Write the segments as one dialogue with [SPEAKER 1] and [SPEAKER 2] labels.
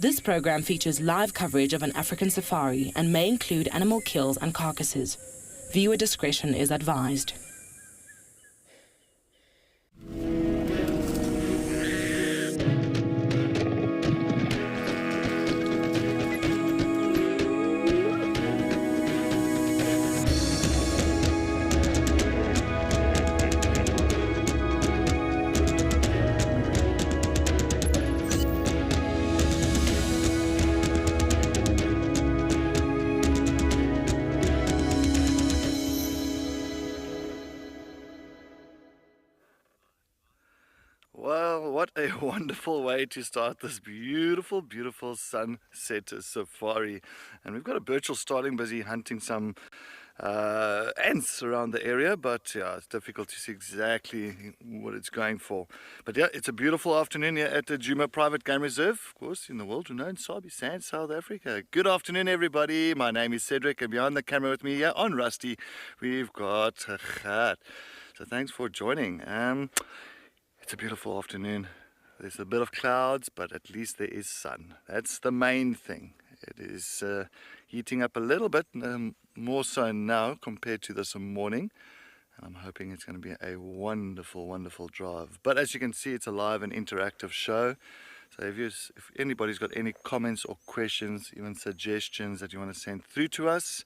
[SPEAKER 1] This program features live coverage of an African safari and may include animal kills and carcasses. Viewer discretion is advised.
[SPEAKER 2] Well, what a wonderful way to start this beautiful, beautiful sunset safari. And we've got a Birchall starling busy hunting some ants around the area, but yeah, it's difficult to see exactly what it's going for. But yeah, it's a beautiful afternoon here at the Djuma Private Game Reserve, of course, in the world-renowned Sabi Sand, South Africa. Good afternoon, everybody. My name is Cedric, and behind the camera with me here on Rusty, we've got Gert. So thanks for joining. It's a beautiful afternoon. There's a bit of clouds, but at least there is sun. That's the main thing. It is heating up a little bit, more so now compared to this morning. And I'm hoping it's going to be a wonderful, wonderful drive. But as you can see, it's a live and interactive show. So if anybody's got any comments or questions, even suggestions that you want to send through to us,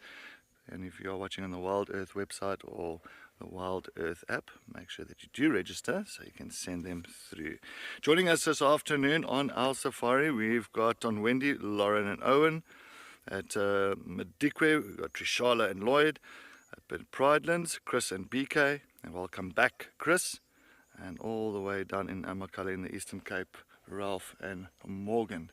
[SPEAKER 2] and if you are watching on the WildEarth website or the WildEarth app, make sure that you do register so you can send them through. Joining us this afternoon on our safari, we've got on Wendy, Lauren and Owen. At Madikwe, we've got Trishala and Lloyd. At Pridelands, Chris and BK. And welcome back, Chris. And all the way down in Amakala in the Eastern Cape, Ralph and Morgan.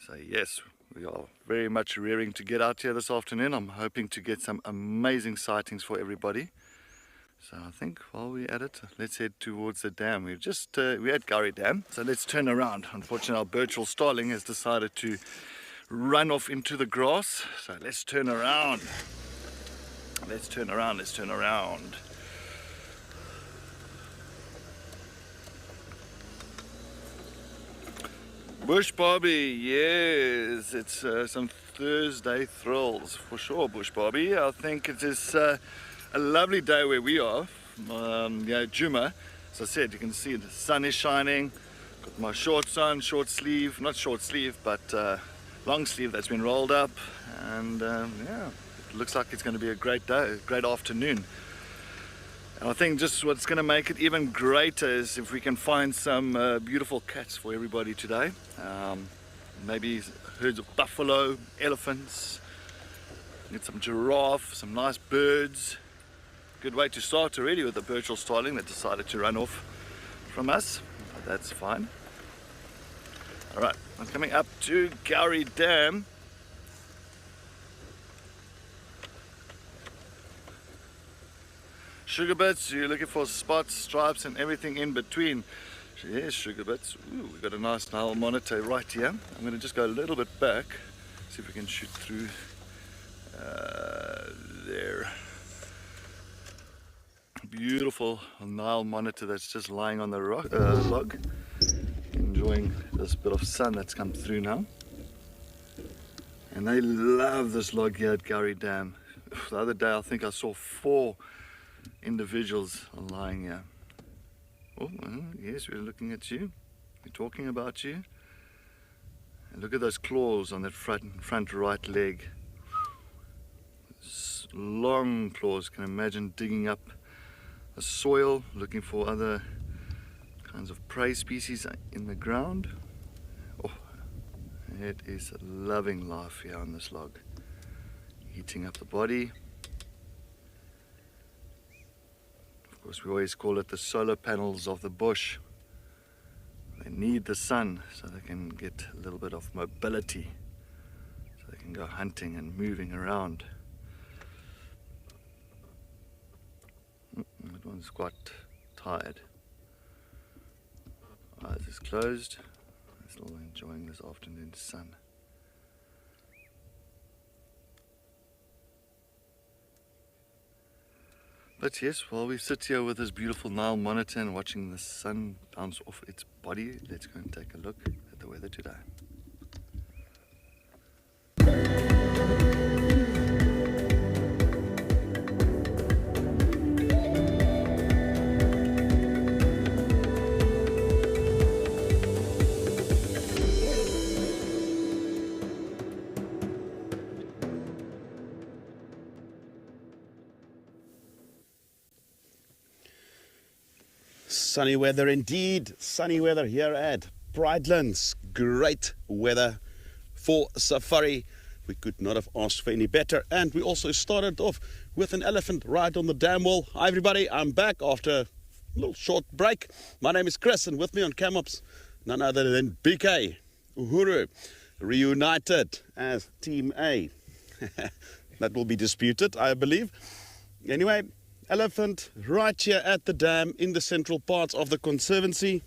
[SPEAKER 2] So yes, we are very much rearing to get out here this afternoon. I'm hoping to get some amazing sightings for everybody. So I think while we're at it, let's head towards the dam. We're at Gowrie Dam, so let's turn around. Unfortunately, our Birchall starling has decided to run off into the grass. So let's turn around. Let's turn around. Bush Bobby, yes, it's some Thursday thrills for sure, Bush Bobby. I think it is a lovely day where we are, Djuma. As I said, you can see the sun is shining. Got my shorts on, short sleeve, not short sleeve, but long sleeve that's been rolled up. And yeah, it looks like it's going to be a great day, a great afternoon. And I think just what's going to make it even greater is if we can find some beautiful cats for everybody today. Maybe herds of buffalo, elephants, get some giraffe, some nice birds. Good way to start already with the Birchall starling that decided to run off from us. But that's fine. Alright, I'm coming up to Gowrie Dam. Sugar bits, you're looking for spots, stripes and everything in between. Yes, sugar bits. Ooh, we've got a nice Nile monitor right here. I'm going to just go a little bit back, see if we can shoot through there. Beautiful Nile monitor that's just lying on the log, enjoying this bit of sun that's come through now. And they love this log here at Gowrie Dam. The other day I think I saw 4 individuals are lying here. Oh, yes, we're looking at you. We're talking about you. And look at those claws on that front right leg. Long claws. Can imagine digging up the soil, looking for other kinds of prey species in the ground. Oh, it is loving life here on this log. Heating up the body. Of course, we always call it the solar panels of the bush. They need the sun so they can get a little bit of mobility, so they can go hunting and moving around. That one's quite tired. Eyes is closed. Still enjoying this afternoon sun. But yes, while we sit here with this beautiful Nile monitor and watching the sun bounce off its body, let's go and take a look at the the weather today.
[SPEAKER 3] Sunny weather indeed, sunny weather here at Brightlands. Great weather for safari. We could not have asked for any better. And we also started off with an elephant right on the dam wall. Hi everybody, I'm back after a little short break. My name is Chris, and with me on Camops, none other than BK, Uhuru, reunited as Team A. That will be disputed, I believe. Anyway, elephant right here at the dam in the central parts of the conservancy.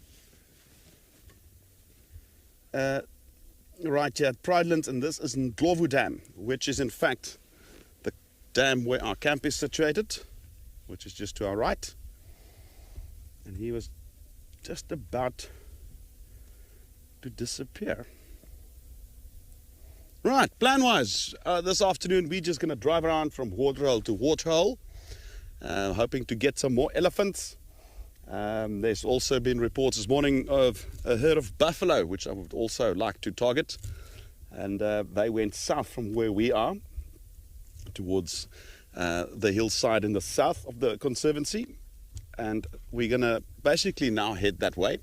[SPEAKER 3] Right here at Pridelands, and this is Ndlovu Dam, which is in fact the dam where our camp is situated, which is just to our right. And he was just about to disappear. Right, plan-wise, this afternoon we're just going to drive around from waterhole to waterhole, hoping to get some more elephants. There's also been reports this morning of a herd of buffalo, which I would also like to target. And they went south from where we are, towards the hillside in the south of the conservancy. And we're going to basically now head that way,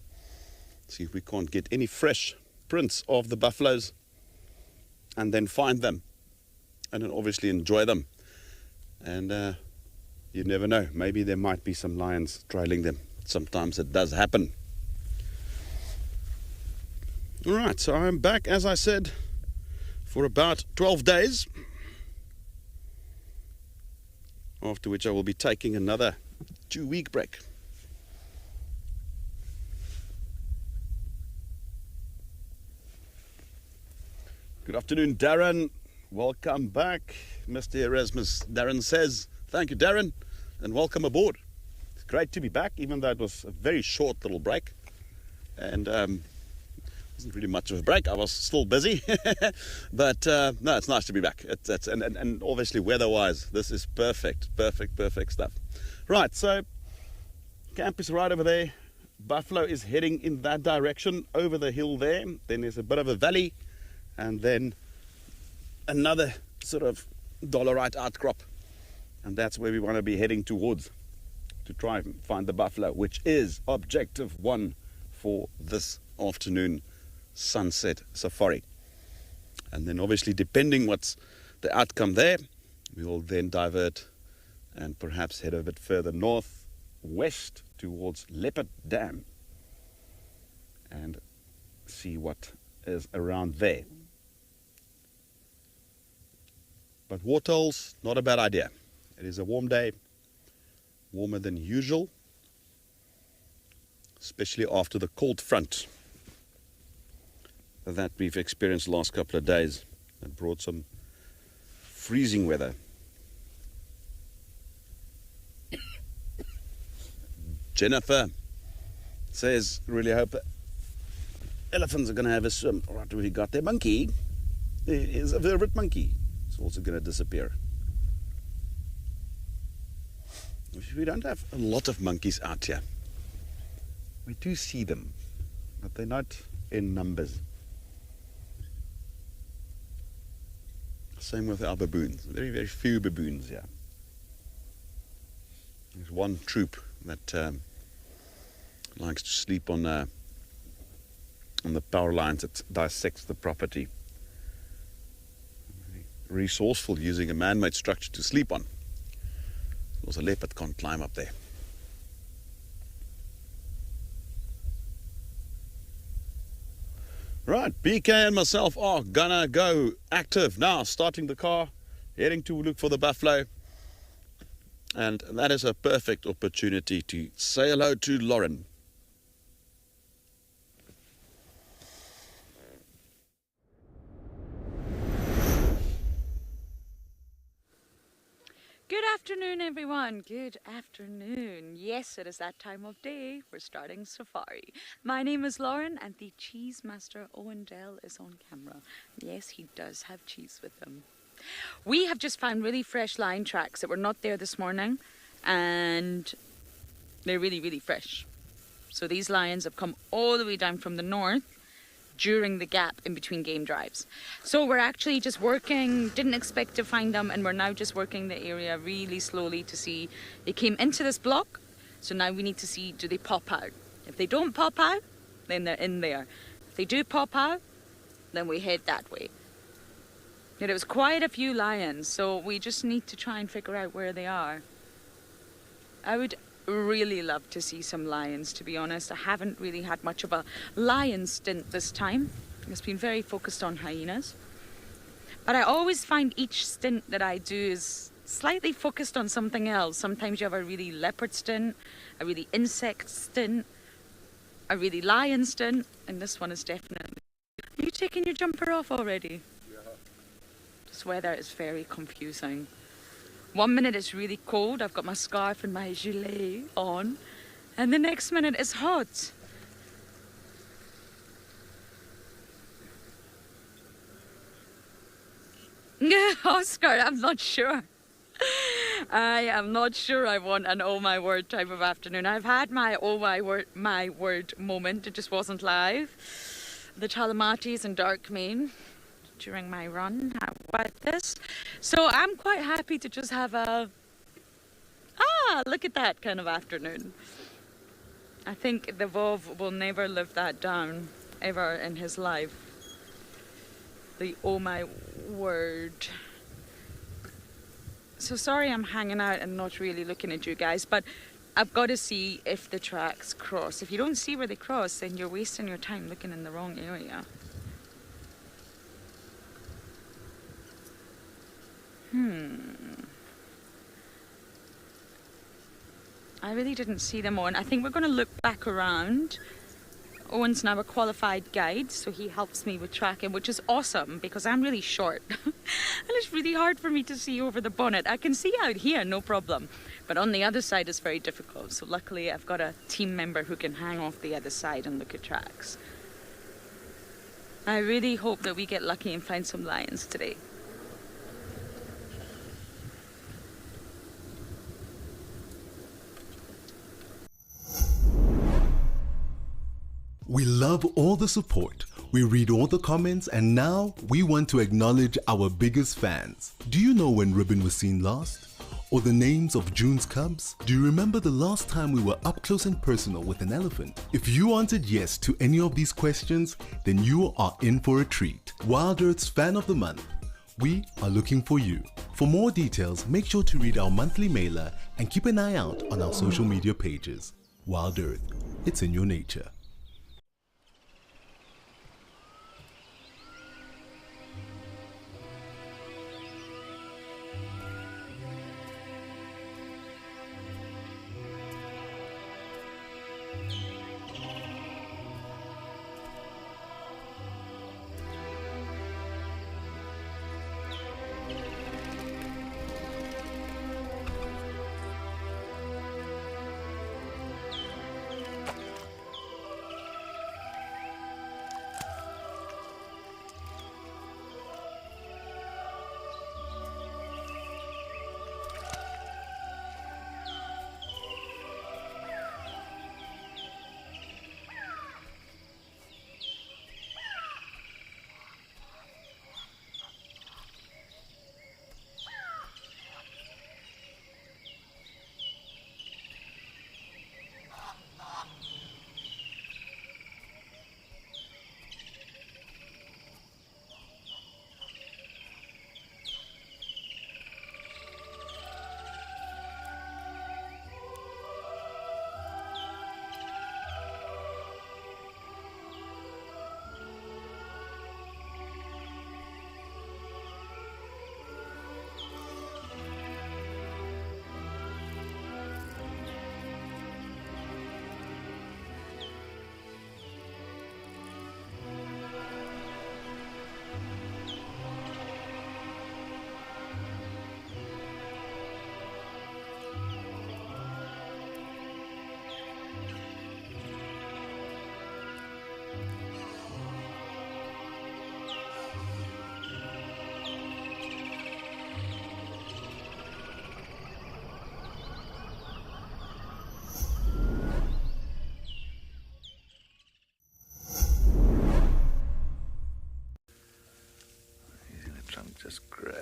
[SPEAKER 3] see if we can't get any fresh prints of the buffaloes, and then find them, and then obviously enjoy them. And you never know, maybe there might be some lions trailing them. Sometimes it does happen. Alright, so I'm back, as I said, for about 12 days. After which I will be taking another 2-week break. Good afternoon, Darren. Welcome back. Mr. Erasmus, Darren says. Thank you, Darren, and welcome aboard. It's great to be back, even though it was a very short little break. And wasn't really much of a break. I was still busy. But no, it's nice to be back. And obviously weather-wise, this is perfect stuff. Right, so camp is right over there. Buffalo is heading in that direction, over the hill there. Then there's a bit of a valley, and then another sort of dolerite outcrop. And that's where we want to be heading towards, to try and find the buffalo, which is objective 1 for this afternoon sunset safari. And then obviously, depending what's the outcome there, we will then divert and perhaps head a bit further northwest towards Leopard Dam and see what is around there. But waterholes, not a bad idea. It is a warm day, warmer than usual, especially after the cold front that we've experienced the last couple of days. It brought some freezing weather. Jennifer says, really hope that elephants are going to have a swim. All right, we got their monkey. There is a vervet monkey. It's also going to disappear. We don't have a lot of monkeys out here. We do see them, but they're not in numbers. Same with our baboons. Very, very few baboons here. There's one troop that likes to sleep on the power lines that dissects the property. Very resourceful, using a man-made structure to sleep on. Because a leopard can't climb up there. Right, BK and myself are gonna go active now, starting the car, heading to look for the buffalo. And that is a perfect opportunity to say hello to Lauren.
[SPEAKER 4] Good afternoon, everyone. Good afternoon. Yes, it is that time of day. We're starting safari. My name is Lauren, and the cheese master Owen Dell is on camera. Yes, he does have cheese with him. We have just found really fresh lion tracks that were not there this morning, and they're really, really fresh. So these lions have come all the way down from the north during the gap in between game drives. So we're actually just working, didn't expect to find them, and we're now just working the area really slowly to see. They came into this block, so now we need to see, do they pop out? If they don't pop out, then they're in there. If they do pop out, then we head that way. There was quite a few lions, so we just need to try and figure out where they are. I would really love to see some lions, to be honest. I haven't really had much of a lion stint this time. It's been very focused on hyenas. But I always find each stint that I do is slightly focused on something else. Sometimes you have a really leopard stint, a really insect stint, a really lion stint, and this one is definitely... Are you taking your jumper off already? Yeah. This weather is very confusing. 1 minute it's really cold, I've got my scarf and my gilet on, and the next minute it's hot. Oscar, I'm not sure. I am not sure I want an oh my word type of afternoon. I've had my oh my word moment, it just wasn't live. The Talamatis and Darkmane during my run. How about this? So I'm quite happy to just have a look at that kind of afternoon. I think the Vov will never live that down ever in his life. The oh my word. So sorry I'm hanging out and not really looking at you guys, but I've got to see if the tracks cross. If you don't see where they cross, then you're wasting your time looking in the wrong area. I really didn't see them on. I think we're going to look back around. Owen's now a qualified guide, so he helps me with tracking, which is awesome because I'm really short. And it's really hard for me to see over the bonnet. I can see out here, no problem. But on the other side it's very difficult. So luckily I've got a team member who can hang off the other side and look at tracks. I really hope that we get lucky and find some lions today.
[SPEAKER 5] We love all the support, we read all the comments, and now we want to acknowledge our biggest fans. Do you know when Ribbon was seen last? Or the names of June's cubs? Do you remember the last time we were up close and personal with an elephant? If you answered yes to any of these questions, then you are in for a treat. WildEarth's Fan of the Month. We are looking for you. For more details, make sure to read our monthly mailer and keep an eye out on our social media pages. WildEarth, it's in your nature.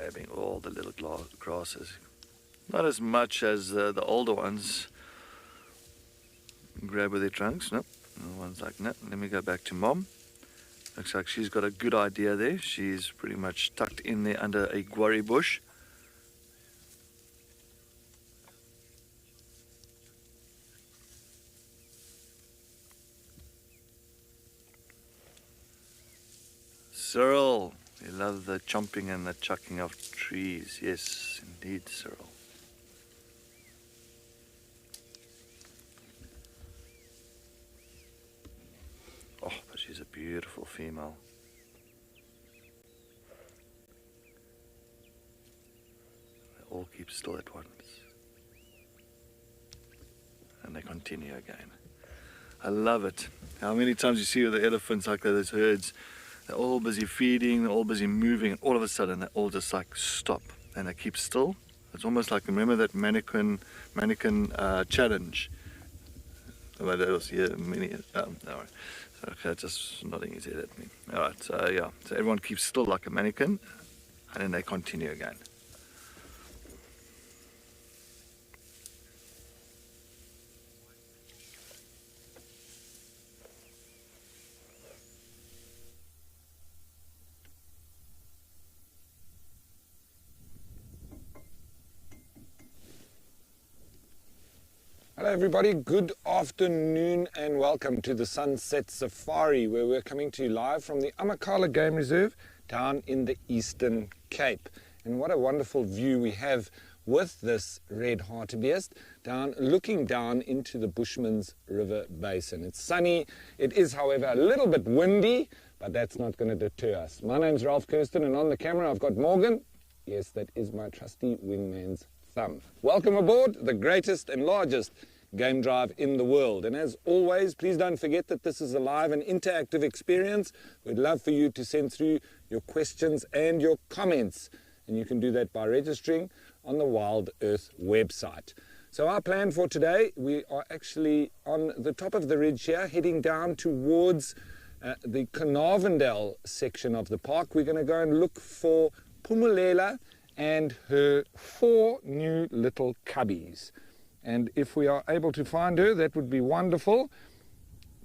[SPEAKER 2] grabbing all the little grasses. Not as much as the older ones grab with their trunks. No, the one's like, no, let me go back to mom. Looks like she's got a good idea there. She's pretty much tucked in there under a guarri bush. Cyril, you love the chomping and the chucking of trees. Yes, indeed, Cyril. Oh, but she's a beautiful female. They all keep still at once. And they continue again. I love it. How many times you see with the elephants, like those herds, they're all busy feeding, they're all busy moving, and all of a sudden they all just like stop and they keep still. It's almost like, remember that mannequin challenge? Well, that was many. All right. Okay, just nodding his head at me. All right. So yeah. So everyone keeps still like a mannequin, and then they continue again.
[SPEAKER 6] Hello everybody, good afternoon and welcome to the Sunset Safari, where we're coming to you live from the Amakhala Game Reserve down in the Eastern Cape. And what a wonderful view we have with this red hartebeest looking down into the Bushman's River Basin. It's sunny, it is however a little bit windy, but that's not going to deter us. My name's Ralph Kirsten and on the camera I've got Morgan. Yes, that is my trusty wingman's thumb. Welcome aboard the greatest and largest game drive in the world. And as always, please don't forget that this is a live and interactive experience. We'd love for you to send through your questions and your comments. And you can do that by registering on the WildEarth website. So our plan for today, we are actually on the top of the ridge here, heading down towards the Carnarvondale section of the park. We're going to go and look for Pumulela and her 4 new little cubbies. And if we are able to find her, that would be wonderful.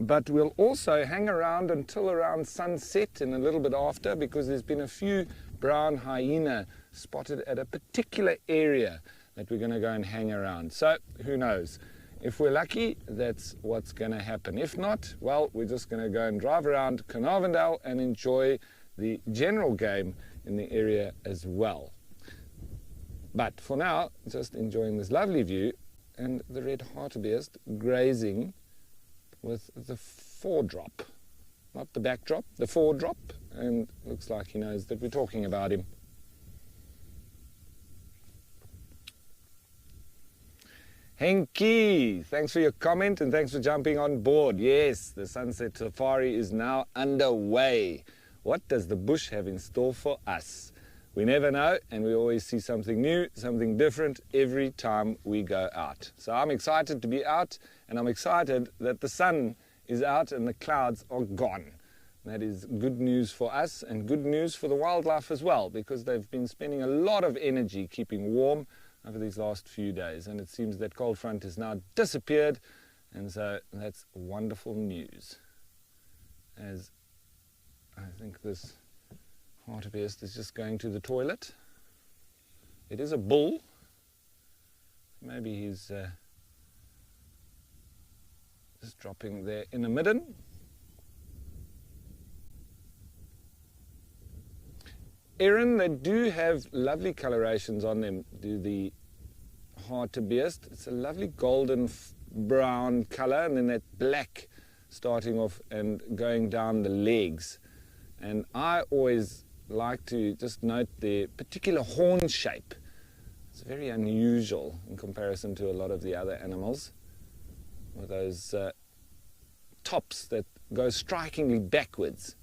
[SPEAKER 6] But we'll also hang around until around sunset and a little bit after, because there's been a few brown hyena spotted at a particular area that we're going to go and hang around. So who knows? If we're lucky, that's what's going to happen. If not, well, we're just going to go and drive around Carnarvondale and enjoy the general game in the area as well. But for now, just enjoying this lovely view and the red hartebeest grazing with the foredrop. Not the backdrop, the foredrop. And looks like he knows that we're talking about him. Henky, thanks for your comment and thanks for jumping on board. Yes, the Sunset Safari is now underway. What does the bush have in store for us? We never know, and we always see something new, something different every time we go out. So I'm excited to be out, and I'm excited that the sun is out and the clouds are gone. That is good news for us and good news for the wildlife as well, because they've been spending a lot of energy keeping warm over these last few days, and it seems that cold front has now disappeared, and so that's wonderful news. As I think this hartebeest is just going to the toilet. It is a bull. Maybe he's just dropping there in a midden. Erin, they do have lovely colorations on them, do the hartebeest. It's a lovely golden brown color, and then that black starting off and going down the legs. And I always like to just note the particular horn shape. It's very unusual in comparison to a lot of the other animals, with those tops that go strikingly backwards.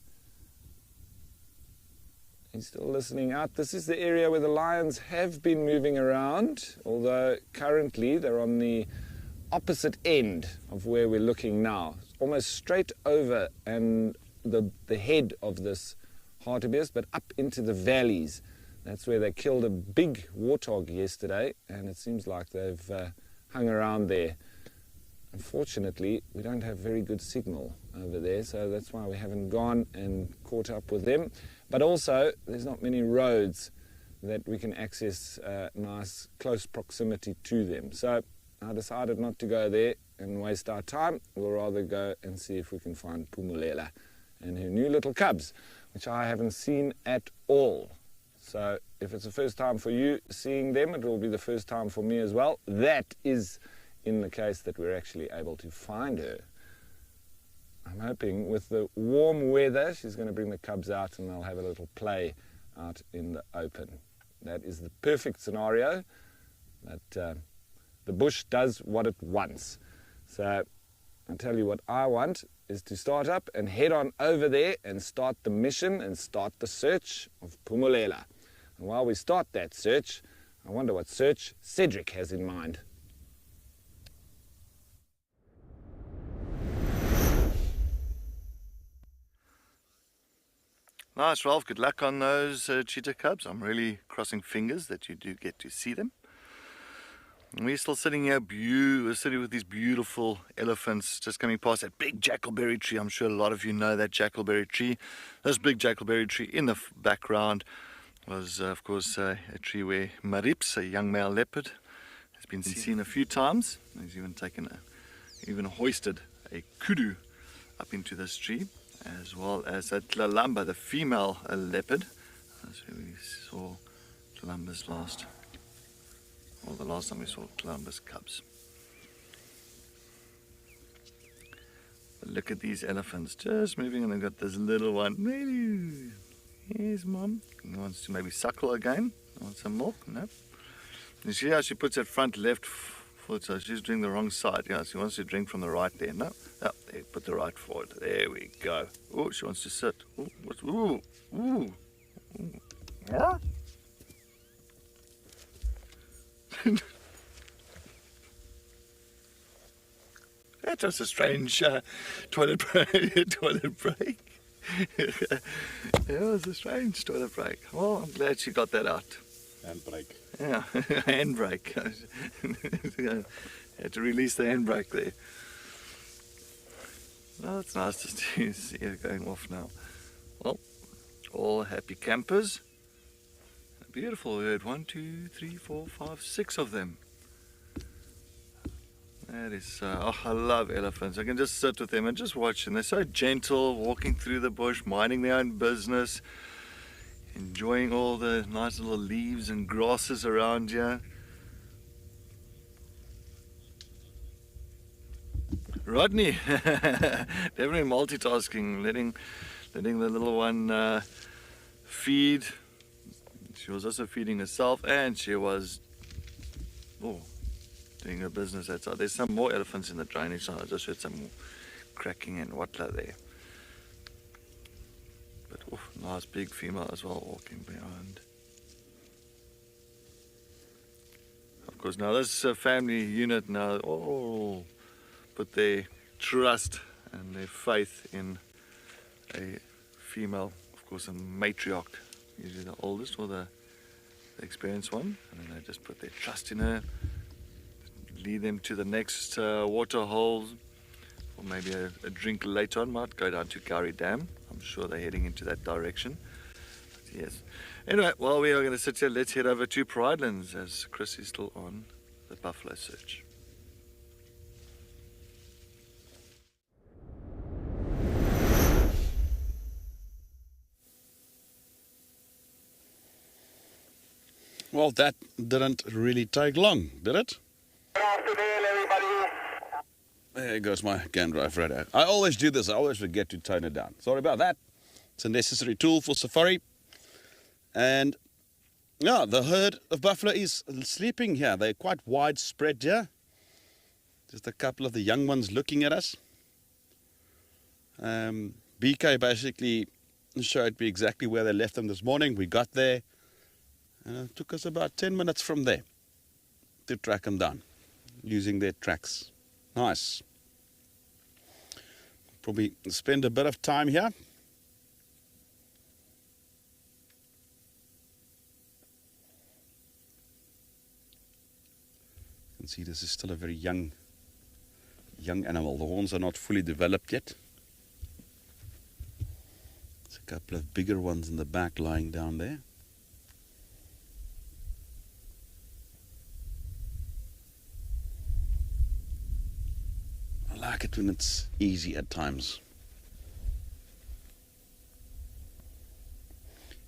[SPEAKER 6] He's still listening out. This is the area where the lions have been moving around, although currently they're on the opposite end of where we're looking now, almost straight over and the head of this hartebeest, but up into the valleys That's where they killed a big warthog yesterday, and it seems like they've hung around there. Unfortunately, we don't have very good signal over there, so that's why we haven't gone and caught up with them. But also, there's not many roads that we can access nice close proximity to them. So I decided not to go there and waste our time. We'll rather go and see if we can find Phumelela and her new little cubs, which I haven't seen at all. So if it's the first time for you seeing them, it will be the first time for me as well. That is in the case that we're actually able to find her. I'm hoping with the warm weather, she's going to bring the cubs out and they'll have a little play out in the open. That is the perfect scenario, but the bush does what it wants. So I'll tell you what I want is to start up and head on over there and start the mission and start the search of Phumelela. And while we start that search, I wonder what search Cedric has in mind.
[SPEAKER 2] Nice, Ralph. Good luck on those cheetah cubs. I'm really crossing fingers that you do get to see them. And we're still sitting here, we're sitting with these beautiful elephants just coming past that big jackalberry tree. I'm sure a lot of you know that jackalberry tree. This big jackalberry tree in the background was, of course, a tree where Marips, a young male leopard, has been seen a few times. He's even hoisted a kudu up into this tree, as well as a tlalamba, the female leopard. That's where we saw tlalamba's the last time we saw tlalamba's cubs. But look at these elephants just moving, and they've got this little one. Yes, Mom. He wants to maybe suckle again. Want some milk? No. You see how she puts that front left foot, so she's doing the wrong side. Yeah, she wants to drink from the right there. No. Oh, there, put the right forward. There we go. Oh, she wants to sit. Ooh, ooh. Yeah. That was a strange toilet break. It was a strange toilet break. Well, I'm glad she got that out.
[SPEAKER 3] Handbrake.
[SPEAKER 2] Yeah, handbrake. Had to release the handbrake there. Well, it's nice to see her going off now. Well, all happy campers. A beautiful herd. 1, 2, 3, 4, 5, 6 of them. That is, I love elephants. I can just sit with them and just watch them. They're so gentle, walking through the bush, minding their own business, enjoying all the nice little leaves and grasses around here. Rodney, definitely multitasking, letting the little one feed. She was also feeding herself, and she was doing her business outside. There's some more elephants in the drainage now. I just heard some cracking and whatla there. But nice big female as well walking behind. Of course, now this family unit now all put their trust and their faith in a female, of course, a matriarch, usually the oldest or the experienced one, and then they just put their trust in her, lead them to the next water hole, or maybe a drink later on. Might go down to Gowrie Dam. I'm sure they're heading into that direction. But yes. Anyway, while we are going to sit here, let's head over to Pridelands as Chris is still on the buffalo search.
[SPEAKER 3] Well, that didn't really take long, did it?
[SPEAKER 7] Good afternoon, everybody.
[SPEAKER 3] There goes my GAN drive radar. I always do this. I always forget to tone it down. Sorry about that. It's a necessary tool for safari. And yeah, the herd of buffalo is sleeping here. They're quite widespread here. Just a couple of the young ones looking at us. BK basically showed me exactly where they left them this morning. We got there. It took us about 10 minutes from there to track them down using their tracks. Nice. Probably spend a bit of time here. can see this is still a very young animal. The horns are not fully developed yet. There's a couple of bigger ones in the back lying down there. I like it when it's easy at times.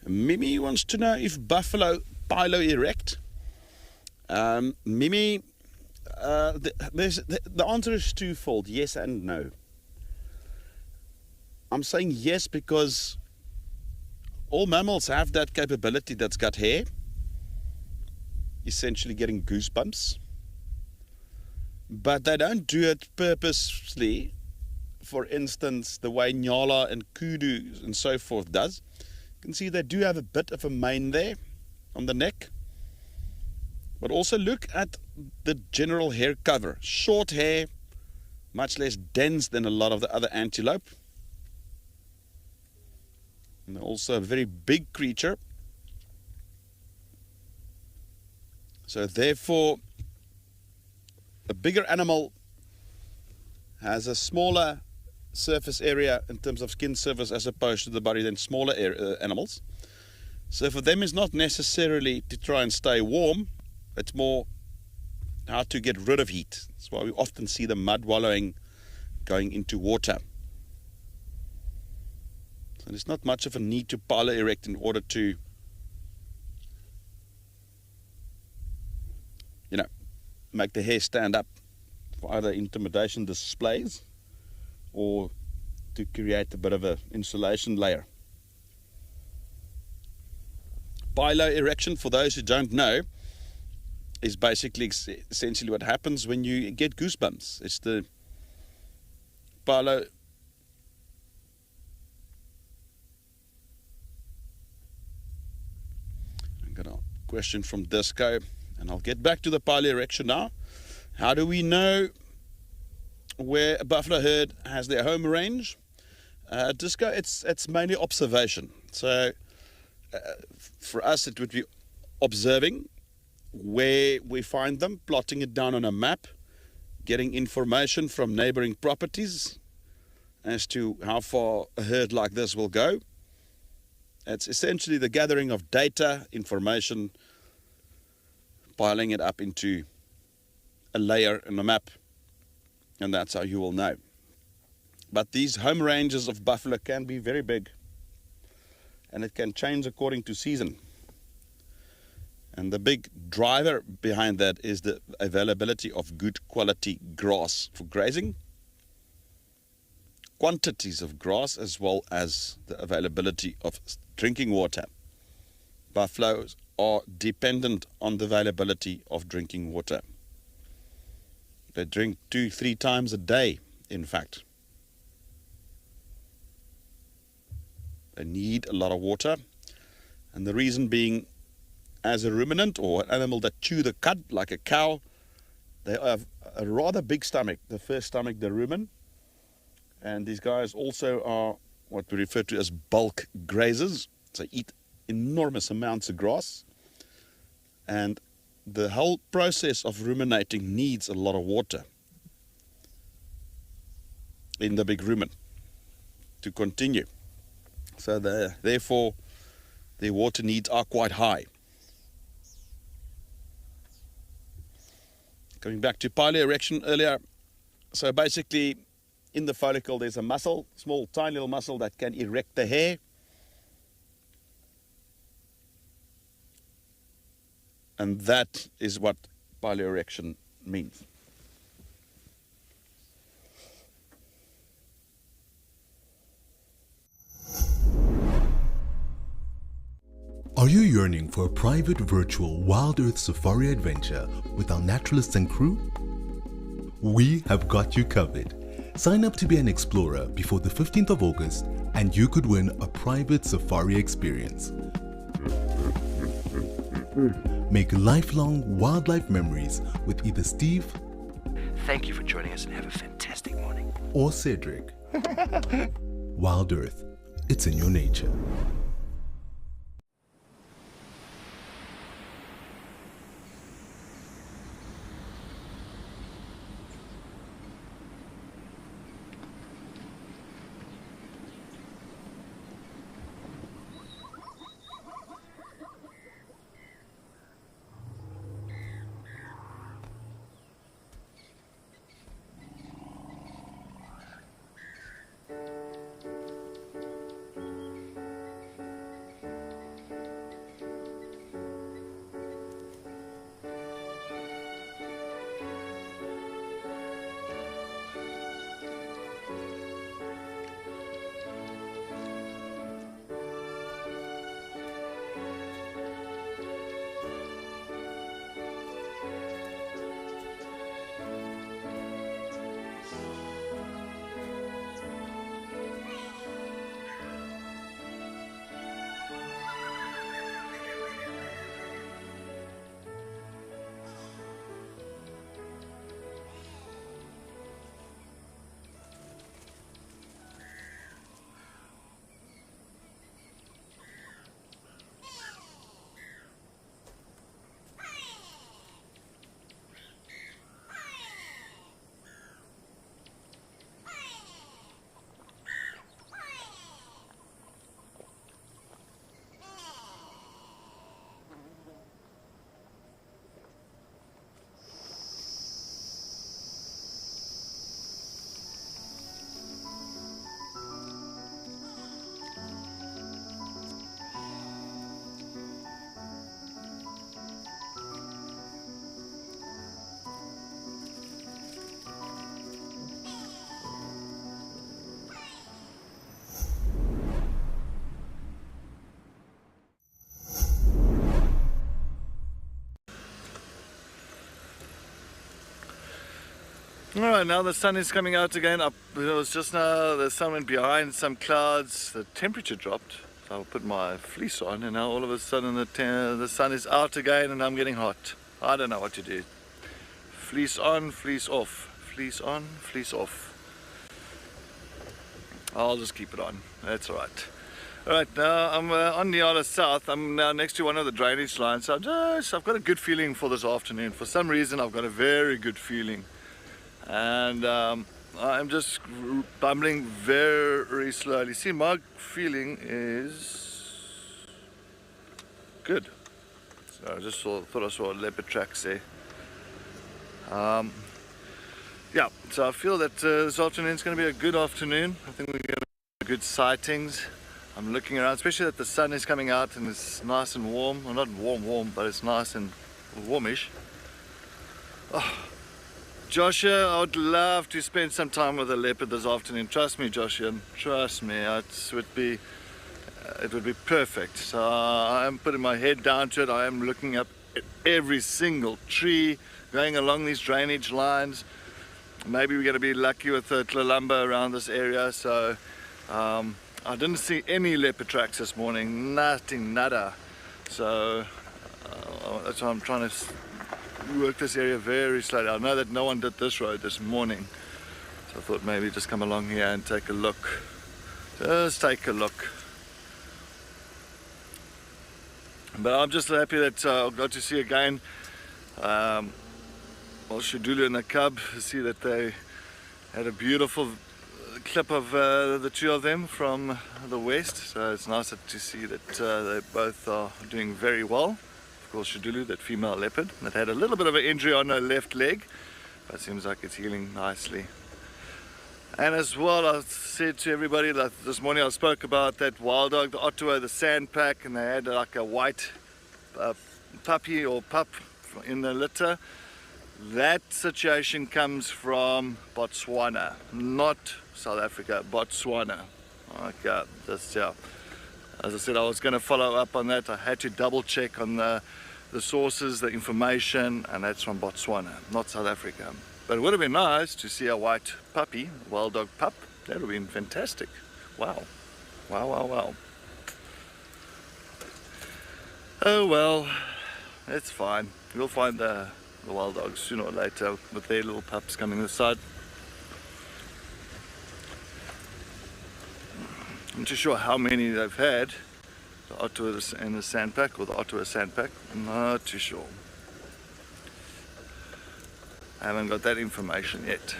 [SPEAKER 3] Mimi wants to know if buffalo piloerect. Mimi, the answer is twofold, yes and no. I'm saying yes because all mammals have that capability that's got hair, essentially getting goosebumps. But they don't do it purposely, for instance, the way Nyala and Kudu and so forth does. You can see they do have a bit of a mane there on the neck. But also look at the general hair cover. Short hair, much less dense than a lot of the other antelope. And they're also a very big creature. So therefore, a bigger animal has a smaller surface area in terms of skin surface as opposed to the body than smaller animals. So for them it's not necessarily to try and stay warm, it's more how to get rid of heat. That's why we often see them mud wallowing, going into water. So there's not much of a need to piloerect in order to, make the hair stand up for either intimidation displays or to create a bit of an insulation layer. Piloerection, for those who don't know, is basically essentially what happens when you get goosebumps. It's the pilo. I've got a question from Disco, and I'll get back to the piloerection now. How do we know where a buffalo herd has their home range? Disco, it's mainly observation. So for us it would be observing where we find them, plotting it down on a map, getting information from neighboring properties as to how far a herd like this will go. It's essentially the gathering of data, information, piling it up into a layer in a map, and that's how you will know. But these home ranges of buffalo can be very big, and it can change according to season. And the big driver behind that is the availability of good quality grass for grazing, quantities of grass, as well as the availability of drinking water. Buffaloes are dependent on the availability of drinking water. They drink 2-3 times a day, in fact. They need a lot of water, and the reason being, as a ruminant or an animal that chew the cud like a cow, they have a rather big stomach, the first stomach, the rumen, and these guys also are what we refer to as bulk grazers. So they eat enormous amounts of grass, and the whole process of ruminating needs a lot of water in the big rumen to continue. So therefore their water needs are quite high. Coming back to piloerection earlier, so basically in the follicle there's a muscle, small tiny little muscle that can erect the hair. And that is what piloerection means.
[SPEAKER 5] Are you yearning for a private virtual WildEarth safari adventure with our naturalists and crew? We have got you covered. Sign up to be an explorer before the 15th of August and you could win a private safari experience. Make lifelong wildlife memories with either Steve,
[SPEAKER 8] Thank you for joining us and have a fantastic morning.
[SPEAKER 5] or Cedric. WildEarth, it's in your nature.
[SPEAKER 2] Alright, now the sun is coming out again. It was just now, the sun went behind some clouds, the temperature dropped. So I put my fleece on and now all of a sudden the sun is out again and I'm getting hot. I don't know what to do. Fleece on, fleece off. Fleece on, fleece off. I'll just keep it on. That's alright. Alright, now I'm on the other south. I'm now next to one of the drainage lines. So I've got a good feeling for this afternoon. For some reason I've got a very good feeling. And I'm just bumbling very slowly. See, my feeling is good. So I just thought I saw leopard tracks there. Yeah, so I feel that this afternoon is going to be a good afternoon. I think we're going to have good sightings. I'm looking around, especially that the sun is coming out and it's nice and warm. Well, not warm, but it's nice and warmish. Oh. Joshua, I would love to spend some time with a leopard this afternoon. Trust me, Joshua, trust me. It would be perfect. So I am putting my head down to it. I am looking up at every single tree, going along these drainage lines. Maybe we're going to be lucky with the Tlalamba around this area. So I didn't see any leopard tracks this morning. Nothing, nada. So that's why I'm trying to work this area very slowly. I know that no one did this road this morning, so I thought maybe just come along here and take a look. Just take a look. But I'm just happy that I got to see again Shidulu and the cub. See that they had a beautiful clip of the two of them from the west, so it's nice to see that they both are doing very well. Of course, Shidulu, that female leopard, that had a little bit of an injury on her left leg, but it seems like it's healing nicely. And as well, I said to everybody that this morning I spoke about that wild dog, the Ottawa, the sandpack, and they had like a white puppy or pup in the litter. That situation comes from Botswana, not South Africa, Botswana. Okay, just yeah. As I said, I was going to follow up on that. I had to double check on the sources, the information, and that's from Botswana, not South Africa. But it would have been nice to see a white puppy, wild dog pup. That would have been fantastic. Wow. Wow, wow, wow. Oh well, it's fine. We'll find the wild dogs sooner or later with their little pups coming this side. I'm not too sure how many they've had, the Ottawa and the sandpack, or the Ottawa sandpack. I'm not too sure. I haven't got that information yet.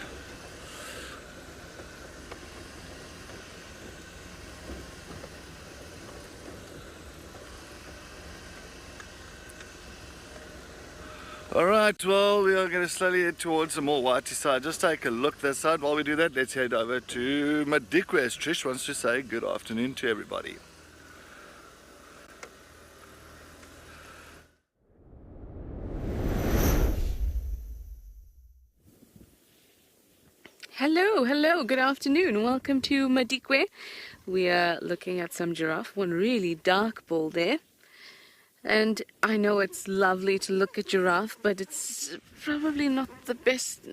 [SPEAKER 2] Alright, well, we are going to slowly head towards the more whitey side. Just take a look this side. While we do that, let's head over to Madikwe, as Trish wants to say good afternoon to everybody.
[SPEAKER 9] Hello, good afternoon. Welcome to Madikwe. We are looking at some giraffe, one really dark bull there. And I know it's lovely to look at giraffe, but it's probably not the best.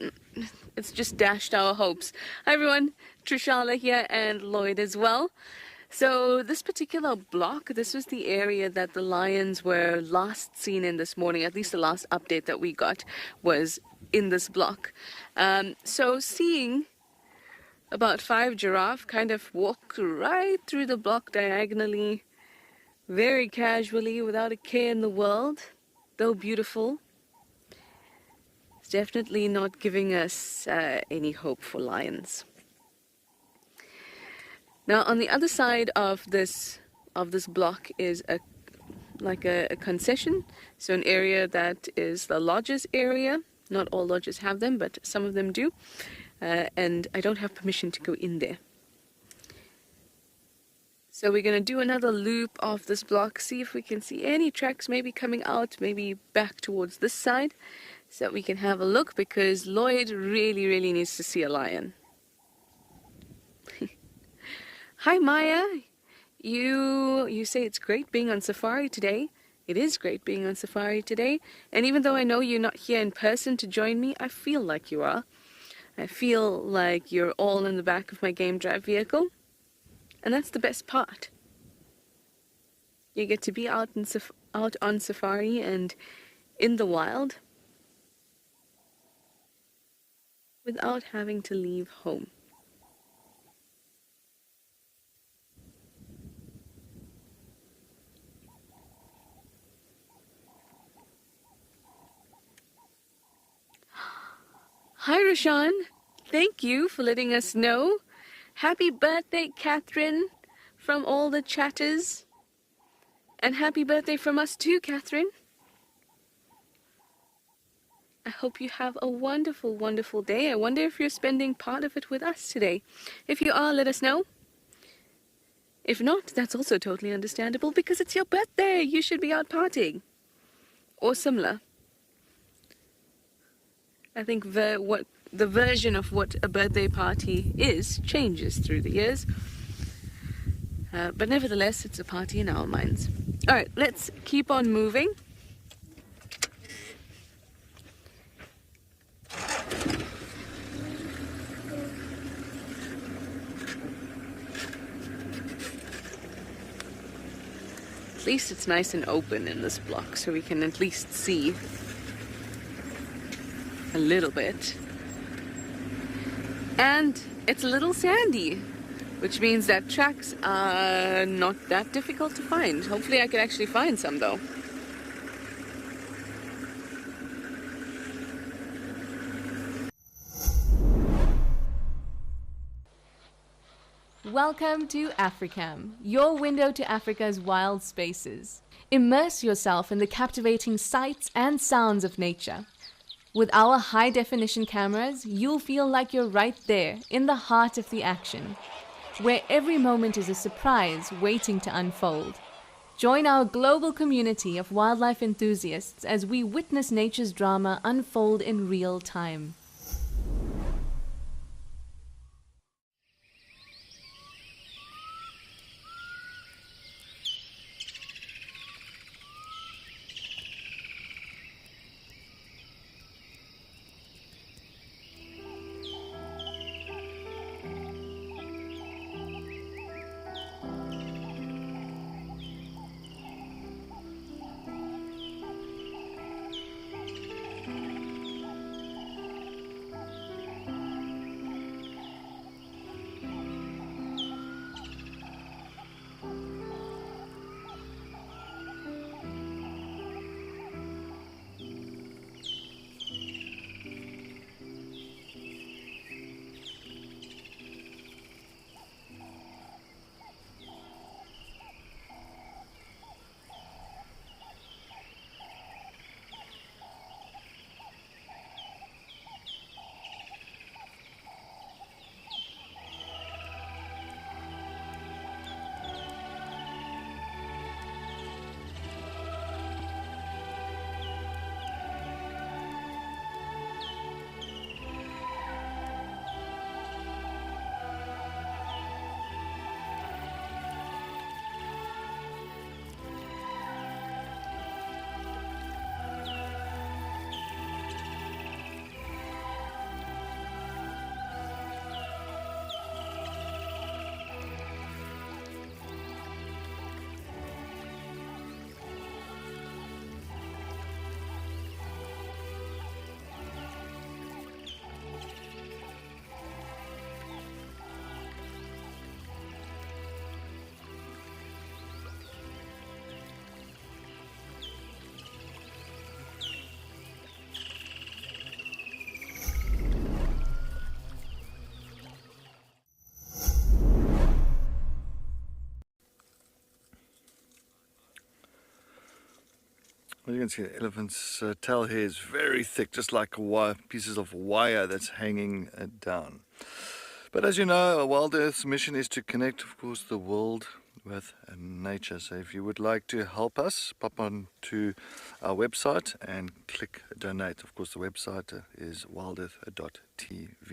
[SPEAKER 9] It's just dashed our hopes. Hi everyone, Trishala here and Lloyd as well. So this particular block, this was the area that the lions were last seen in this morning. At least the last update that we got was in this block. So seeing about 5 giraffe kind of walk right through the block diagonally, very casually, without a care in the world, though beautiful. It's definitely not giving us any hope for lions. Now, on the other side of this block is a concession, so an area that is the lodges area. Not all lodges have them, but some of them do, and I don't have permission to go in there. So we're going to do another loop of this block, see if we can see any tracks maybe coming out, maybe back towards this side, so that we can have a look, because Lloyd really, really needs to see a lion. Hi Maya, you say it's great being on safari today. It is great being on safari today, and even though I know you're not here in person to join me, I feel like you are. I feel like you're all in the back of my game drive vehicle, and that's the best part. You get to be out on safari and in the wild without having to leave home. Hi, Rashawn. Thank you for letting us know. Happy birthday, Catherine, from all the chatters. And happy birthday from us too, Catherine. I hope you have a wonderful, wonderful day. I wonder if you're spending part of it with us today. If you are, let us know. If not, that's also totally understandable because it's your birthday. You should be out partying. Or similar. I think the version of what a birthday party is changes through the years. But nevertheless, it's a party in our minds. All right, let's keep on moving. At least it's nice and open in this block, so we can at least see a little bit. And it's a little sandy, which means that tracks are not that difficult to find. Hopefully I could actually find some though.
[SPEAKER 10] Welcome to Africam, your window to Africa's wild spaces. Immerse yourself in the captivating sights and sounds of nature. With our high-definition cameras, you'll feel like you're right there, in the heart of the action, where every moment is a surprise waiting to unfold. Join our global community of wildlife enthusiasts as we witness nature's drama unfold in real time.
[SPEAKER 2] Well, you can see the elephant's tail hair is very thick, just like wire, pieces of wire that's hanging down. But as you know, WildEarth's mission is to connect, of course, the world with nature. So if you would like to help us, pop on to our website and click donate. Of course, the website is wildearth.tv.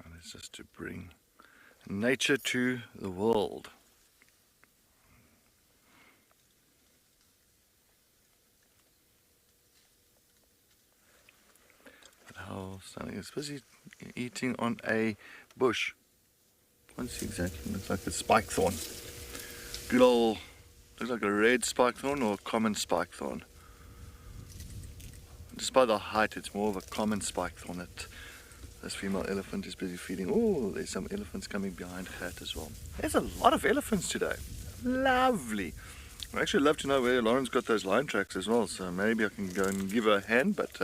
[SPEAKER 2] And it's just to bring nature to the world. standing. It's busy eating on a bush. Can't see exactly. Looks like a spike thorn. Good old, looks like a red spike thorn or a common spike thorn. Just by the height, it's more of a common spike thorn that this female elephant is busy feeding. Oh, there's some elephants coming behind Gert as well. There's a lot of elephants today. Lovely. I'd actually love to know where Lauren's got those lion tracks as well, so maybe I can go and give her a hand, but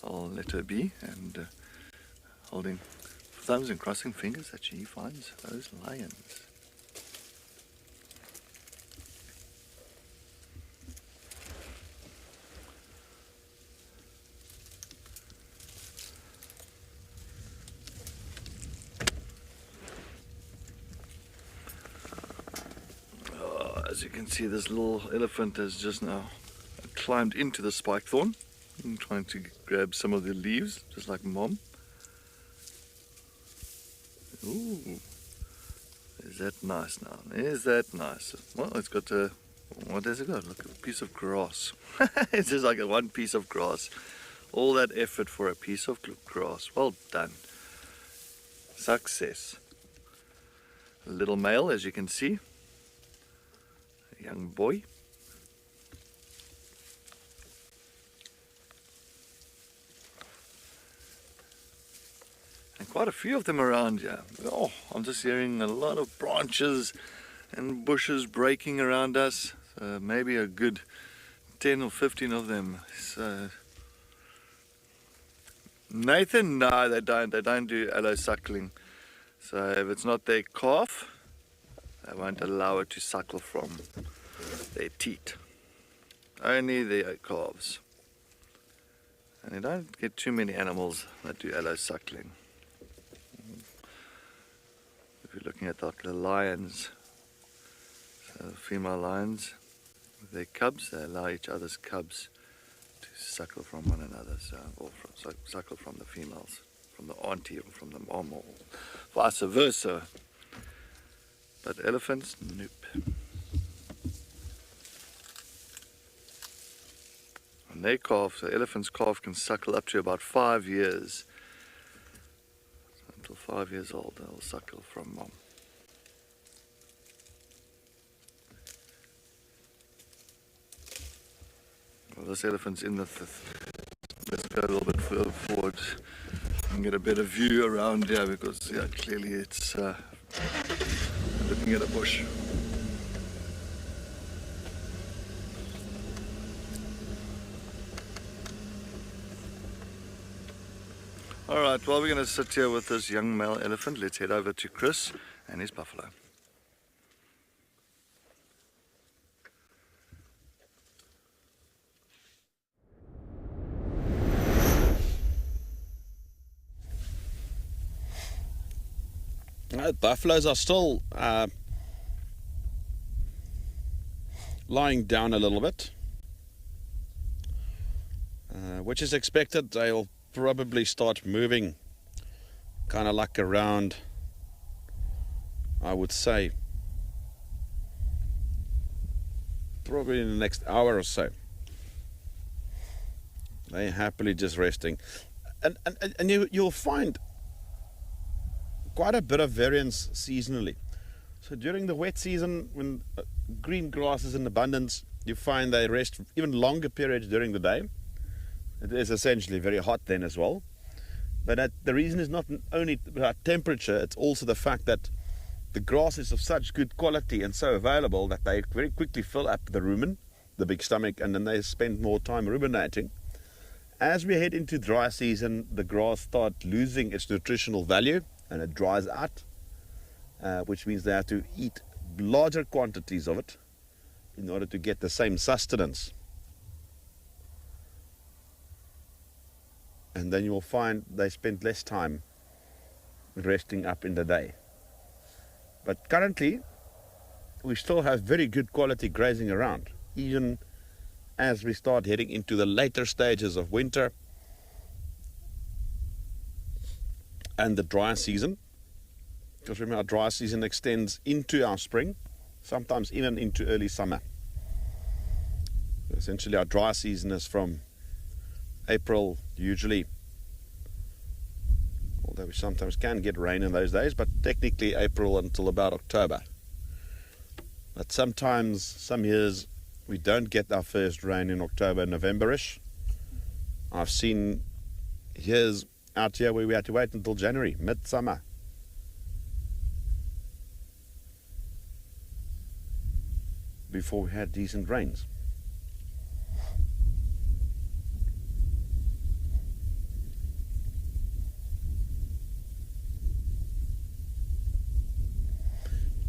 [SPEAKER 2] I'll let her be, and holding thumbs and crossing fingers that she finds those lions. As you can see, this little elephant has just now climbed into the spike thorn and trying to grab some of the leaves, just like Mom. Ooh, is that nice now? Is that nice? Well, it's got a, what has it got? Look, a piece of grass. It's just like one piece of grass. All that effort for a piece of grass. Well done. Success. A little male, as you can see. Young boy. And quite a few of them around here. Oh, I'm just hearing a lot of branches and bushes breaking around us. Maybe a good 10 or 15 of them. So, Nathan, no, they don't do allo suckling. So if it's not their calf, they won't allow it to suckle from their teat. Only their calves. And you don't get too many animals that do allo suckling. If you're looking at the lions, so the female lions, with their cubs, they allow each other's cubs to suckle from one another, so, or suckle from the females, from the auntie or from the mom, or vice versa. But elephants, nope. And their calf, the elephant's calf can suckle up to about 5 years. So until 5 years old, they'll suckle from mom. Well, this elephant's in the... Let's go a little bit further forward and get a better view around here, because yeah, clearly it's... looking at a bush. Alright, well, we're going to sit here with this young male elephant. Let's head over to Chris and his buffalo.
[SPEAKER 3] Buffaloes are still lying down a little bit, which is expected. They'll probably start moving kind of like around, I would say, probably in the next hour or so. They're happily just resting. And you'll find quite a bit of variance seasonally. So during the wet season, when green grass is in abundance, you find they rest even longer periods during the day. It is essentially very hot then as well. But the reason is not only about temperature, it's also the fact that the grass is of such good quality and so available that they very quickly fill up the rumen, the big stomach, and then they spend more time ruminating. As we head into dry season, the grass starts losing its nutritional value and it dries out, which means they have to eat larger quantities of it in order to get the same sustenance. And then you will find they spend less time resting up in the day. But currently, we still have very good quality grazing around, even as we start heading into the later stages of winter and the dry season. Because remember, our dry season extends into our spring, sometimes even into early summer. Essentially, our dry season is from April, usually although we sometimes can get rain in those days, but technically April until about October. But sometimes, some years, we don't get our first rain in October, November-ish. I've seen years out here where we had to wait until January, midsummer. Before we had decent rains.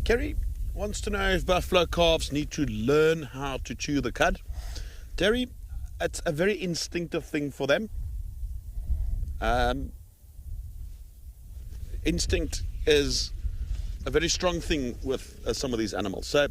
[SPEAKER 3] Kerry wants to know if buffalo calves need to learn how to chew the cud. Terry, it's a very instinctive thing for them. Instinct is a very strong thing with some of these animals. So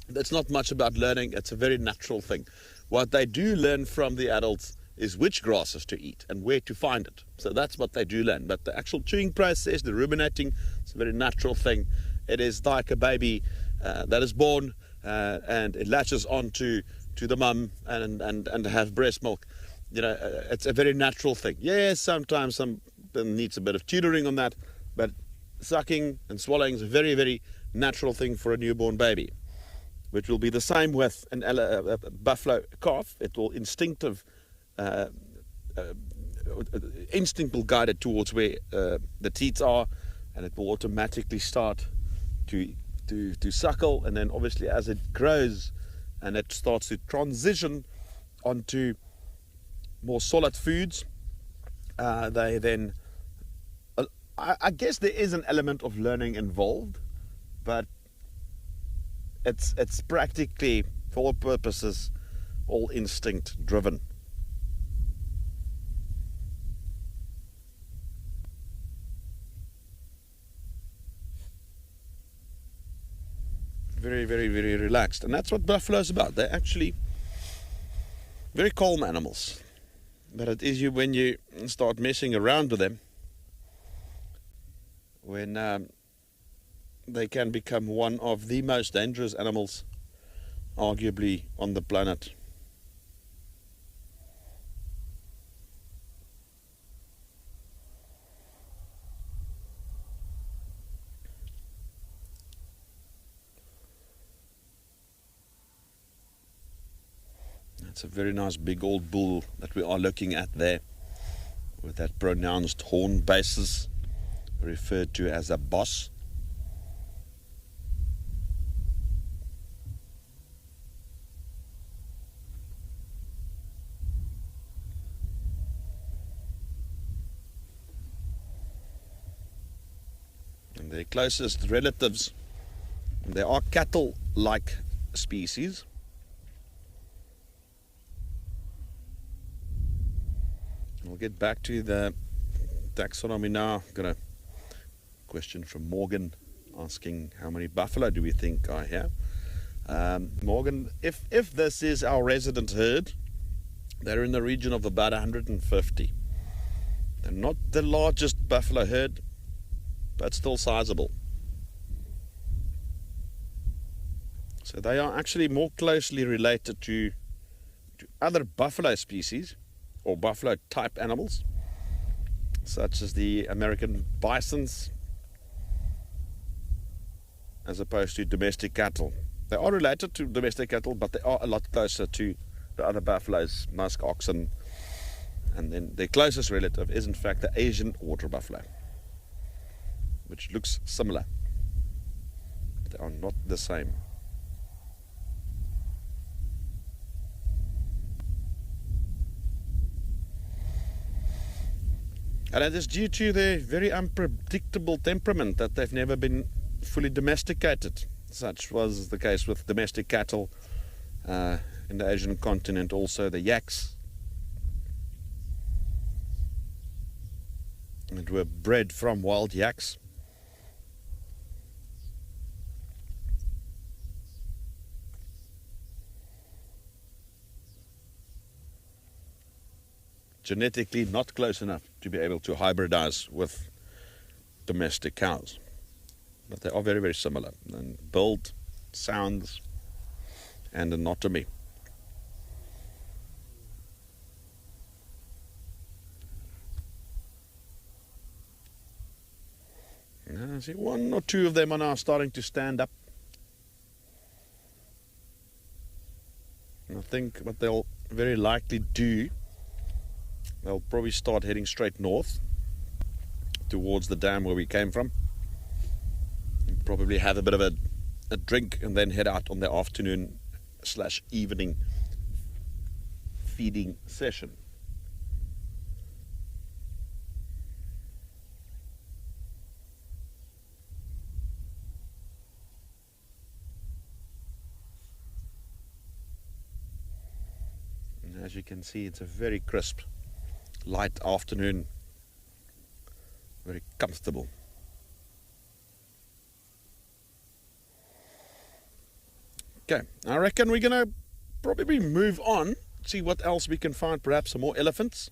[SPEAKER 3] it's not much about learning. It's a very natural thing. What they do learn from the adults is which grasses to eat and where to find it. So that's what they do learn. But the actual chewing process, the ruminating, it's a very natural thing. It is like a baby that is born and it latches on to the mum and have breast milk. You know, it's a very natural thing. Yes, sometimes some needs a bit of tutoring on that, but sucking and swallowing is a very, very natural thing for a newborn baby, which will be the same with a buffalo calf. It will instinct will guide it towards where the teats are, and it will automatically start to suckle. And then obviously as it grows and it starts to transition onto more solid foods, they then I guess there is an element of learning involved, but it's practically, for all purposes, all instinct driven. Very, very, very relaxed. And that's what buffalo is about. They're actually very calm animals. But it is when you start messing around with them, when they can become one of the most dangerous animals, arguably, on the planet. It's a very nice big old bull that we are looking at there, with that pronounced horn basis, referred to as a boss. And their closest relatives, they are cattle-like species. We'll get back to the taxonomy now. Got a question from Morgan asking how many buffalo do we think are here. Morgan, if this is our resident herd, they're in the region of about 150. They're not the largest buffalo herd, but still sizable. So they are actually more closely related to other buffalo species, or buffalo type animals, such as the American bisons, as opposed to domestic cattle. They are related to domestic cattle, but they are a lot closer to the other buffaloes, musk oxen, and then their closest relative is in fact the Asian water buffalo, which looks similar. They are not the same. And it is due to their very unpredictable temperament that they've never been fully domesticated. Such was the case with domestic cattle in the Asian continent, also the yaks. And were bred from wild yaks. Genetically not close enough to be able to hybridize with domestic cows. But they are very, very similar in build, sounds, and anatomy. I see one or two of them are now starting to stand up. And I think what they'll very likely do, they'll probably start heading straight north towards the dam where we came from. And probably have a bit of a drink and then head out on their afternoon / evening feeding session. As you can see, it's a very crisp, light afternoon, very comfortable. Okay, I reckon we're going to probably move on, see what else we can find, perhaps some more elephants.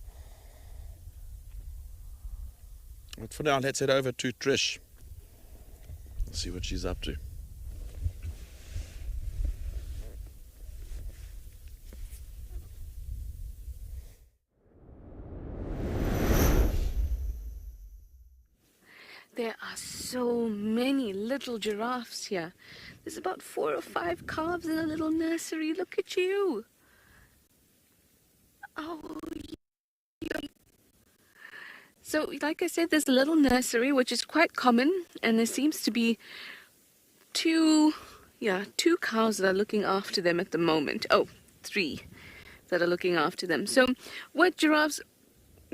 [SPEAKER 3] But for now, let's head over to Trish, see what she's up to.
[SPEAKER 9] There are so many little giraffes here. There's about 4 or 5 calves in a little nursery. Look at you. Oh, yeah. So, like I said, there's a little nursery, which is quite common, and there seems to be two cows that are looking after them at the moment. Oh, 3 that are looking after them. So, what giraffes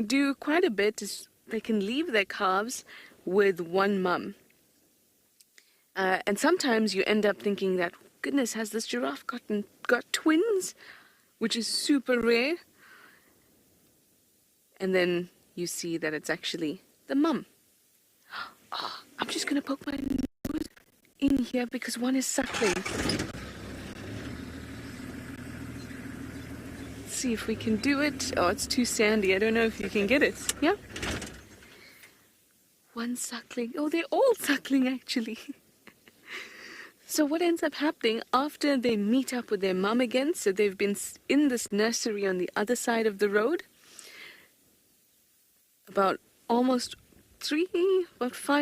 [SPEAKER 9] do quite a bit is they can leave their calves with one mum. And sometimes you end up thinking that, goodness, has this giraffe got twins? Which is super rare. And then you see that it's actually the mum. Oh, I'm just going to poke my nose in here because one is suckling. Let's see if we can do it. Oh, it's too sandy. I don't know if you can get it. Yeah? One suckling. Oh, they're all suckling, actually. So what ends up happening after they meet up with their mum again, so they've been in this nursery on the other side of the road, about 5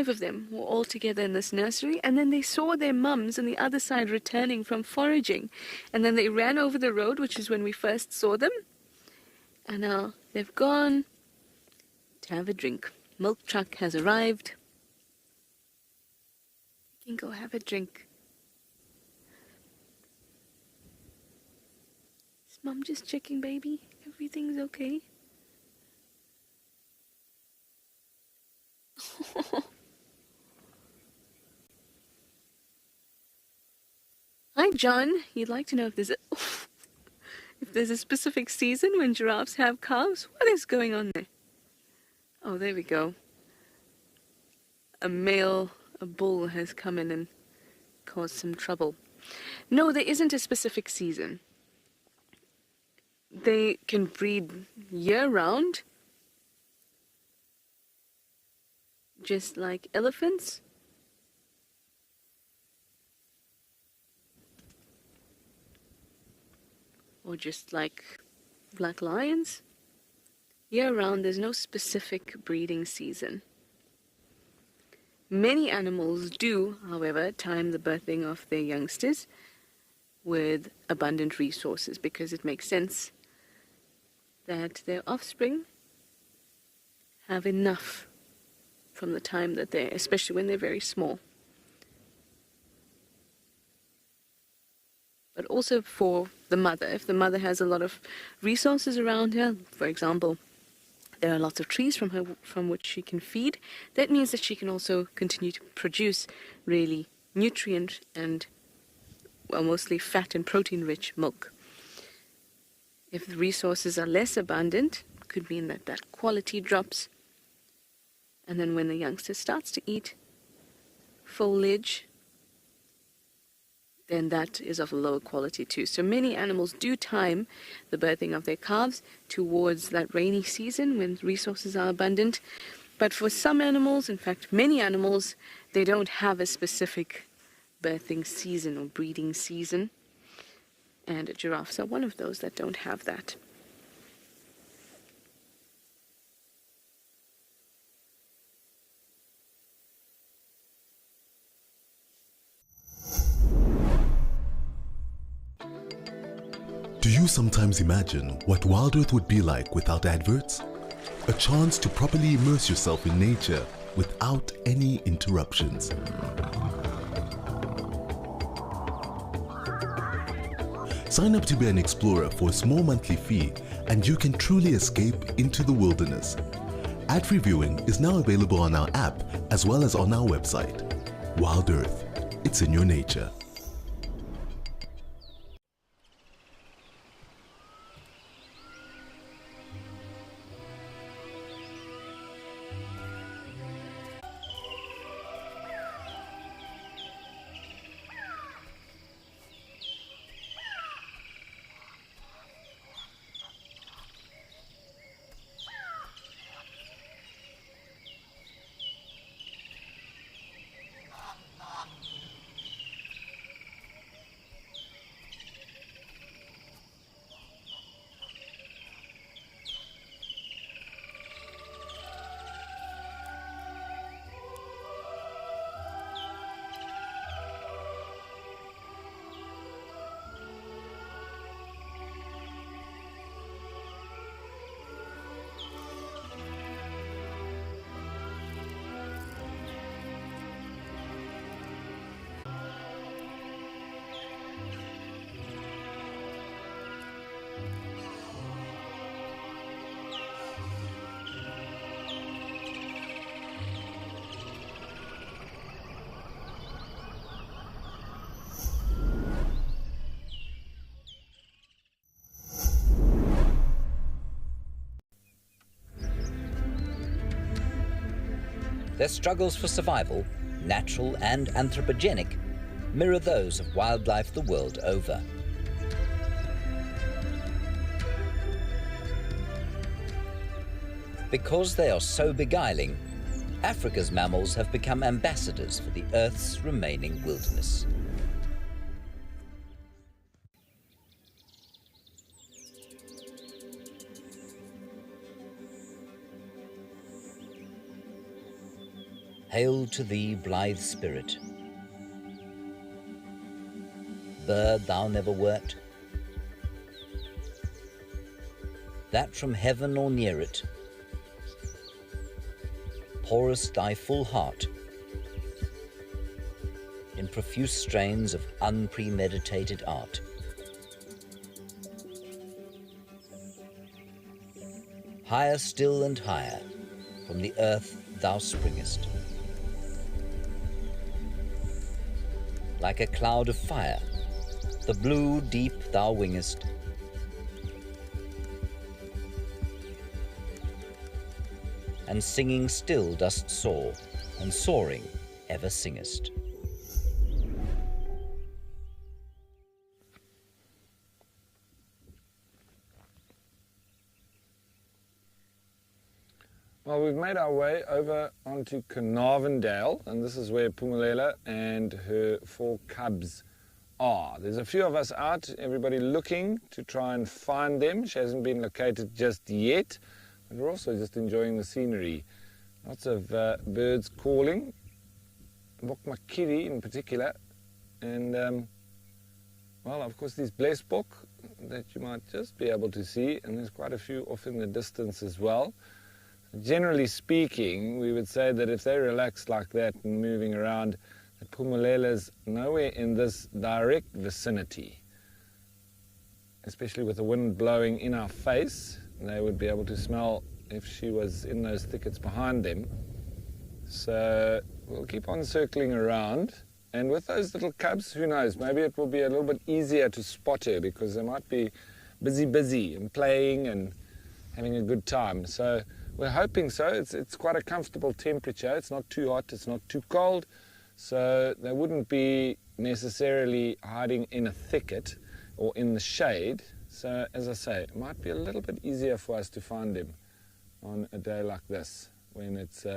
[SPEAKER 9] of them were all together in this nursery, and then they saw their mums on the other side returning from foraging, and then they ran over the road, which is when we first saw them, and now they've gone to have a drink. Milk truck has arrived. You can go have a drink. Is Mum just checking, baby? Everything's okay? Hi, John. You'd like to know if there's a specific season when giraffes have calves? What is going on there? Oh, there we go. A bull has come in and caused some trouble. No, there isn't a specific season. They can breed year-round, just like elephants. Or just like black lions. Year-round, there's no specific breeding season. Many animals do, however, time the birthing of their youngsters with abundant resources because it makes sense that their offspring have enough from the time that they're, especially when they're very small. But also for the mother, if the mother has a lot of resources around her, for example, there are lots of trees from which she can feed, that means that she can also continue to produce really nutrient and, well, mostly fat and protein-rich milk. If the resources are less abundant, it could mean that that quality drops. And then when the youngster starts to eat foliage, then that is of a lower quality too. So many animals do time the birthing of their calves towards that rainy season when resources are abundant. But for some animals, in fact many animals, they don't have a specific birthing season or breeding season. And giraffes are one of those that don't have that.
[SPEAKER 5] Do you sometimes imagine what WildEarth would be like without adverts? A chance to properly immerse yourself in nature without any interruptions. Sign up to be an explorer for a small monthly fee and you can truly escape into the wilderness. Ad-free viewing is now available on our app as well as on our website. WildEarth, it's in your nature.
[SPEAKER 11] Their struggles for survival, natural and anthropogenic, mirror those of wildlife the world over. Because they are so beguiling, Africa's mammals have become ambassadors for the Earth's remaining wilderness. Hail to thee, blithe spirit. Bird thou never wert, that from heaven or near it pourest thy full heart in profuse strains of unpremeditated art. Higher still and higher from the earth thou springest. Like a cloud of fire, the blue deep thou wingest. And singing still dost soar, and soaring ever singest.
[SPEAKER 6] Well, we've made our way over onto Carnarvondale, and this is where Phumelela and her 4 cubs are. There's a few of us out, everybody looking to try and find them. She hasn't been located just yet, but we're also just enjoying the scenery. Lots of birds calling, Bokmakiri in particular, and well, of course, these blesbok that you might just be able to see, and there's quite a few off in the distance as well. Generally speaking, we would say that if they relax like that and moving around, that Phumelela's nowhere in this direct vicinity. Especially with the wind blowing in our face, they would be able to smell if she was in those thickets behind them. So we'll keep on circling around, and with those little cubs, who knows, maybe it will be a little bit easier to spot her because they might be busy and playing and having a good time. So we're hoping so. It's quite a comfortable temperature. It's not too hot, it's not too cold. So they wouldn't be necessarily hiding in a thicket or in the shade. So as I say, it might be a little bit easier for us to find them on a day like this, when it's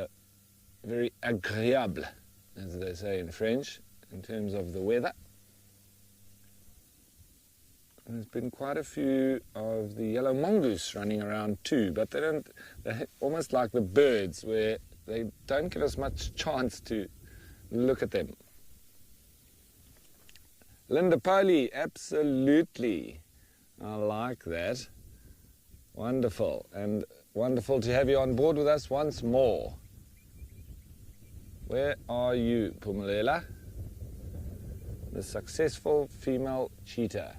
[SPEAKER 6] very agréable, as they say in French, in terms of the weather. There's been quite a few of the yellow mongoose running around too, but they're almost like the birds, where they don't give us much chance to look at them. Linda Polly, absolutely. I like that. Wonderful, and wonderful to have you on board with us once more. Where are you, Phumelela? The successful female cheetah.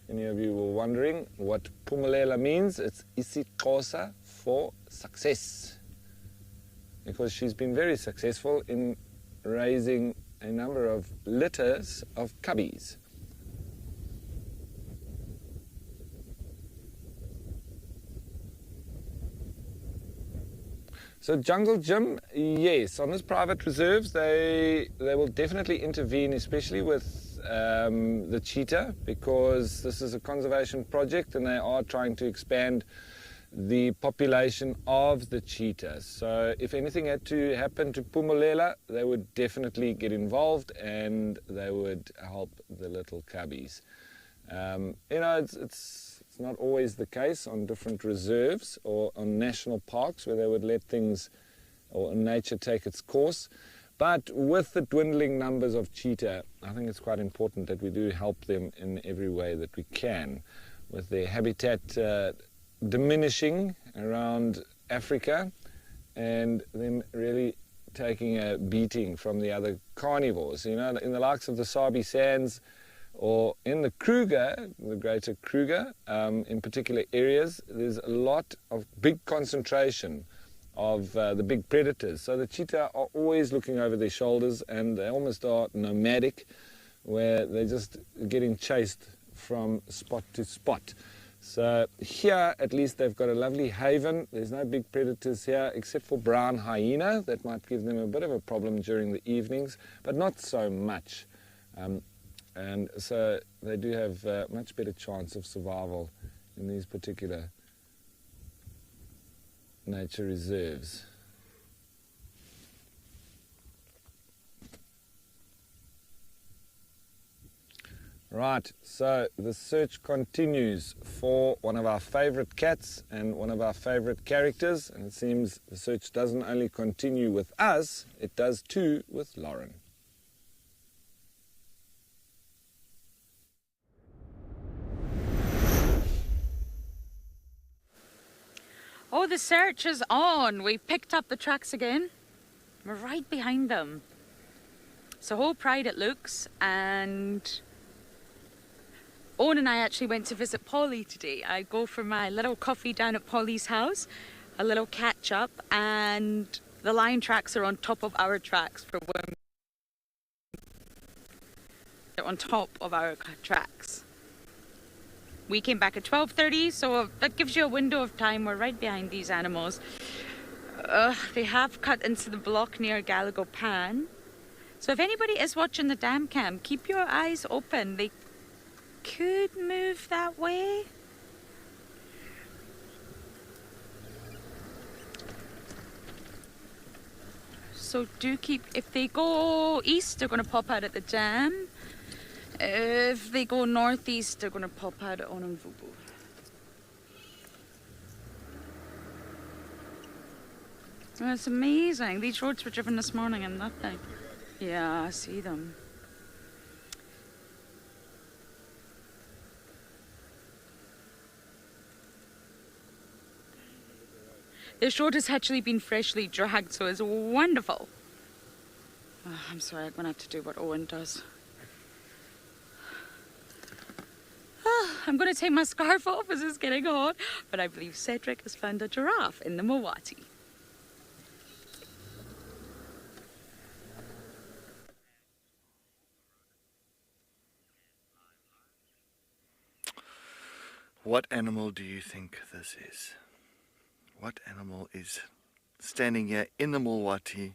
[SPEAKER 6] Any of you were wondering what Phumelela means? It's isiXhosa for success. Because she's been very successful in raising a number of litters of cubbies. So Jungle Gym, yes, on these private reserves, they will definitely intervene, especially with the cheetah, because this is a conservation project and they are trying to expand the population of the cheetah. So if anything had to happen to Phumelela, they would definitely get involved and they would help the little cubbies. It's not always the case on different reserves or on national parks where they would let things or nature take its course. But with the dwindling numbers of cheetah, I think it's quite important that we do help them in every way that we can. With their habitat diminishing around Africa and them really taking a beating from the other carnivores. You know, in the likes of the Sabi Sands, or in the Kruger, the greater Kruger, in particular areas, there's a lot of big concentration of the big predators. So the cheetah are always looking over their shoulders and they almost are nomadic, where they're just getting chased from spot to spot. So here, at least, they've got a lovely haven. There's no big predators here, except for brown hyena. That might give them a bit of a problem during the evenings, but not so much. And so they do have a much better chance of survival in these particular nature reserves. Right, so the search continues for one of our favorite cats and one of our favorite characters, and it seems the search doesn't only continue with us, it does too with Lauren.
[SPEAKER 4] Oh, the search is on. We picked up the tracks again. We're right behind them. So whole pride it looks, and Owen and I actually went to visit Polly today. I go for my little coffee down at Polly's house, a little catch up, and the lion tracks are on top of our tracks for when they're on top of our tracks. We came back at 12:30, so that gives you a window of time. We're right behind these animals. They have cut into the block near Gallagher Pan. So if anybody is watching the dam cam, keep your eyes open. They could move that way. So do keep, if they go east, they're going to pop out at the dam. If they go northeast, they're going to pop out at Onamvubu. It's amazing. These roads were driven this morning and nothing. Yeah, I see them. This road has actually been freshly dragged, so it's wonderful. Oh, I'm sorry, I'm going to have to do what Owen does. I'm going to take my scarf off as it's getting hot, but I believe Cedric has found a giraffe in the Mawati.
[SPEAKER 2] What animal do you think this is? What animal is standing here in the Mawati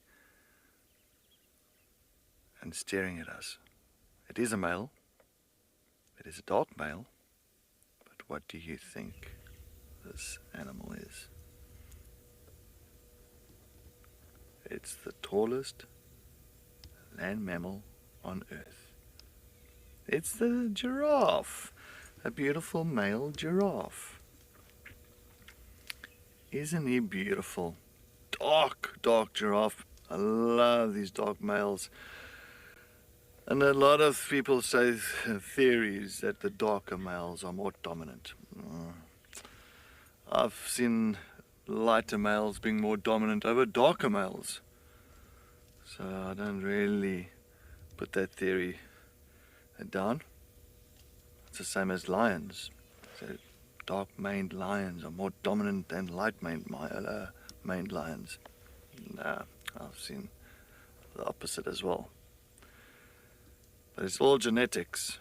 [SPEAKER 2] and staring at us? It is a male. It is a dark male. But what do you think this animal is? It's the tallest land mammal on Earth. It's the giraffe. A beautiful male giraffe. Isn't he beautiful? Dark giraffe. I love these dark males. And a lot of people say theories that the darker males are more dominant. I've seen lighter males being more dominant over darker males. So I don't really put that theory down. It's the same as lions. So dark-maned lions are more dominant than light-maned lions. Nah, I've seen the opposite as well. But it's all genetics.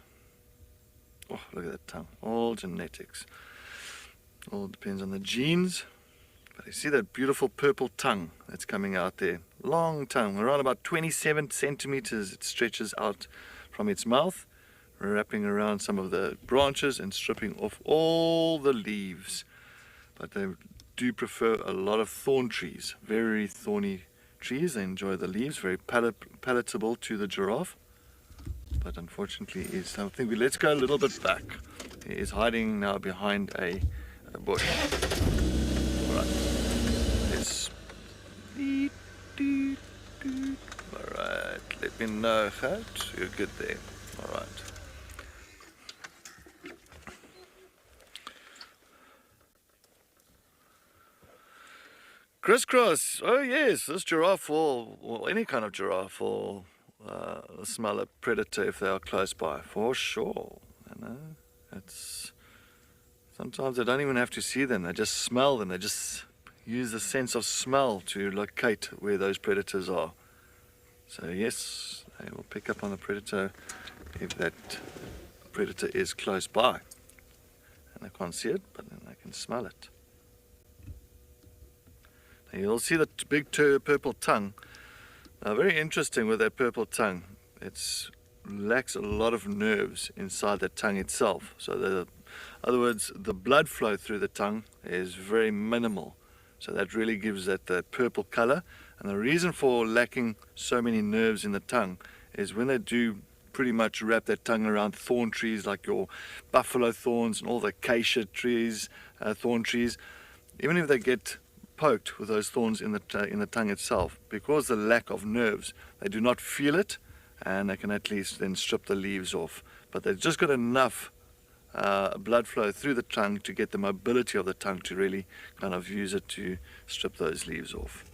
[SPEAKER 2] Oh, look at that tongue. All genetics. All depends on the genes. But you see that beautiful purple tongue that's coming out there. Long tongue, around about 27 centimeters it stretches out from its mouth, wrapping around some of the branches and stripping off all the leaves. But they do prefer a lot of thorn trees, very thorny trees. They enjoy the leaves, very palatable to the giraffe. But unfortunately is something. Let's go a little bit back. He is hiding now behind a bush. Alright. Let's alright, let me know, Hat. You're good there. Alright. Crisscross. Oh yes, this giraffe or any kind of giraffe will smell a predator if they are close by, for sure. You know, it's sometimes they don't even have to see them; they just smell them. They just use the sense of smell to locate where those predators are. So yes, they will pick up on the predator if that predator is close by, and they can't see it, but then they can smell it. Now you'll see the big purple tongue. Now, very interesting with that purple tongue, it lacks a lot of nerves inside the tongue itself. So, in other words, the blood flow through the tongue is very minimal. So that really gives that purple color. And the reason for lacking so many nerves in the tongue is when they do pretty much wrap that tongue around thorn trees like your buffalo thorns and all the acacia trees, thorn trees, even if they get poked with those thorns in the tongue itself, because the lack of nerves, they do not feel it, and they can at least then strip the leaves off. But they've just got enough blood flow through the tongue to get the mobility of the tongue to really kind of use it to strip those leaves off.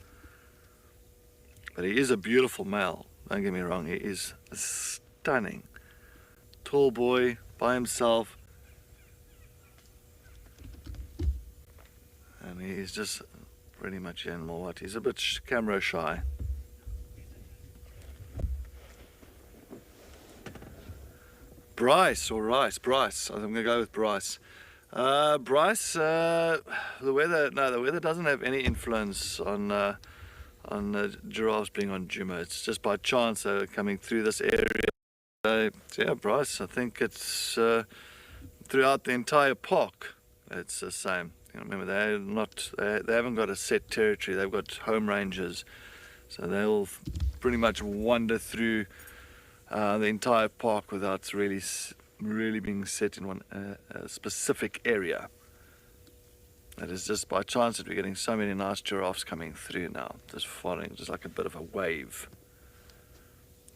[SPEAKER 2] But he is a beautiful male, don't get me wrong. He is stunning. Tall boy by himself, and he is just pretty much animal. What? He's a bit camera shy. Bryce or Rice? Bryce. I'm going to go with Bryce. Bryce, the weather doesn't have any influence on giraffes being on Djuma. It's just by chance they're coming through this area. So yeah, Bryce, I think it's throughout the entire park, it's the same. You know, remember, they haven't got a set territory. They've got home ranges, so they'll pretty much wander through the entire park without really being set in one specific area. It is just by chance that we're getting so many nice giraffes coming through now, just following, just like a bit of a wave.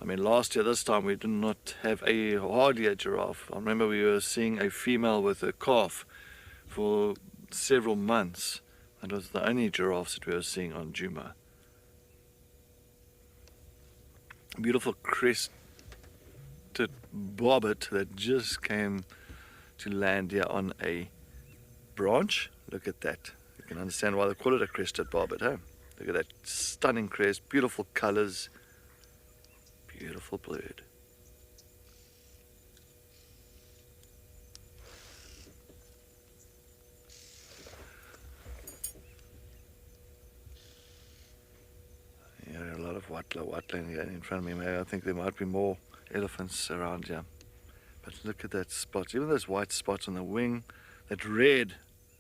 [SPEAKER 2] I mean, last year this time we did not have hardly a giraffe. I remember we were seeing a female with a calf for several months. It was the only giraffes that we were seeing on Djuma. Beautiful crested bobbit that just came to land here on a branch. Look at that. You can understand why they call it a crested bobbit, huh? Look at that stunning crest, beautiful colors, beautiful bird. A lot of watling here in front of me. Maybe I think there might be more elephants around here. But look at that spot. Even those white spots on the wing, that red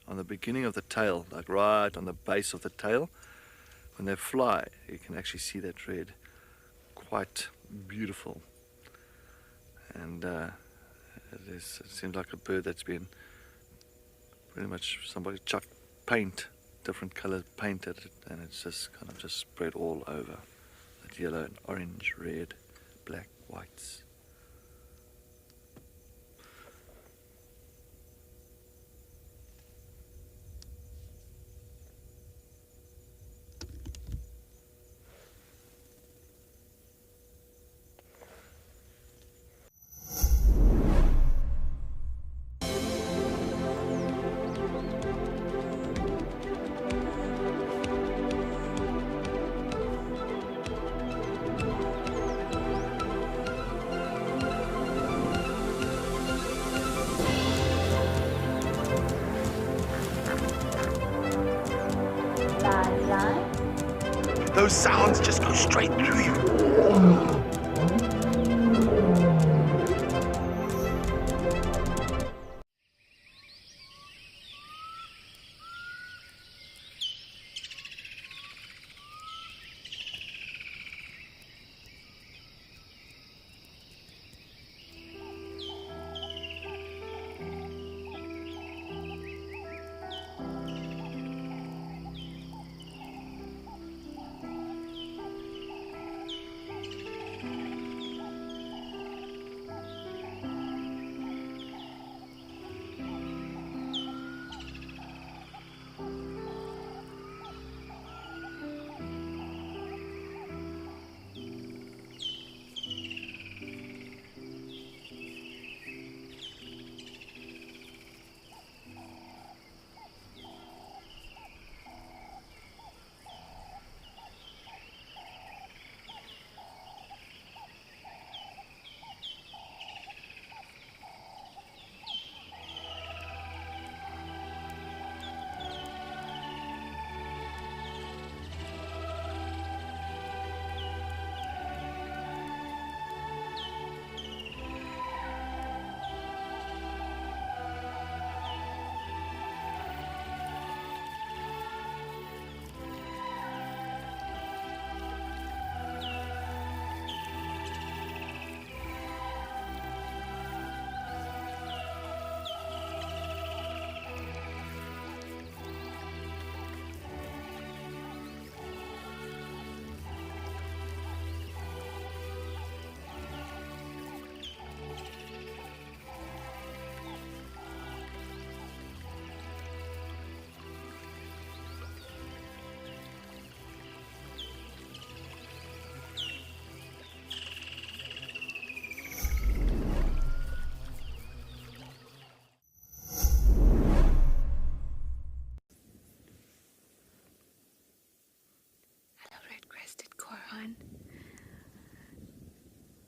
[SPEAKER 2] on the beginning of the tail, like right on the base of the tail. When they fly, you can actually see that red. Quite beautiful. And it seems like a bird that's been pretty much somebody chucked paint, different colors painted it, and it's just kind of just spread all over. That yellow and orange, red, black, white. whites.
[SPEAKER 8] Those sounds just go straight through you.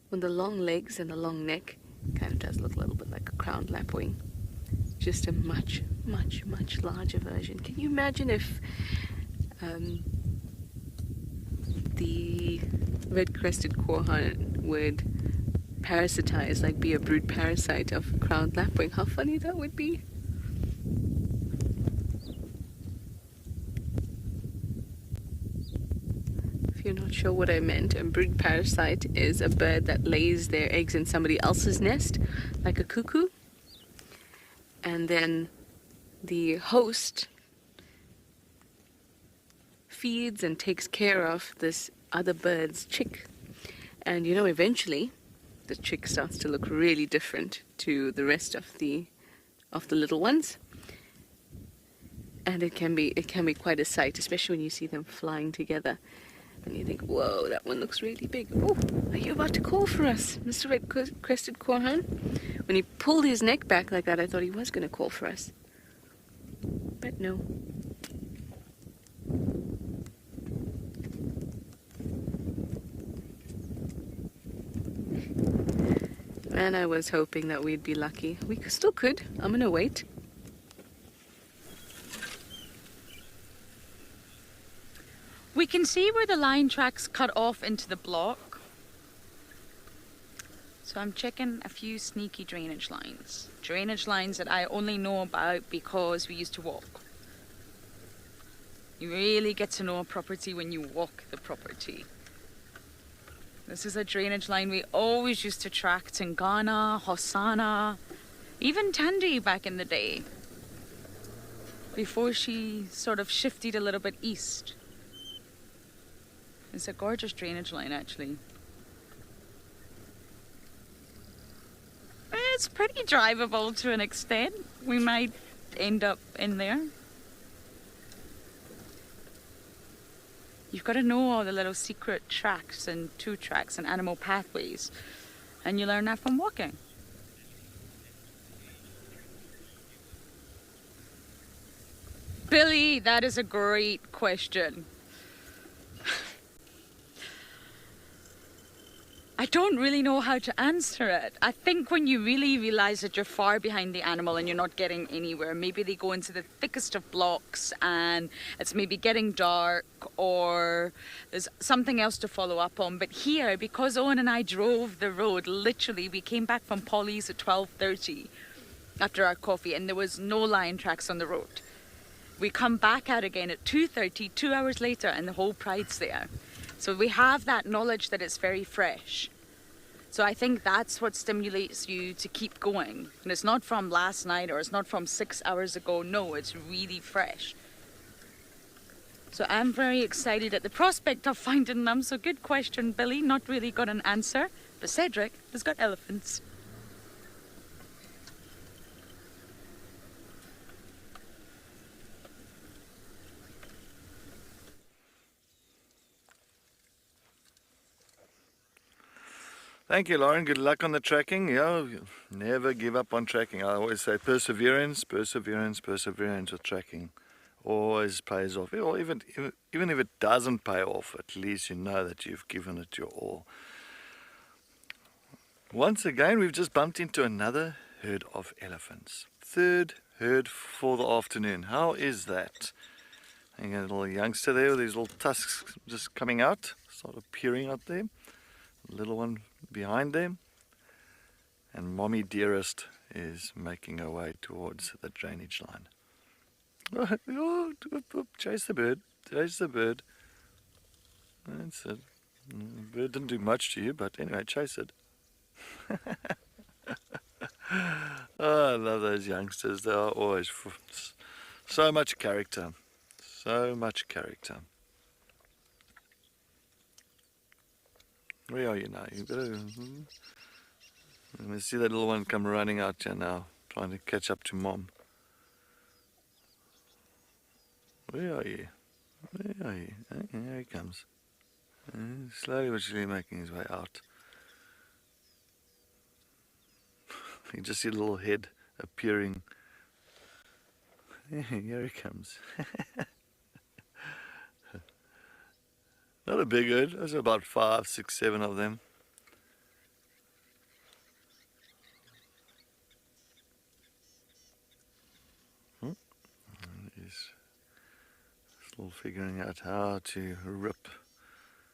[SPEAKER 9] With the long legs and the long neck, kind of does look a little bit like a crowned lapwing. Just a much, much, much larger version. Can you imagine if the red-crested quorn would parasitize, like be a brood parasite of crowned lapwing? How funny that would be. If you're not sure what I meant, a brood parasite is a bird that lays their eggs in somebody else's nest, like a cuckoo, and then the host feeds and takes care of this other bird's chick. And you know, eventually the chick starts to look really different to the rest of the little ones, and it can be quite a sight, especially when you see them flying together and you think, whoa, that one looks really big. Oh, are you about to call for us, Mr. Red-crested quorn? When he pulled his neck back like that, I thought he was going to call for us, but no. Man, I was hoping that we'd be lucky. We still could. I'm gonna wait.
[SPEAKER 4] We can see where the line tracks cut off into the block. So I'm checking a few sneaky drainage lines. Drainage lines that I only know about because we used to walk. You really get to know a property when you walk the property. This is a drainage line we always used to track Tingana, Hosanna, even Tandy back in the day, before she sort of shifted a little bit east. It's a gorgeous drainage line, actually. it's pretty drivable to an extent. We might end up in there. You've got to know all the little secret tracks and two tracks and animal pathways, and you learn that from walking. Billy, that is a great question. I don't really know how to answer it. I think when you really realize that you're far behind the animal and you're not getting anywhere, maybe they go into the thickest of blocks and it's maybe getting dark or there's something else to follow up on. But here, because Owen and I drove the road, literally we came back from Polly's at 12:30 after our coffee and there was no lion tracks on the road. We come back out again at 2:30, 2 hours later, and the whole pride's there. So we have that knowledge that it's very fresh. So I think that's what stimulates you to keep going. And it's not from last night or it's not from 6 hours ago. No, it's really fresh. So I'm very excited at the prospect of finding them. So good question, Billy. Not really got an answer. But Cedric has got elephants.
[SPEAKER 2] Thank you, Lauren. Good luck on the tracking. Never give up on tracking. I always say perseverance, perseverance, perseverance with tracking. Always pays off. Or even if it doesn't pay off, at least you know that you've given it your all. Once again, we've just bumped into another herd of elephants. Third herd for the afternoon. How is that? And a little youngster there with his little tusks just coming out, sort of peering out there. Little one behind them, and Mommy Dearest is making her way towards the drainage line. Oh, chase the bird, chase the bird. That's it. The bird didn't do much to you, but anyway, chase it. Oh, I love those youngsters. They are always so much character, so much character. Where are you now? You better. Let me see that little one come running out here now, trying to catch up to Mom. Where are you? Where are you? Here he comes. Slowly but surely making his way out. You just see a little head appearing. Here he comes. Not a big herd, there's about 5, 6, 7 of them. He's still figuring out how to rip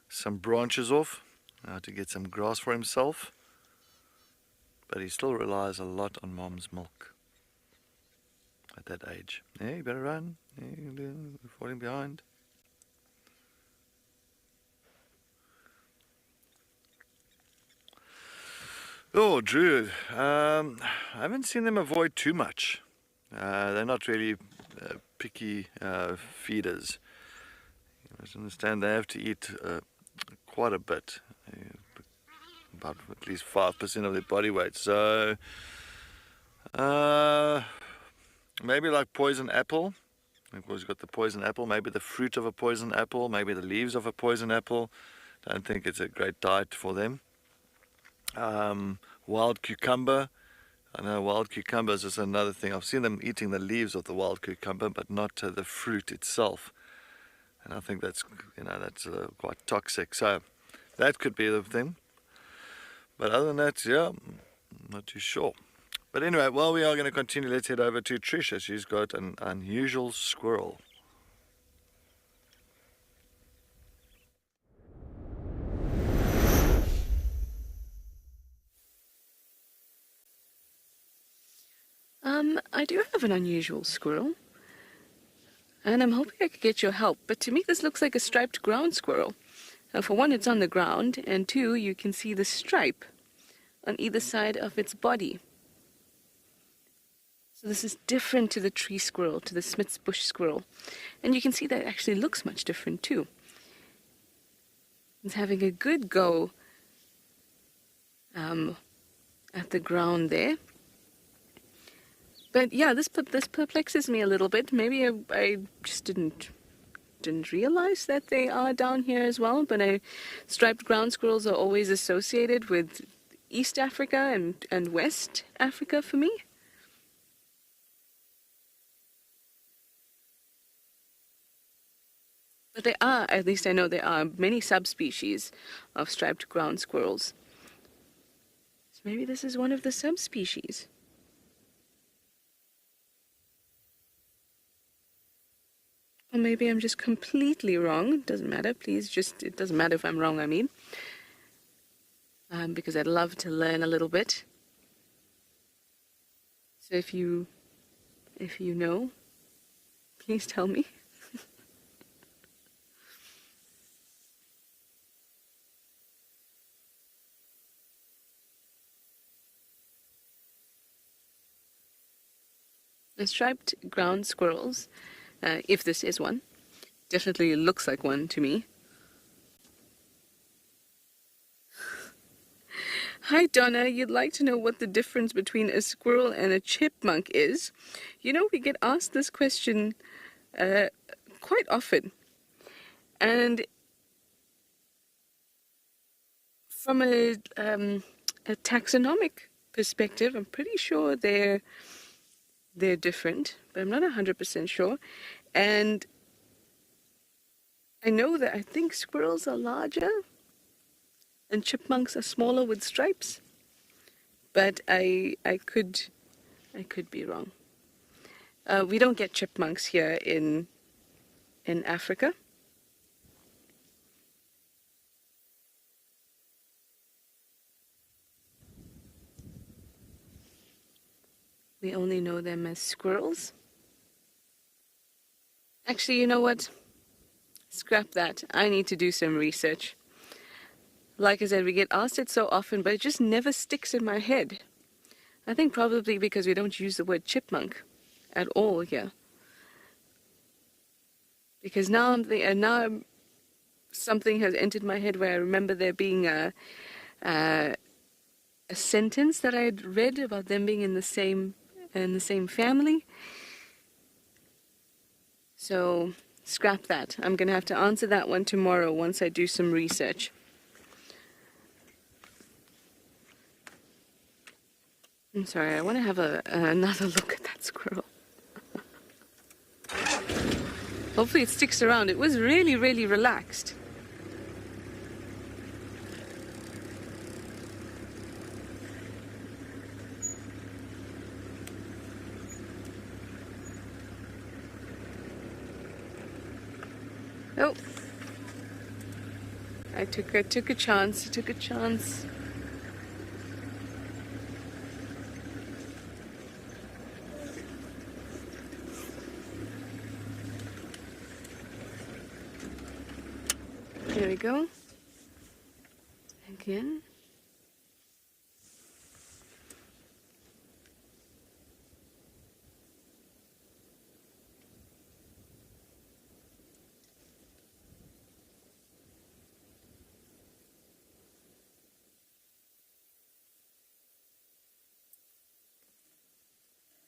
[SPEAKER 2] some branches off, how to get some grass for himself. But he still relies a lot on Mom's milk at that age. Yeah, you better run. Yeah, you're falling behind. Oh, Drew, I haven't seen them avoid too much. They're not really picky feeders. You must understand they have to eat quite a bit, about at least 5% of their body weight. So maybe like poison apple. Of course, you've got the poison apple, maybe the fruit of a poison apple, maybe the leaves of a poison apple. Don't think it's a great diet for them. Wild cucumber. I know wild cucumbers is another thing. I've seen them eating the leaves of the wild cucumber, but not the fruit itself. And I think that's quite toxic. So that could be the thing. But other than that, yeah, I'm not too sure. But anyway, while we are going to continue, let's head over to Trisha. She's got an unusual squirrel.
[SPEAKER 9] I do have an unusual squirrel, and I'm hoping I could get your help, but to me this looks like a striped ground squirrel. For one, it's on the ground, and two, you can see the stripe on either side of its body. So this is different to the tree squirrel, to the Smith's bush squirrel, and you can see that it actually looks much different too. It's having a good go at the ground there. But yeah, this perplexes me a little bit. Maybe I just didn't realize that they are down here as well. But striped ground squirrels are always associated with East Africa and West Africa for me. But there are, at least I know there are many subspecies of striped ground squirrels. So maybe this is one of the subspecies. Or maybe I'm just completely wrong. It doesn't matter, please. It doesn't matter if I'm wrong, I mean. Because I'd love to learn a little bit. So if you know, please tell me. The striped ground squirrels, if this is one, definitely looks like one to me. Hi Donna, you'd like to know what the difference between a squirrel and a chipmunk is? You know, we get asked this question quite often. And from a taxonomic perspective, I'm pretty sure they're different, but I'm not 100% sure. And I know that I think squirrels are larger and chipmunks are smaller with stripes, but I could be wrong. We don't get chipmunks here in Africa. We only know them as squirrels. Actually, you know what? Scrap that. I need to do some research. Like I said, we get asked it so often, but it just never sticks in my head. I think probably because we don't use the word chipmunk at all here. Because now something has entered my head where I remember there being a sentence that I had read about them being in the same family. So scrap that. I'm going to have to answer that one tomorrow once I do some research. I'm sorry, I want to have another look at that squirrel. Hopefully it sticks around. It was really, really relaxed. Oh, I took a chance. There we go. Again.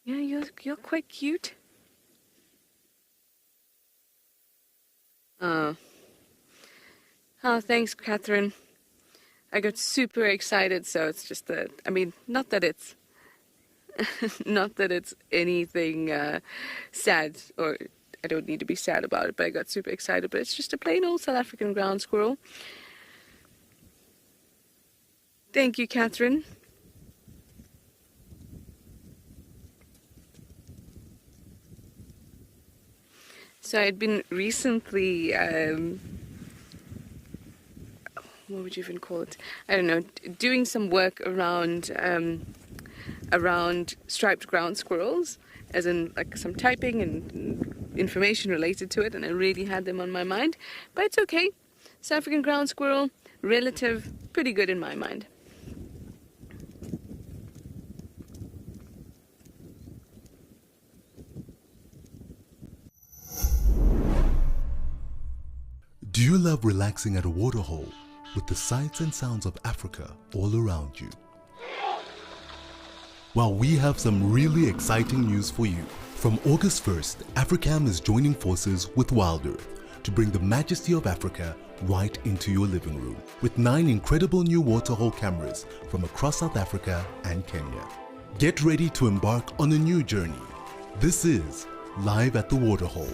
[SPEAKER 9] Yeah, you're quite cute. Oh, thanks, Catherine. I got super excited, so it's just that, I mean, not that it's anything sad, or I don't need to be sad about it, but I got super excited, but it's just a plain old South African ground squirrel. Thank you, Catherine. So I'd been recently, what would you even call it? I don't know, doing some work around striped ground squirrels, as in like some typing and information related to it, and I really had them on my mind. But it's okay. South African ground squirrel, relative, pretty good in my mind.
[SPEAKER 5] Do you love relaxing at a waterhole with the sights and sounds of Africa all around you? Well, we have some really exciting news for you. From August 1st, Africam is joining forces with WildEarth to bring the majesty of Africa right into your living room with 9 incredible new waterhole cameras from across South Africa and Kenya. Get ready to embark on a new journey. This is Live at the Waterhole.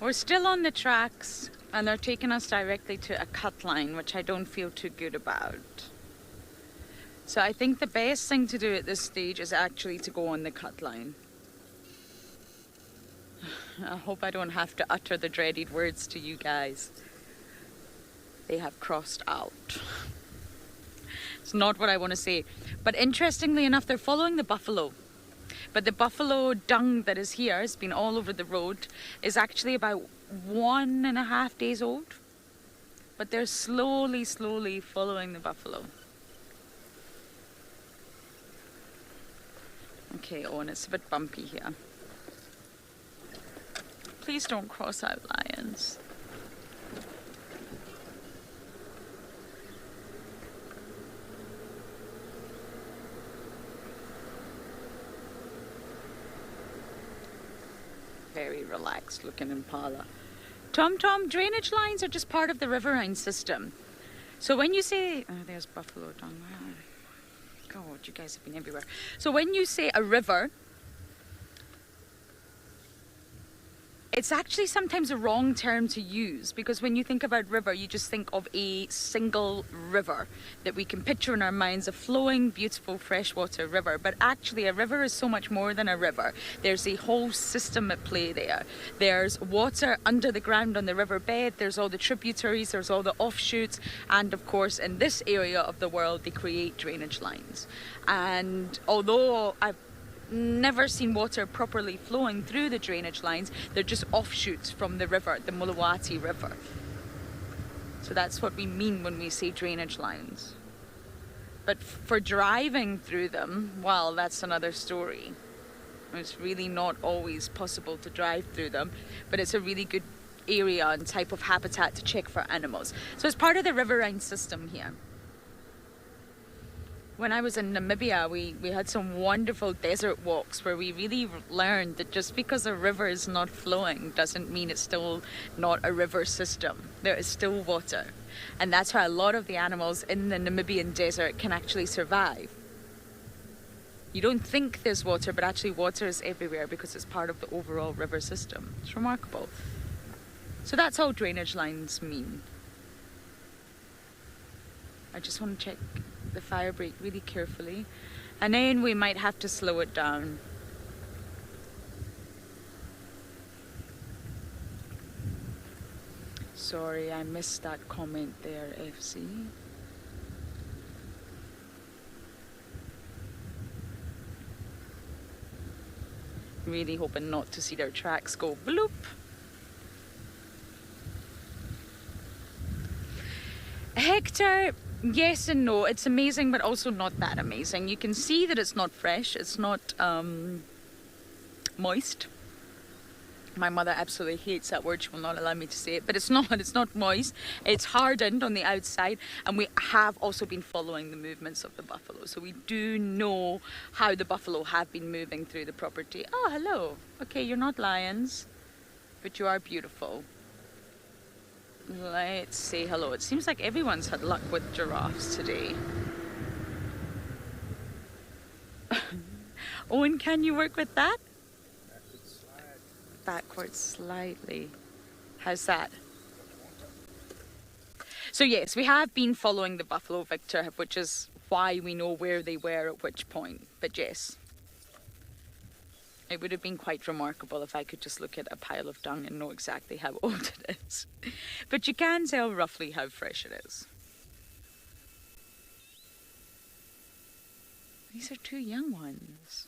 [SPEAKER 4] We're still on the tracks and they're taking us directly to a cut line, which I don't feel too good about. So I think the best thing to do at this stage is actually to go on the cut line. I hope I don't have to utter the dreaded words to you guys. They have crossed out. It's not what I want to say. But interestingly enough, they're following the buffalo. But the buffalo dung that is here, has been all over the road, is actually about 1.5 days old. But they're slowly following the buffalo. Okay, Owen, it's a bit bumpy here. Please don't cross out lions. Very relaxed looking impala. Tom, drainage lines are just part of the riverine system. So when you say, oh, there's buffalo dung. God, you guys have been everywhere. So when you say a river, it's actually sometimes a wrong term to use, because when you think about river, you just think of a single river that we can picture in our minds, a flowing, beautiful freshwater river. But actually a river is so much more than a river. There's a whole system at play there. There's water under the ground on the riverbed, there's all the tributaries, there's all the offshoots, and of course in this area of the world they create drainage lines. And although I've never seen water properly flowing through the drainage lines, they're just offshoots from the river, the Muluwati River. So that's what we mean when we say drainage lines. But for driving through them, well, that's another story. It's really not always possible to drive through them, but it's a really good area and type of habitat to check for animals. So it's part of the riverine system here. When I was in Namibia, we had some wonderful desert walks where we really learned that just because a river is not flowing doesn't mean it's still not a river system. There is still water. And that's how a lot of the animals in the Namibian desert can actually survive. You don't think there's water, but actually water is everywhere because it's part of the overall river system. It's remarkable. So that's all drainage lines mean. I just want to check the fire brake really carefully, and then we might have to slow it down. Sorry, I missed that comment there, FC. Really hoping not to see their tracks go bloop. Hector, yes and no. It's amazing, but also not that amazing. You can see that it's not fresh. It's not moist. My mother absolutely hates that word. She will not allow me to say it, but it's not. It's not moist. It's hardened on the outside, and we have also been following the movements of the buffalo. So we do know how the buffalo have been moving through the property. Oh, hello. Okay, you're not lions, but you are beautiful. Let's say hello. It seems like everyone's had luck with giraffes today. Owen, can you work with that? Backwards slightly. How's that? So yes, we have been following the buffalo, Victor, which is why we know where they were at which point. But yes, it would have been quite remarkable if I could just look at a pile of dung and know exactly how old it is. But you can tell roughly how fresh it is. These are two young ones.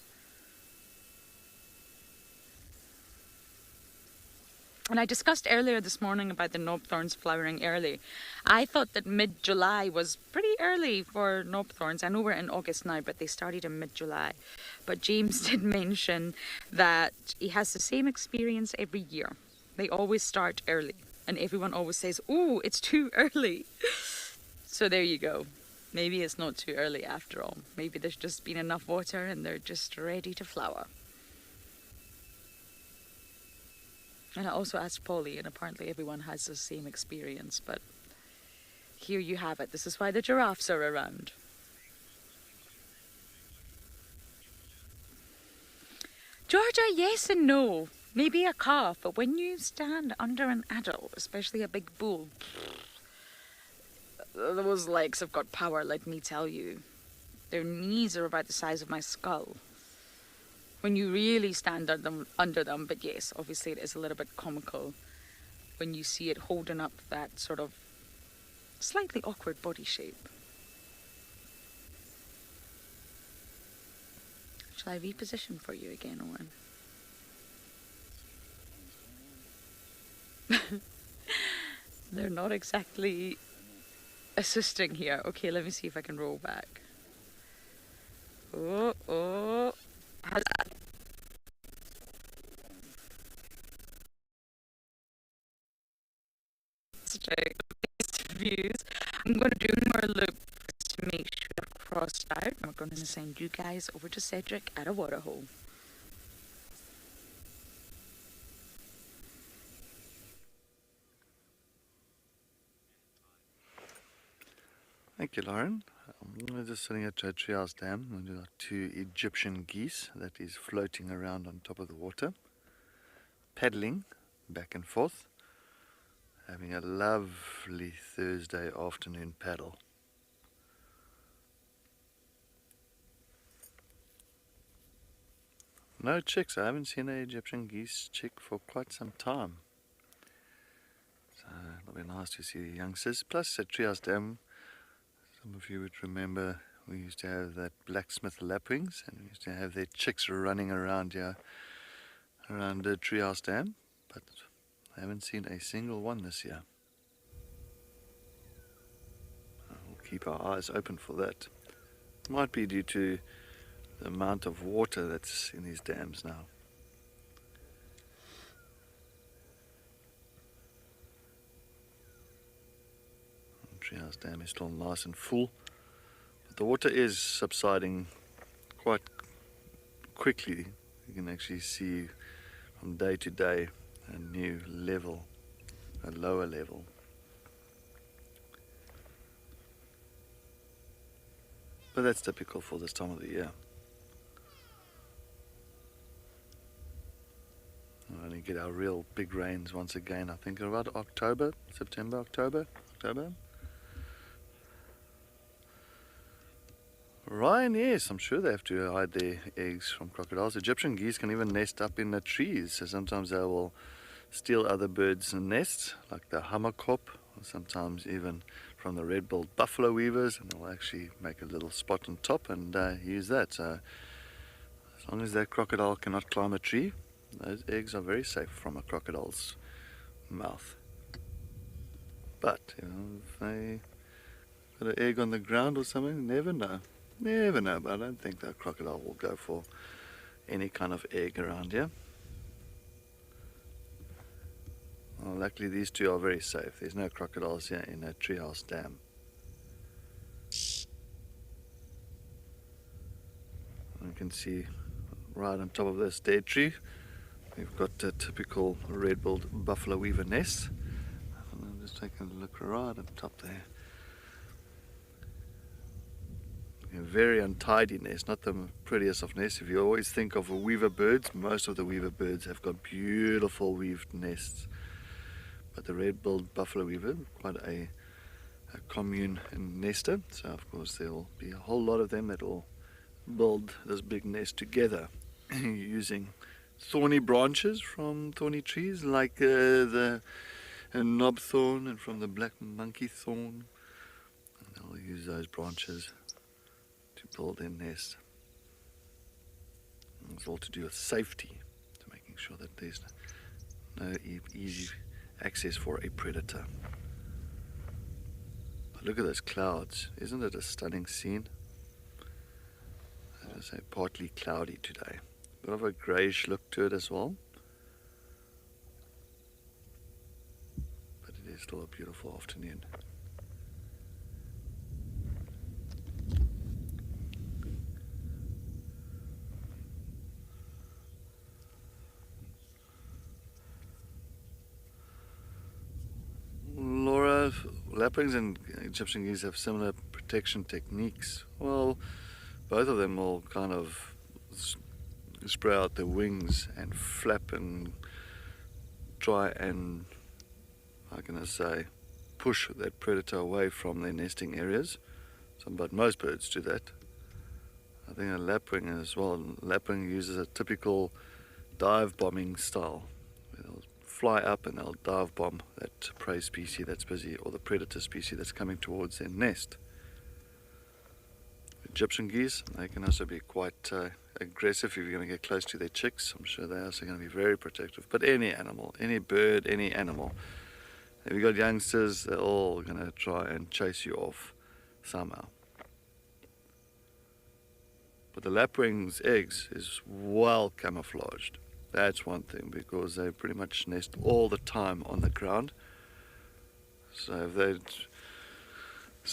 [SPEAKER 4] And I discussed earlier this morning about the knobthorns flowering early. I thought that mid-July was pretty early for knobthorns. I know we're in August now, but they started in mid-July. But James did mention that he has the same experience every year. They always start early, and everyone always says, "Ooh, it's too early." So there you go. Maybe it's not too early after all. Maybe there's just been enough water and they're just ready to flower. And I also asked Polly, and apparently everyone has the same experience, but here you have it. This is why the giraffes are around. Georgia, yes and no. Maybe a calf, but when you stand under an adult, especially a big bull, those legs have got power, let me tell you. Their knees are about the size of my skull when you really stand under them. But yes, obviously it is a little bit comical when you see it holding up that sort of slightly awkward body shape. Shall I reposition for you again, Owen? They're not exactly assisting here. Okay, let me see if I can roll back. Oh. How's that? Views. I'm going to do more loops to make sure they're crossed out. I'm going to send you guys over to Cedric at a waterhole.
[SPEAKER 2] Thank you, Lauren. We're just sitting at Treehouse Dam. We've got two Egyptian geese that is floating around on top of the water, paddling back and forth, having a lovely Thursday afternoon paddle. No chicks. I haven't seen an Egyptian geese chick for quite some time. So it'll be nice to see the youngsters. Plus at Treehouse Dam, some of you would remember we used to have that blacksmith lapwings, and we used to have their chicks running around here, around the Treehouse Dam, but I haven't seen a single one this year. We'll keep our eyes open for that. It might be due to the amount of water that's in these dams now. Treehouse Dam is still nice and full, but the water is subsiding quite quickly. You can actually see from day to day a new level, a lower level. But that's typical for this time of the year. We'll only get our real big rains once again, I think about October, September, October. Ryan, yes, I'm sure they have to hide their eggs from crocodiles. Egyptian geese can even nest up in the trees, so sometimes they will steal other birds' nests, like the hammerkop, or sometimes even from the red-billed buffalo weavers, and they'll actually make a little spot on top and use that. So as long as that crocodile cannot climb a tree, those eggs are very safe from a crocodile's mouth. But if they got an egg on the ground or something, never know. Never know, but I don't think that crocodile will go for any kind of egg around here. Well, luckily these two are very safe. There's no crocodiles here in a treehouse dam. You can see right on top of this dead tree, we've got a typical red-billed buffalo weaver nest. And I'm just taking a look right up top there. A very untidy nest, not the prettiest of nests. If you always think of weaver birds, most of the weaver birds have got beautiful weaved nests. But the red-billed buffalo weaver, quite a commune nester, so of course there will be a whole lot of them that will build this big nest together using thorny branches from thorny trees like the knob thorn and from the black monkey thorn. And they'll use those branches to build their nest. And it's all to do with safety, to making sure that there's no easy access for a predator. But look at those clouds. Isn't it a stunning scene? As I say, partly cloudy today. Bit of a greyish look to it as well. But it is still a beautiful afternoon. Laura, lapwings and Egyptian geese have similar protection techniques. Well, both of them will kind of spread out their wings and flap and try and, how can I say, push that predator away from their nesting areas. But most birds do that. I think a lapwing as well. Lapwing uses a typical dive bombing style. They'll fly up and they'll dive bomb that prey species that's busy, or the predator species that's coming towards their nest. Egyptian geese, they can also be quite aggressive if you're going to get close to their chicks. I'm sure they're also going to be very protective. But any animal, any bird, any animal, if you've got youngsters, they're all going to try and chase you off somehow. But the lapwing's eggs is well camouflaged. That's one thing, because they pretty much nest all the time on the ground. So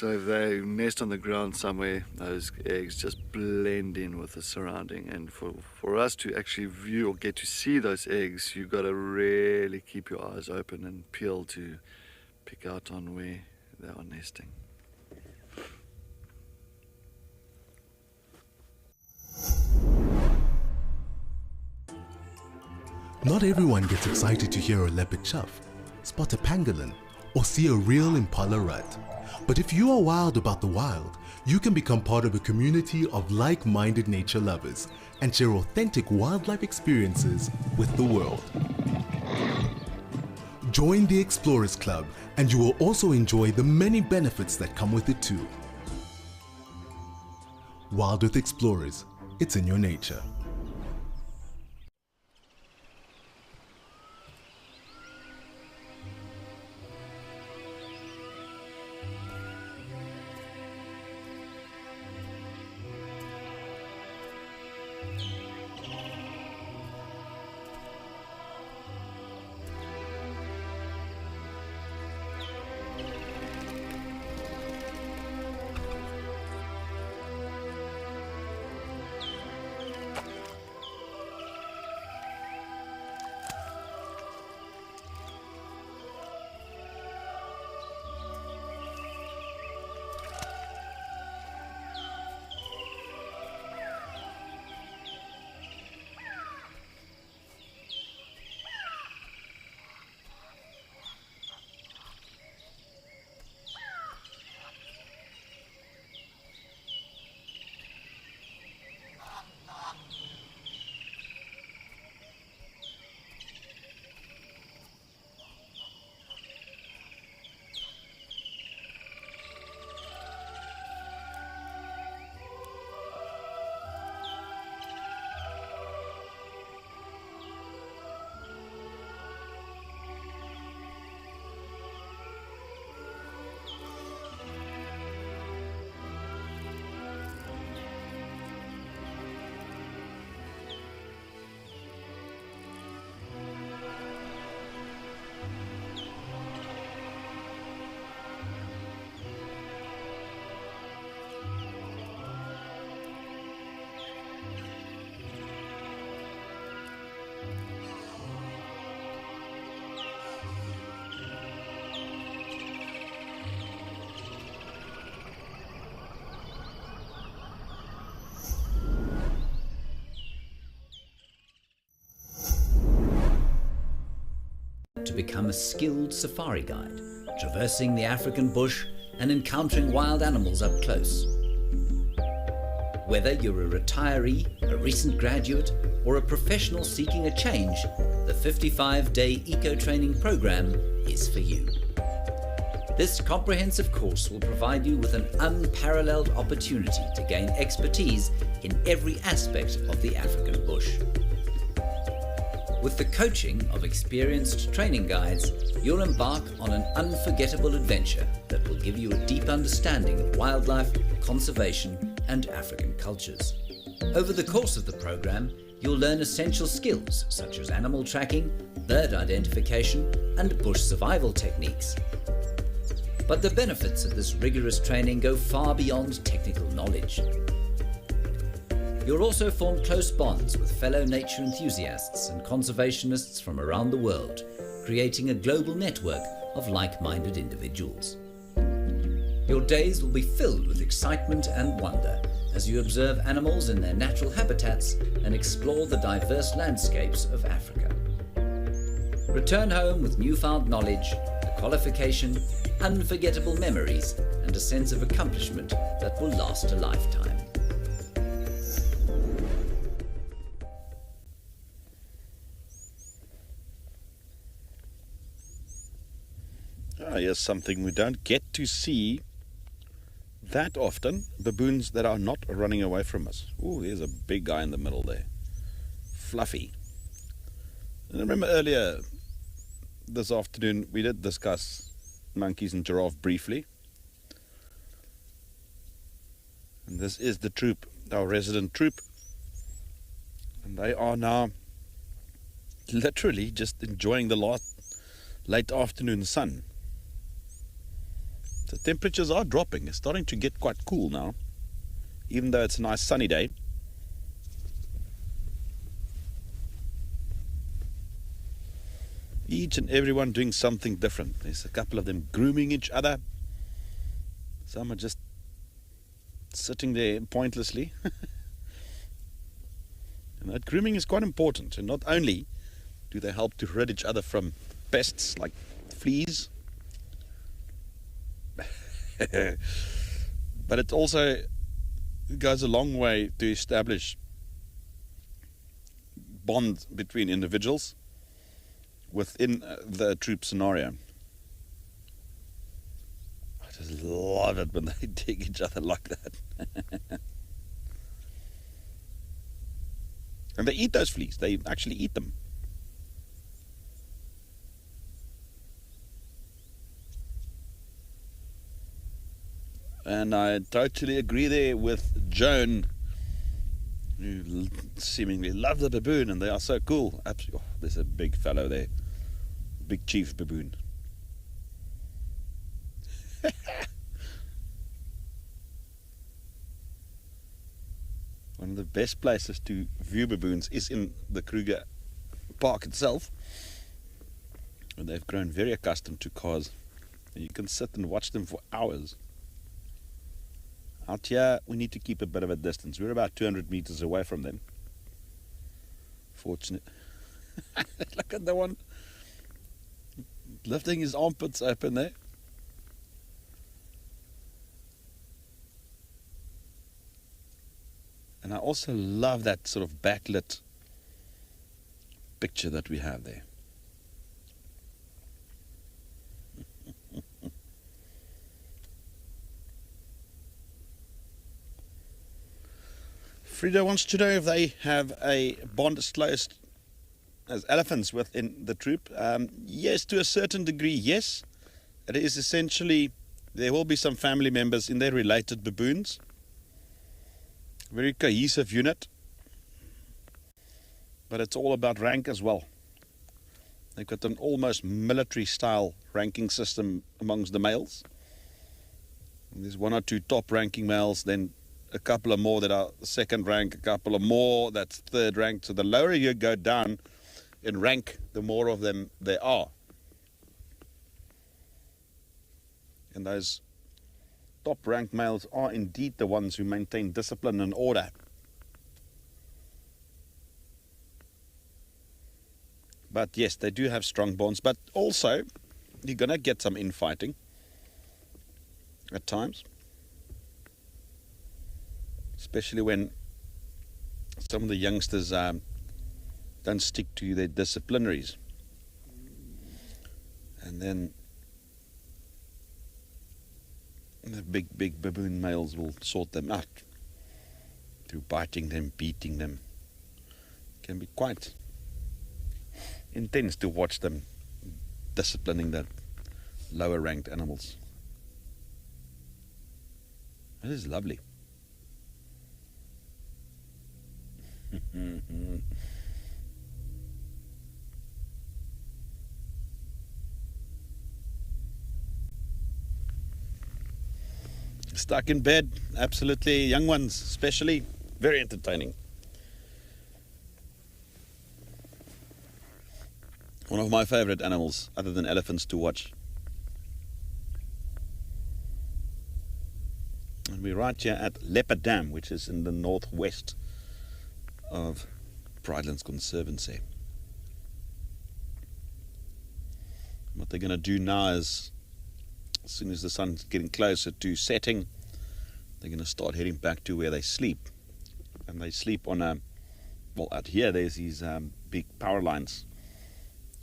[SPEAKER 2] if they nest on the ground somewhere, those eggs just blend in with the surrounding. And for us to actually view or get to see those eggs, you've got to really keep your eyes open and peel to pick out on where they are nesting.
[SPEAKER 5] Not everyone gets excited to hear a leopard chuff, spot a pangolin, or see a real impala rut. But if you are wild about the wild, you can become part of a community of like-minded nature lovers and share authentic wildlife experiences with the world. Join the Explorers Club and you will also enjoy the many benefits that come with it too. WildEarth Explorers, it's in your nature.
[SPEAKER 11] to become a skilled safari guide, traversing the African bush and encountering wild animals up close. Whether you're a retiree, a recent graduate, or a professional seeking a change, the 55-day eco-training program is for you. This comprehensive course will provide you with an unparalleled opportunity to gain expertise in every aspect of the African bush. With the coaching of experienced training guides, you'll embark on an unforgettable adventure that will give you a deep understanding of wildlife, conservation, and African cultures. Over the course of the program, you'll learn essential skills such as animal tracking, bird identification, and bush survival techniques. But the benefits of this rigorous training go far beyond technical knowledge. You'll also form close bonds with fellow nature enthusiasts and conservationists from around the world, creating a global network of like-minded individuals. Your days will be filled with excitement and wonder as you observe animals in their natural habitats and explore the diverse landscapes of Africa. Return home with newfound knowledge, a qualification, unforgettable memories, and a sense of accomplishment that will last a lifetime.
[SPEAKER 3] Here's something we don't get to see that often, baboons that are not running away from us. Oh, there's a big guy in the middle there. Fluffy. And I remember earlier this afternoon we did discuss monkeys and giraffe briefly. And this is the troop, our resident troop. And they are now literally just enjoying the late afternoon sun. The temperatures are dropping. It's starting to get quite cool now, even though it's a nice sunny day. Each and everyone doing something different. There's a couple of them grooming each other. Some are just sitting there pointlessly. And that grooming is quite important. And not only do they help to rid each other from pests like fleas, but it also goes a long way to establish bond between individuals within the troop scenario. I just love it when they dig each other like that. And they eat those fleas. They actually eat them. And I totally agree there with Joan, who seemingly love the baboon, and they are so cool. Absolutely. Oh, there's a big fellow there. Big chief baboon. One of the best places to view baboons is in the Kruger Park itself. And they've grown very accustomed to cars. And you can sit and watch them for hours. Out here, we need to keep a bit of a distance. We're about 200 meters away from them. Fortunate. Look at the one lifting his armpits open there. And I also love that sort of backlit picture that we have there. Frida wants to know if they have a bond as close as elephants within the troop. Yes, to a certain degree, yes. It is essentially, there will be some family members in there related baboons. Very cohesive unit. But it's all about rank as well. They've got an almost military style ranking system amongst the males. And there's one or two top ranking males, then a couple of more that are second rank, a couple of more that's third rank. So the lower you go down in rank, the more of them there are. And those top ranked males are indeed the ones who maintain discipline and order. But yes, they do have strong bonds. But also, you're going to get some infighting at times. Especially when some of the youngsters don't stick to their disciplinaries. And then the big baboon males will sort them out through biting them, beating them. It can be quite intense to watch them disciplining the lower ranked animals. It is lovely. Stuck in bed, absolutely. Young ones especially, very entertaining. One of my favorite animals, other than elephants, to watch. And we're right here at Leopard Dam, which is in the northwest of Pridelands Conservancy. What they're going to do now is, as soon as the sun's getting closer to setting, they're going to start heading back to where they sleep. And they sleep on out here there's these big power lines.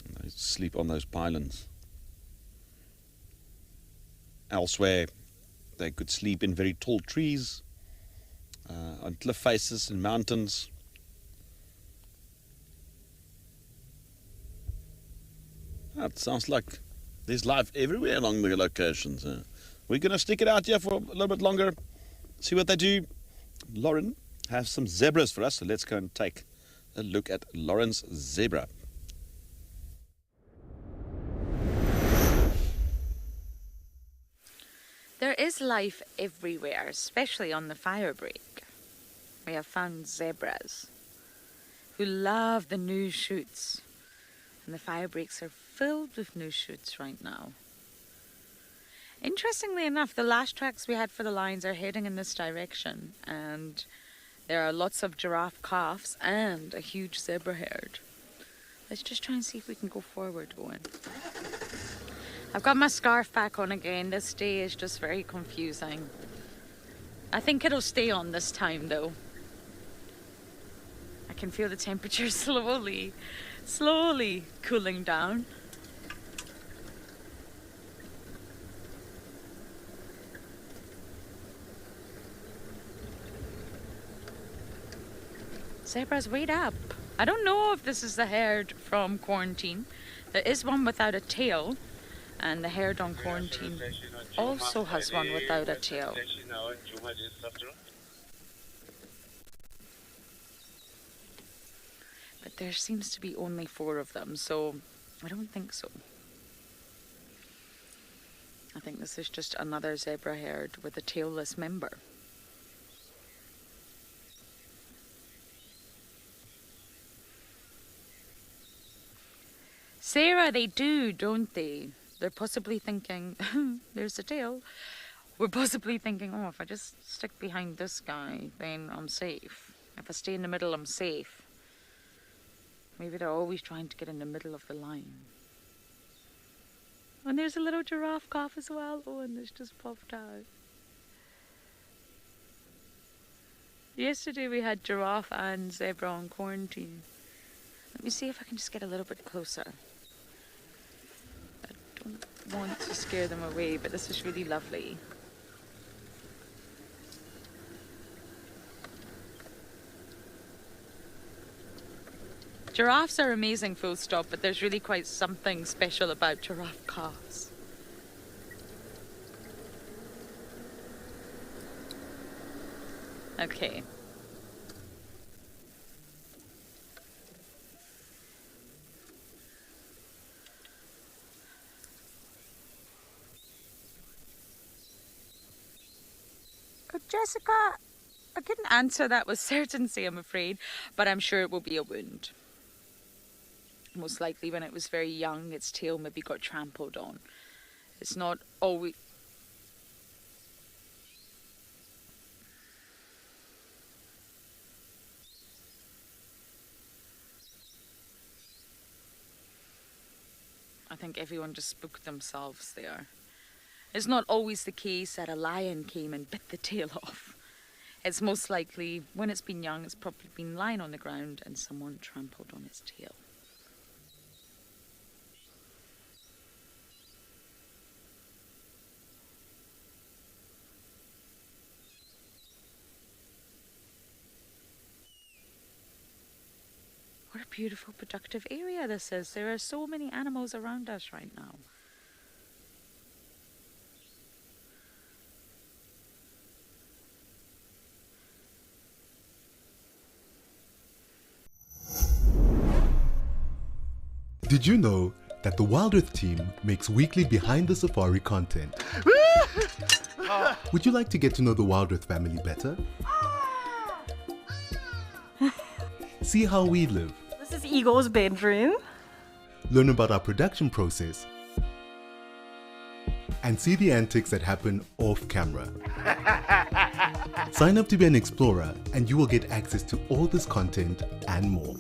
[SPEAKER 3] And they sleep on those pylons. Elsewhere, they could sleep in very tall trees, on cliff faces and mountains. It sounds like there's life everywhere along the locations. We're going to stick it out here for a little bit longer, see what they do. Lauren has some zebras for us, so let's go and take a look at Lauren's zebra.
[SPEAKER 4] There is life everywhere, especially on the fire break. We have found zebras who love the new shoots. And the fire breaks are filled with new shoots right now. Interestingly enough, the last tracks we had for the lions are heading in this direction. And there are lots of giraffe calves and a huge zebra herd. Let's just try and see if we can go forward, Owen. I've got my scarf back on again. This day is just very confusing. I think it'll stay on this time though. I can feel the temperature slowly cooling down. Zebras, wait up. I don't know if this is the herd from quarantine. There is one without a tail, and the herd on quarantine also has one without a tail. But there seems to be only 4 of them, so I don't think so. I think this is just another zebra herd with a tailless member. Sarah, they do, don't they? They're possibly thinking, there's the tail. We're possibly thinking, oh, if I just stick behind this guy, then I'm safe. If I stay in the middle, I'm safe. Maybe they're always trying to get in the middle of the line. And there's a little giraffe calf as well. Oh, and this just popped out. Yesterday we had giraffe and zebra on quarantine. Let me see if I can just get a little bit closer. I don't want to scare them away, but this is really lovely. Giraffes are amazing, full stop, but there's really quite something special about giraffe calves. Okay. Jessica, I couldn't answer that with certainty, I'm afraid, but I'm sure it will be a wound. Most likely when it was very young, its tail maybe got trampled on. It's not always... think everyone just spooked themselves there. It's not always the case that a lion came and bit the tail off. It's most likely, when it's been young, it's probably been lying on the ground and someone trampled on its tail. What a beautiful, productive area this is. There are so many animals around us right now.
[SPEAKER 5] Did you know that the WildEarth team makes weekly behind the safari content? Would you like to get to know the WildEarth family better? See how we live.
[SPEAKER 12] This is Igor's bedroom.
[SPEAKER 5] Learn about our production process. And see the antics that happen off camera. Sign up to be an explorer and you will get access to all this content and more.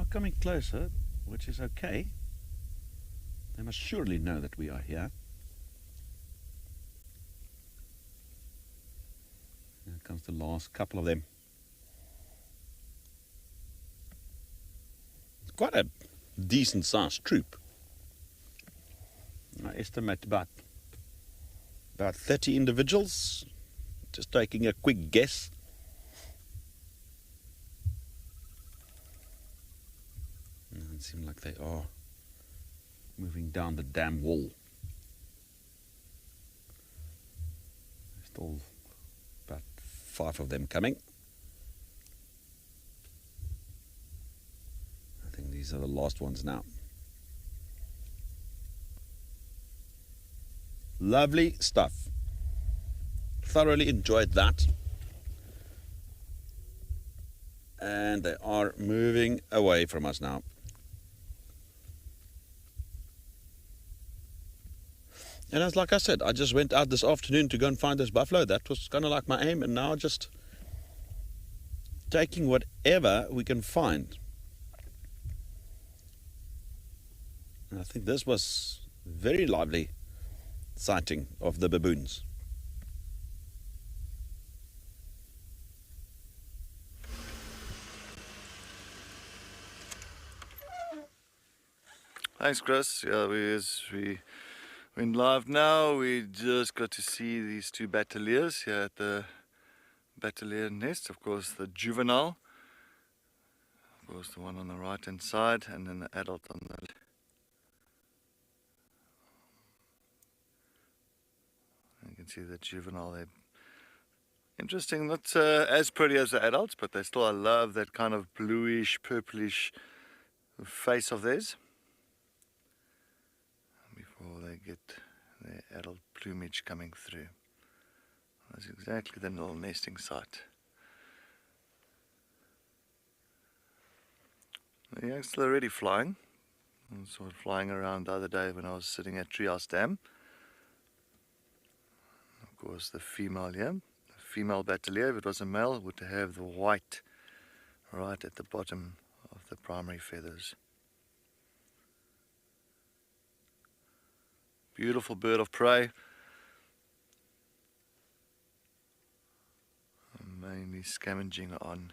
[SPEAKER 3] Coming closer, which is okay. They must surely know that we are here. Here comes the last couple of them. It's quite a decent sized troop. I estimate about 30 individuals. Just taking a quick guess. It seems like they are moving down the dam wall. Still about 5 of them coming. I think these are the last ones now. Lovely stuff. Thoroughly enjoyed that. And they are moving away from us now. And as like I said, I just went out this afternoon to go and find this buffalo. That was kind of like my aim, and now just taking whatever we can find. And I think this was very lively sighting of the baboons.
[SPEAKER 2] Thanks, Chris. Yeah, we went live now. We just got to see these 2 battaliers here at the Battalier nest, of course the juvenile, of course the one on the right hand side, and then the adult on the left. You can see the juvenile there. Interesting, not as pretty as the adults, but they still, I love that kind of bluish, purplish face of theirs before they get their adult plumage coming through. That's exactly the little nesting site. The young's still already flying. I saw it flying around the other day when I was sitting at Treehouse Dam. Of course the female here, the female battalier, if it was a male, would have the white right at the bottom of the primary feathers. Beautiful bird of prey. Mainly scavenging on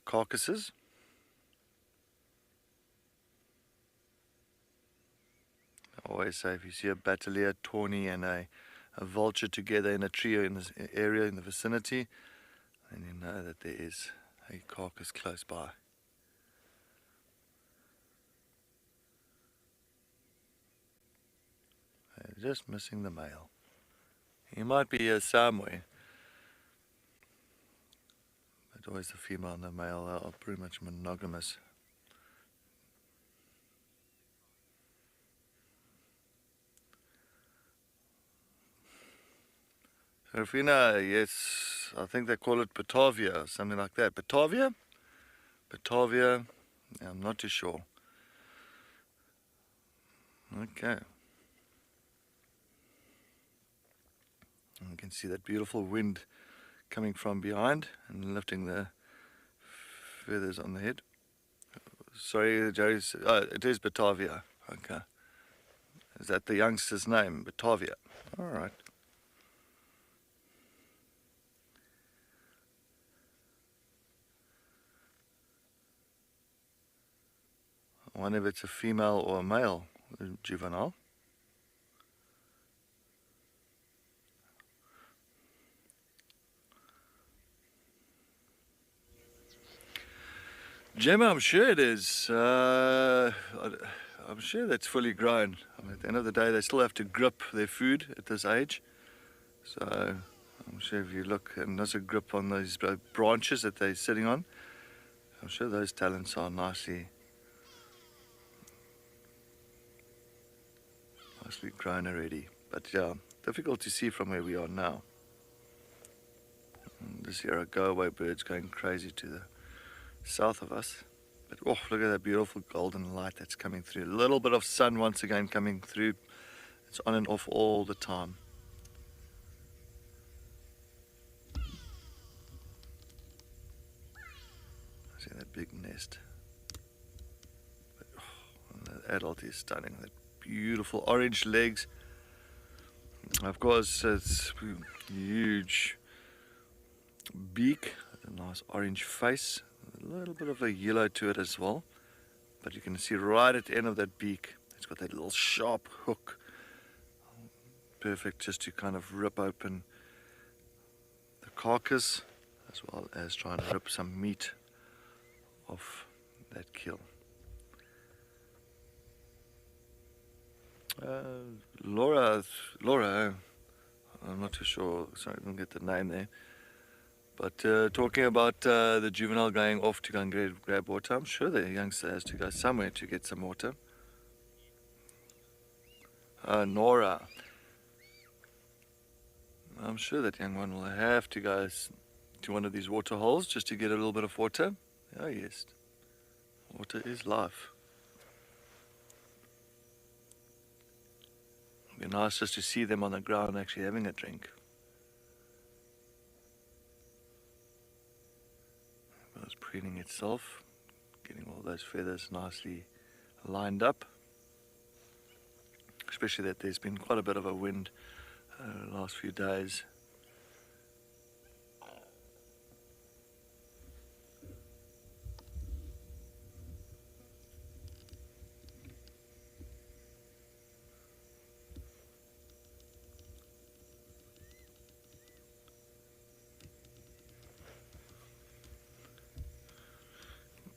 [SPEAKER 2] carcasses. I always say if you see a battalier, tawny and a vulture together in a tree or in this area in the vicinity, then you know that there is a carcass close by. They're just missing the male. He might be here somewhere. But always the female and the male are pretty much monogamous. Rufina, yes, I think they call it Batavia or something like that. Batavia? Batavia, I'm not too sure. Okay. And you can see that beautiful wind coming from behind and lifting the feathers on the head. Sorry, Jerry, it is Batavia. Okay. Is that the youngster's name? Batavia. All right. I wonder if it's a female or a male juvenile. Gemma, I'm sure it is. I'm sure that's fully grown. I mean, at the end of the day, they still have to grip their food at this age. So I'm sure if you look, and there's a grip on those branches that they're sitting on, I'm sure those talents are nicely grown already. But yeah, difficult to see from where we are now. And this here are go-away birds going crazy to the south of us. But oh, look at that beautiful golden light that's coming through. A little bit of sun once again coming through. It's on and off all the time. See that big nest. But, oh, the adult is stunning. That beautiful orange legs. Of course, it's huge beak, a nice orange face, a little bit of a yellow to it as well. But you can see right at the end of that beak, it's got that little sharp hook. Perfect just to kind of rip open the carcass, as well as try and rip some meat off that kill. Laura, I'm not too sure, sorry, I didn't get the name there. But talking about the juvenile going off to go and grab water, I'm sure the youngster has to go somewhere to get some water. Nora. I'm sure that young one will have to go to one of these water holes just to get a little bit of water. Oh yes, water is life. It'd be nice just to see them on the ground actually having a drink. It's preening itself, getting all those feathers nicely lined up. Especially that there's been quite a bit of a wind the last few days.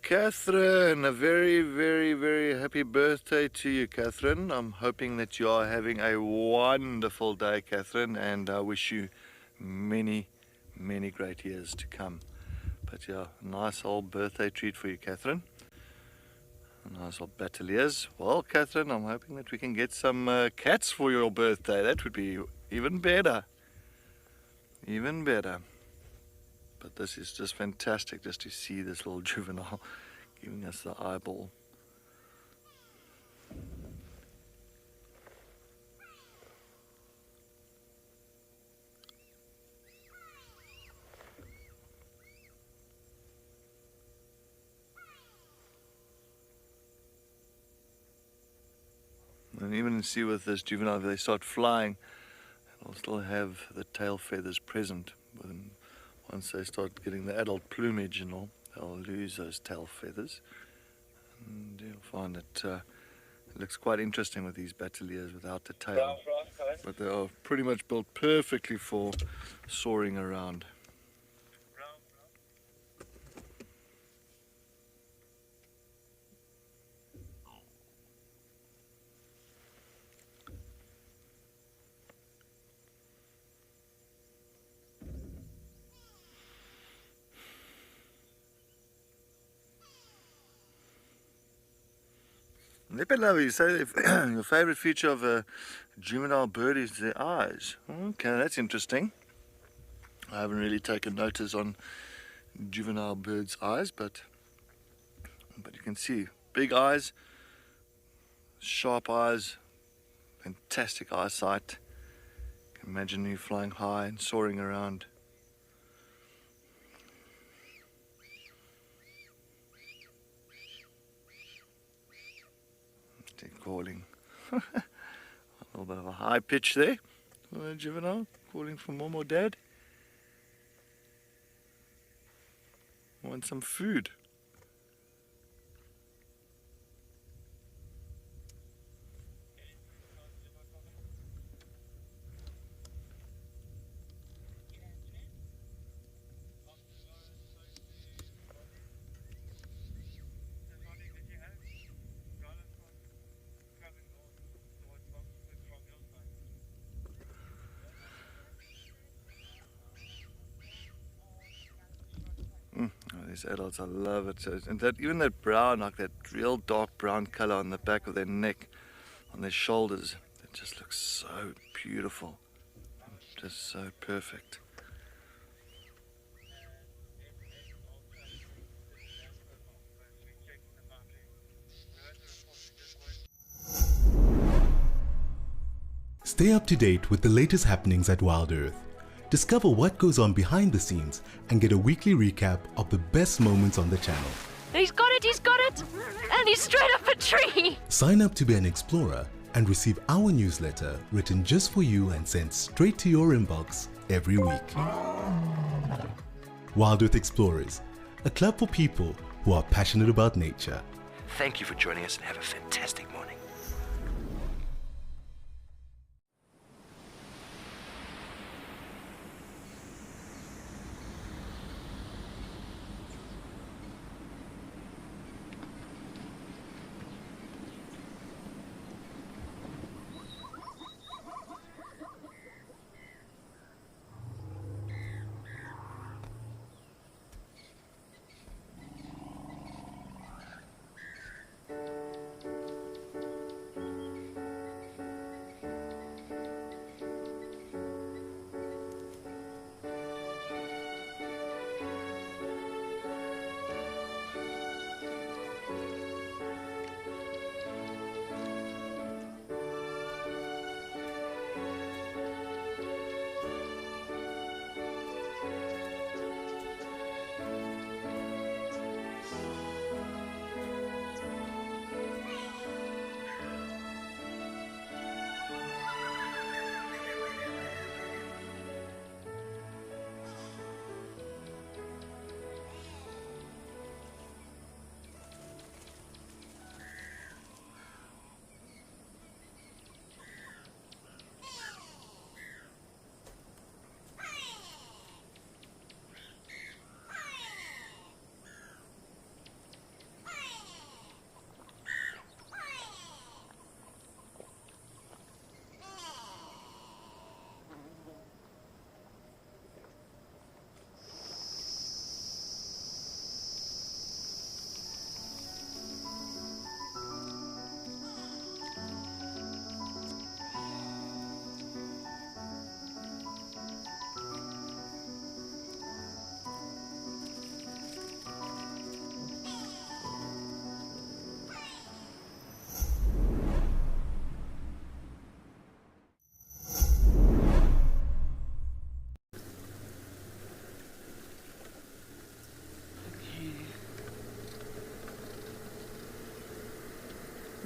[SPEAKER 2] Catherine, a very, very, very happy birthday to you, Catherine. I'm hoping that you are having a wonderful day, Catherine, and I wish you many, many great years to come. But yeah, nice old birthday treat for you, Catherine. Nice old battaliers. Well, Catherine, I'm hoping that we can get some cats for your birthday. That would be even better. Even better. But this is just fantastic just to see this little juvenile giving us the eyeball. And even see with this juvenile, if they start flying, they'll still have the tail feathers present. Once they start getting the adult plumage and all, they'll lose those tail feathers. And you'll find that it looks quite interesting with these battaliers without the tail. But they are pretty much built perfectly for soaring around. Leopard, you say your favorite feature of a juvenile bird is their eyes. Okay, that's interesting. I haven't really taken notice on juvenile birds' eyes, but you can see big eyes, sharp eyes, fantastic eyesight. You can imagine you flying high and soaring around. Calling. A little bit of a high pitch there. Juvenile calling for mom or dad. Want some food. These adults, I love it. So, and that even that brown, like that real dark brown color on the back of their neck, on their shoulders, it just looks so beautiful. Just so perfect.
[SPEAKER 5] Stay up to date with the latest happenings at WildEarth. Discover what goes on behind the scenes and get a weekly recap of the best moments on the channel.
[SPEAKER 13] He's got it! And he's straight up a tree!
[SPEAKER 5] Sign up to be an explorer and receive our newsletter written just for you and sent straight to your inbox every week. WildEarth Explorers, a club for people who are passionate about nature.
[SPEAKER 8] Thank you for joining us and have a fantastic morning.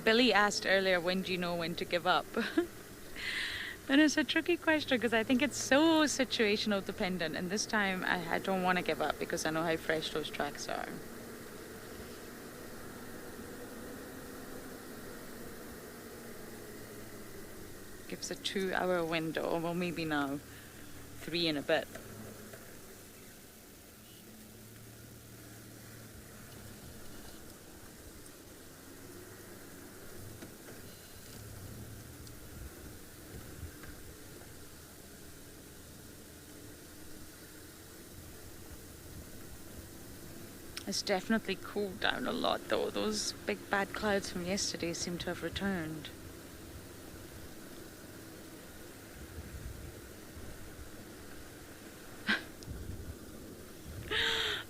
[SPEAKER 4] Billy asked earlier, when do you know when to give up? And it's a tricky question because I think it's so situational dependent. And this time I don't want to give up because I know how fresh those tracks are. Gives a 2-hour window, well maybe now 3 and a bit. It's definitely cooled down a lot though. Those big bad clouds from yesterday seem to have returned.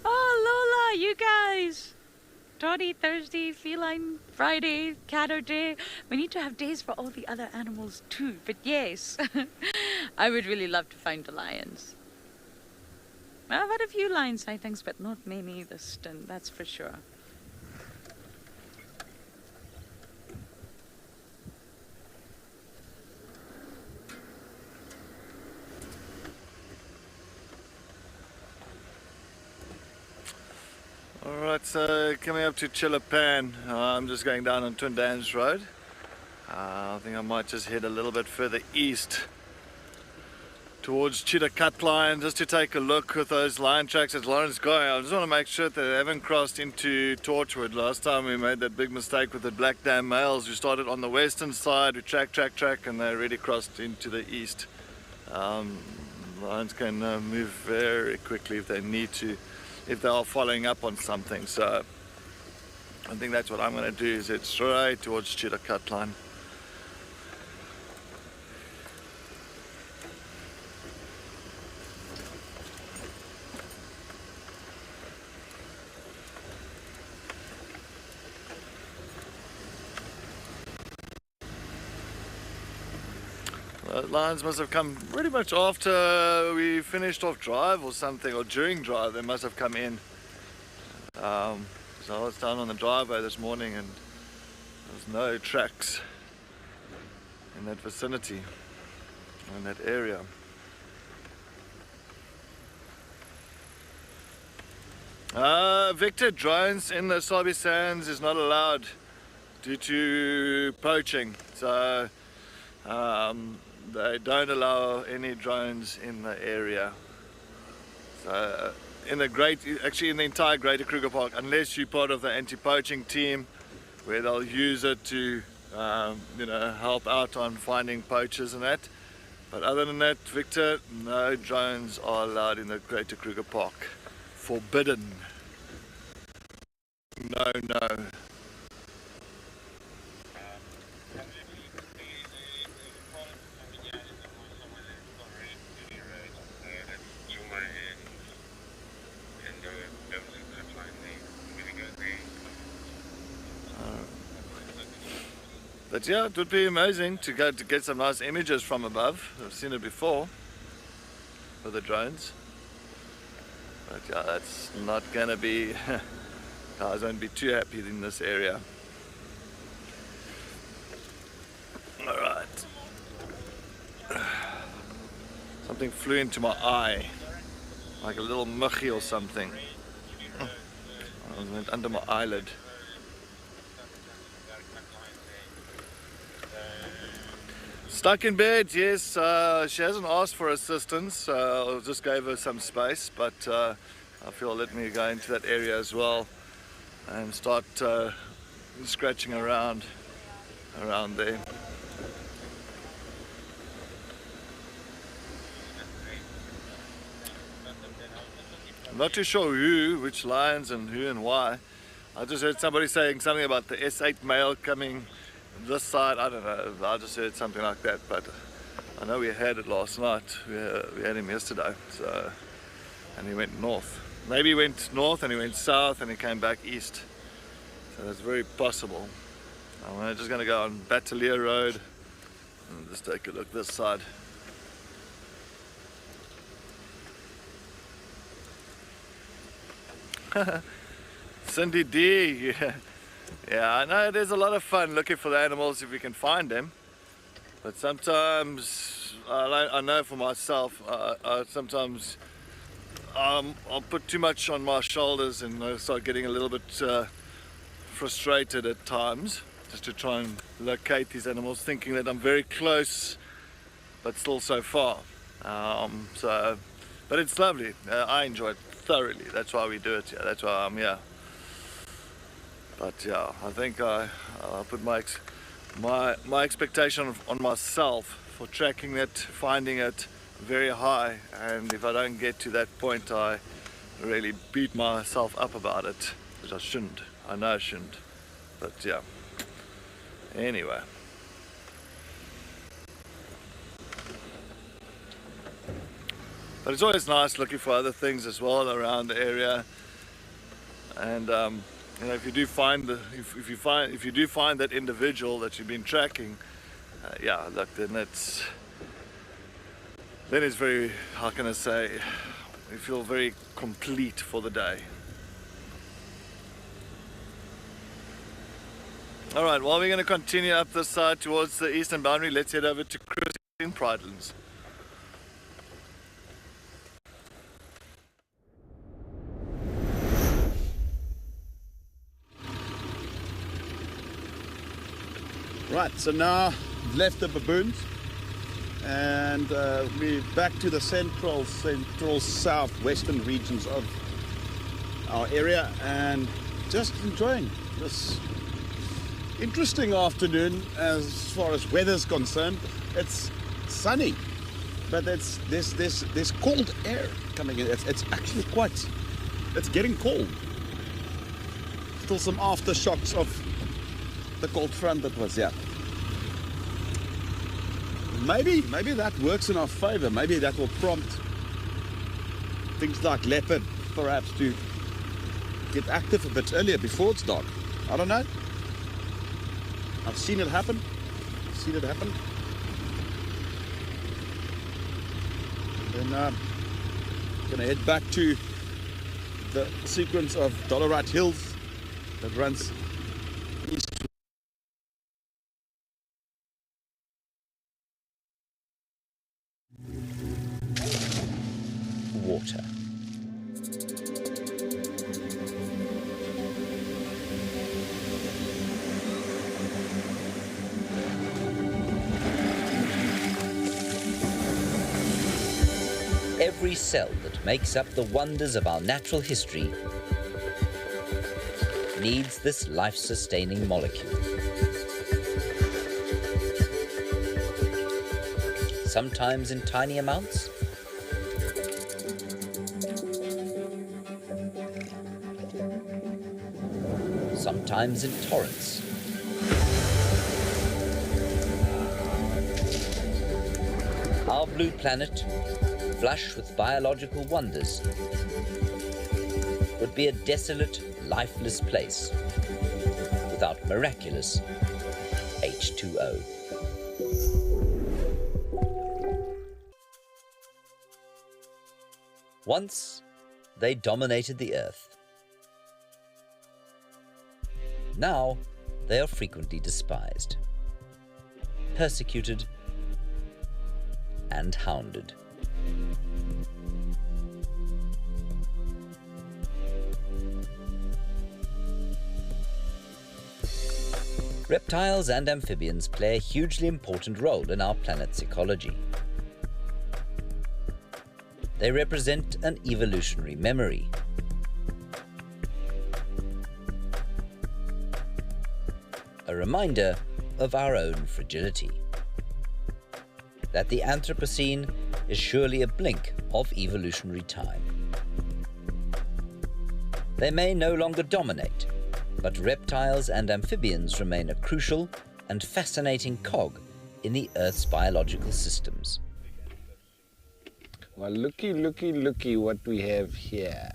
[SPEAKER 4] Oh Lola, you guys! Toddy Thursday, feline Friday, catter day. We need to have days for all the other animals too. But yes, I would really love to find the lions. I've had a few lion sightings, but not many this stint, that's for sure.
[SPEAKER 2] Alright, so coming up to Chillapan, I'm just going down on Twin Dams Road. I think I might just head a little bit further east towards Cheetah Cut Line just to take a look with those lion tracks as Lauren's going. I just want to make sure that they haven't crossed into Torchwood. Last time we made that big mistake with the Black Dam males. We started on the western side, we track, and they already crossed into the east. Lions can move very quickly if they need to, if they are following up on something. So I think that's what I'm going to do, is head straight towards Cheetah Cut Line. Lions must have come pretty much after we finished off drive or something, or during drive. They must have come in. So I was down on the driveway this morning and there's no tracks in that vicinity, in that area. Victor, drones in the Sabi Sands is not allowed due to poaching. So they don't allow any drones in the area. So in the entire Greater Kruger Park, unless you're part of the anti-poaching team, where they'll use it to help out on finding poachers and that. But other than that, Victor, no drones are allowed in the Greater Kruger Park. Forbidden. No. But yeah, it would be amazing to go to get some nice images from above. I've seen it before with the drones. But yeah, that's not gonna be, guys won't be too happy in this area. Alright. Something flew into my eye, like a little muggy or something. It went under my eyelid. Stuck in bed, yes. She hasn't asked for assistance. I just gave her some space, but I feel let me go into that area as well and start scratching around there. I'm not too sure which lions and who and why. I just heard somebody saying something about the S8 male coming this side. I don't know, I just heard something like that, but I know we had it last night. We had him yesterday, so, and he went north. Maybe he went north and he went south and he came back east, so that's very possible. I'm just going to go on Battalier Road and just take a look this side. Cindy D, yeah. Yeah, I know there's a lot of fun looking for the animals if we can find them. But sometimes, I know for myself, sometimes I'll put too much on my shoulders and I start getting a little bit frustrated at times, just to try and locate these animals, thinking that I'm very close but still so far. But it's lovely. I enjoy it thoroughly. That's why we do it. Yeah, that's why I'm here. But yeah, I think I put my expectation on myself for tracking it, finding it, very high, and if I don't get to that point, I really beat myself up about it, which I shouldn't. I know I shouldn't, but yeah. Anyway. But it's always nice looking for other things as well around the area, and you know, if you do find if you do find that individual that you've been tracking, yeah, look, then it's very, how can I say, you feel very complete for the day. All right, well, we're going to continue up this side towards the eastern boundary. Let's head over to Chris in Pridelands.
[SPEAKER 3] Right, so now we've left the baboons and we're back to the central southwestern regions of our area and just enjoying this interesting afternoon as far as weather's concerned. It's sunny, but there's cold air coming in. It's actually it's getting cold. Still some aftershocks of the cold front that was here. Maybe that works in our favor. Maybe that will prompt things like leopard perhaps to get active a bit earlier before it's dark. I don't know. I've seen it happen. Then gonna head back to the sequence of Dollarite Hills that runs east.
[SPEAKER 11] Water. Every cell that makes up the wonders of our natural history needs this life-sustaining molecule. Sometimes in tiny amounts, sometimes in torrents. Our blue planet, flush with biological wonders, would be a desolate, lifeless place without miraculous H2O. Once, they dominated the Earth. Now, they are frequently despised, persecuted, and hounded. Reptiles and amphibians play a hugely important role in our planet's ecology. They represent an evolutionary memory. A reminder of our own fragility. That the Anthropocene is surely a blink of evolutionary time. They may no longer dominate, but reptiles and amphibians remain a crucial and fascinating cog in the Earth's biological systems.
[SPEAKER 6] Well, looky what we have here.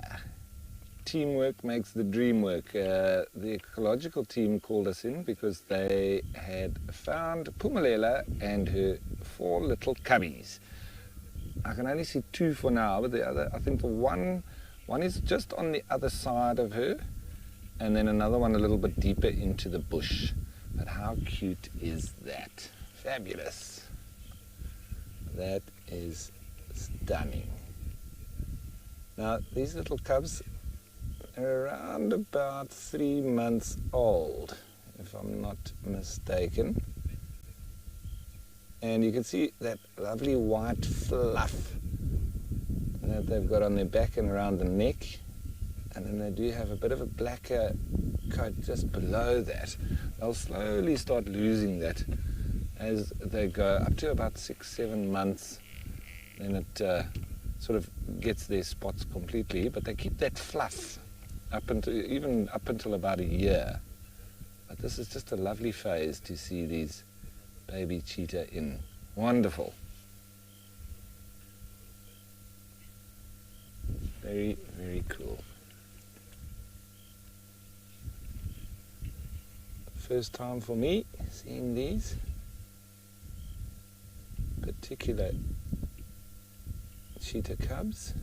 [SPEAKER 6] Teamwork makes the dream work. The ecological team called us in because they had found Phumelela and her 4 little cubbies. I can only see 2 for now, but the other, I think the one is just on the other side of her. and then another one a little bit deeper into the bush. But how cute is that? Fabulous. That is stunning. Now, these little cubs are around about 3 months old, if I'm not mistaken. And you can see that lovely white fluff that they've got on their back and around the neck. And then they do have a bit of a blacker coat just below that. They'll slowly start losing that as they go up to about 6-7 months. Then it sort of gets their spots completely, but they keep that fluff even up until about a year. But this is just a lovely phase to see these baby cheetah in. Wonderful. Very, very cool. First time for me seeing these particular cheetah cubs.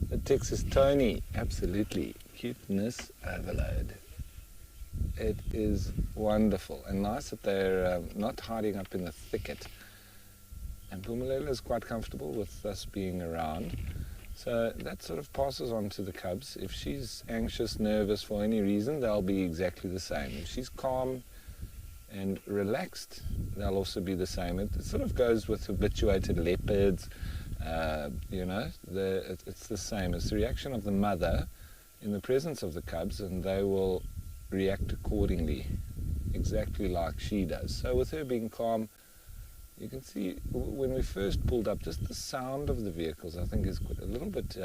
[SPEAKER 6] The Texas Tony, absolutely. Cuteness overload. It is wonderful and nice that they're not hiding up in the thicket. And Phumelela is quite comfortable with us being around. So that sort of passes on to the cubs. If she's anxious, nervous for any reason, they'll be exactly the same. If she's calm and relaxed, they'll also be the same. It sort of goes with habituated leopards. It's the same. It's the reaction of the mother in the presence of the cubs, and they will react accordingly, exactly like she does. So with her being calm, you can see when we first pulled up, just the sound of the vehicles, I think, is a little bit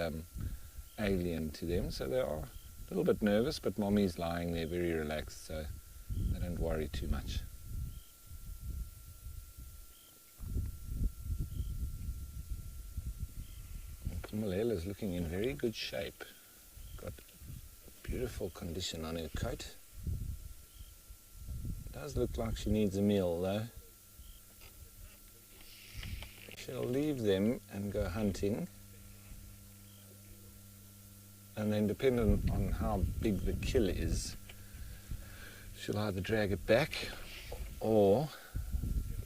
[SPEAKER 6] alien to them. So they are a little bit nervous, but mommy's lying there very relaxed, so they don't worry too much. Phumelela is looking in very good shape. Got beautiful condition on her coat. Does look like she needs a meal though. She'll leave them and go hunting, and then depending on how big the kill is, she'll either drag it back or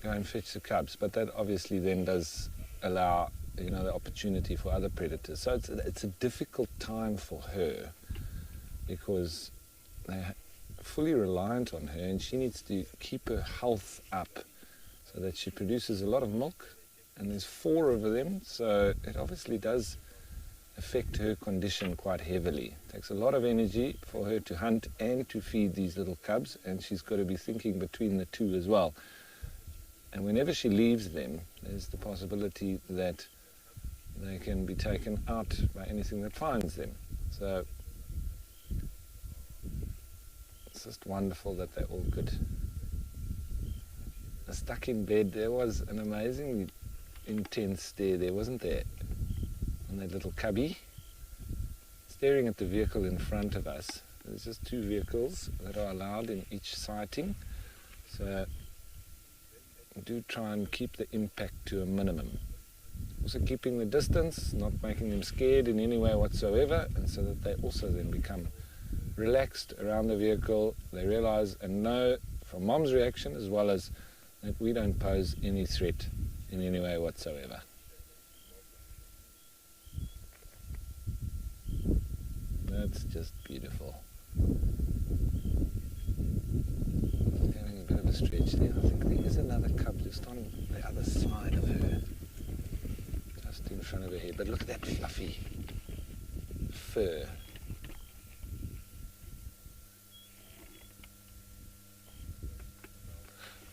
[SPEAKER 6] go and fetch the cubs. But that obviously then does allow the opportunity for other predators. So it's a difficult time for her because they're fully reliant on her, and she needs to keep her health up so that she produces a lot of milk. And there's 4 of them, so it obviously does affect her condition quite heavily. It takes a lot of energy for her to hunt and to feed these little cubs, and she's got to be thinking between the two as well. And whenever she leaves them, there's the possibility that they can be taken out by anything that finds them. So it's just wonderful that they're all good. Stuck in bed, there was an amazingly intense stare there, wasn't there, on that little cubby, staring at the vehicle in front of us. There's just 2 vehicles that are allowed in each sighting, so do try and keep the impact to a minimum. Also keeping the distance, not making them scared in any way whatsoever, and so that they also then become relaxed around the vehicle. They realize and know from mom's reaction as well as that we don't pose any threat in any way whatsoever. That's just beautiful. Having a bit of a stretch there. I think there is another cub just on the other side of her, just in front of her head. But look at that fluffy fur.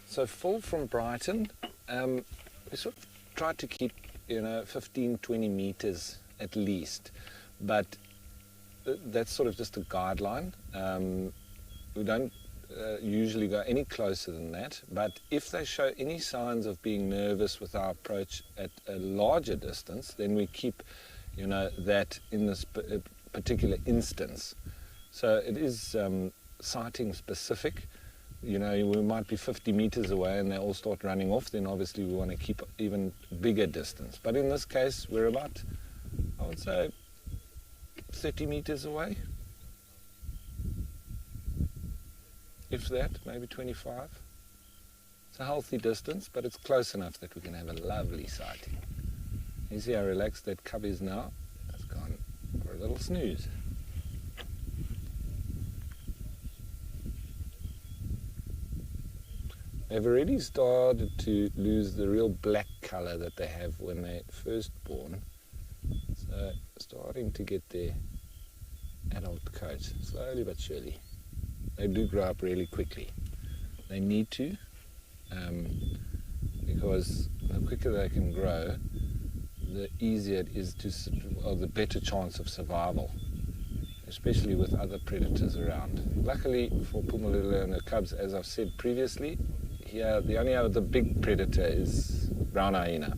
[SPEAKER 6] So Phil from Brighton, we sort of try to keep 15-20 meters at least, but that's sort of just a guideline. We don't usually go any closer than that, but if they show any signs of being nervous with our approach at a larger distance, then we keep that in this particular instance. So it is sighting specific. We might be 50 meters away and they all start running off, then obviously we want to keep even bigger distance. But in this case, we're about would say 30 meters away. If that, maybe 25. It's a healthy distance, but it's close enough that we can have a lovely sighting. You see how relaxed that cub is now? It's gone for a little snooze. They've already started to lose the real black color that they have when they're first born. So starting to get their adult coat, slowly but surely. They do grow up really quickly. They need to, because the quicker they can grow, the easier it is to, or the better chance of survival, especially with other predators around. Luckily for Pumalula and the cubs, as I've said previously, here the only other big predator is brown hyena.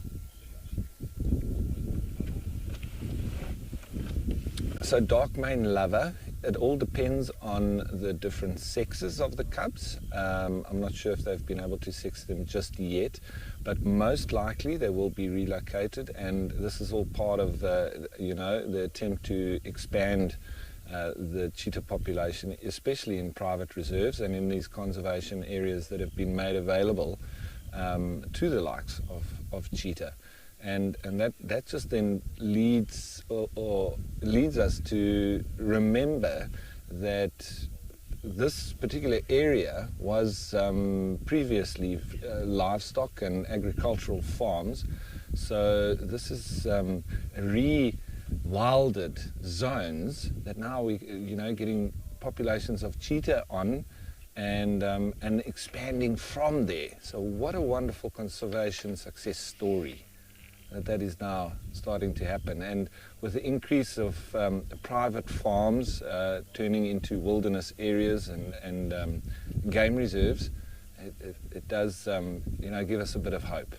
[SPEAKER 6] So dark mane lover, it all depends on the different sexes of the cubs. I'm not sure if they've been able to sex them just yet, but most likely they will be relocated, and this is all part of the attempt to expand the cheetah population, especially in private reserves and in these conservation areas that have been made available to the likes of cheetah. And that just then leads us to remember that this particular area was previously livestock and agricultural farms. So this is re-wilded zones that now we getting populations of cheetah on and expanding from there. So what a wonderful conservation success story that is now starting to happen, and with the increase of private farms turning into wilderness areas and game reserves, it does give us a bit of hope.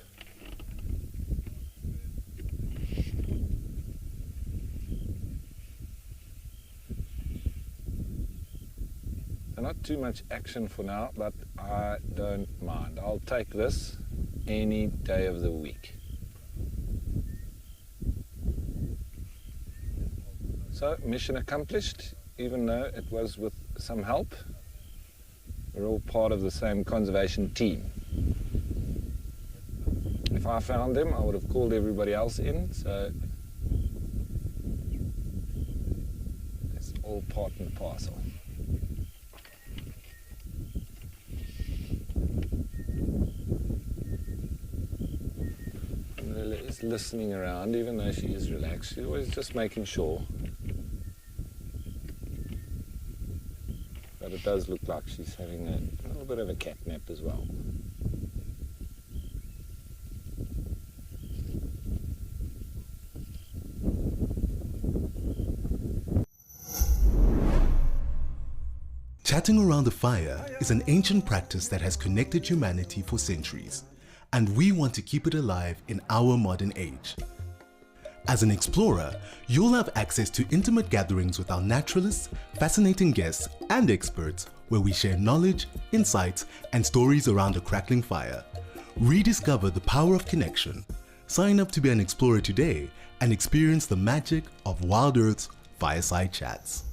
[SPEAKER 6] So not too much action for now, but I don't mind. I'll take this any day of the week. So, mission accomplished, even though it was with some help. We're all part of the same conservation team. If I found them, I would have called everybody else in, so it's all part and parcel. Lila is listening around, even though she is relaxed. She's always just making sure. But it does look like she's having a little bit of a cat nap as well.
[SPEAKER 5] Chatting around the fire is an ancient practice that has connected humanity for centuries, and we want to keep it alive in our modern age. As an explorer, you'll have access to intimate gatherings with our naturalists, fascinating guests, and experts where we share knowledge, insights, and stories around a crackling fire. Rediscover the power of connection. Sign up to be an explorer today and experience the magic of WildEarth's Fireside Chats.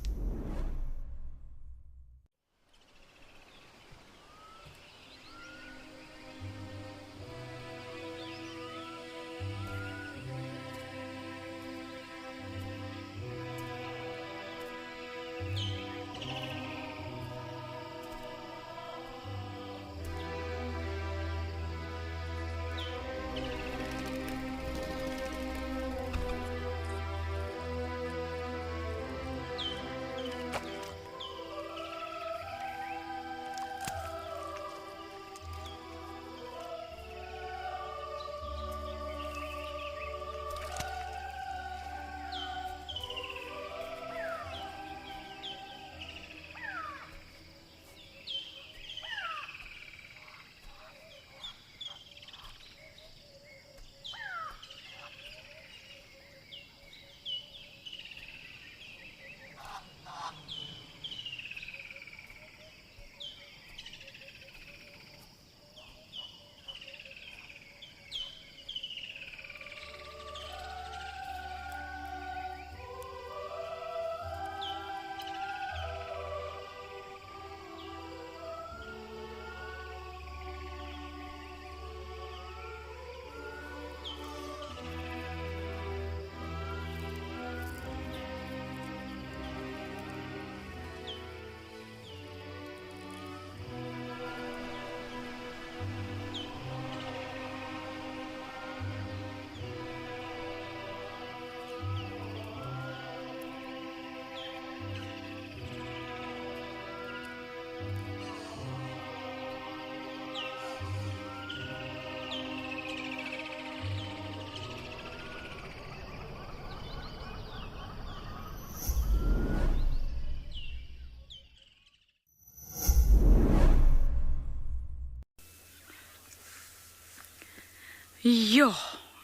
[SPEAKER 4] Yo,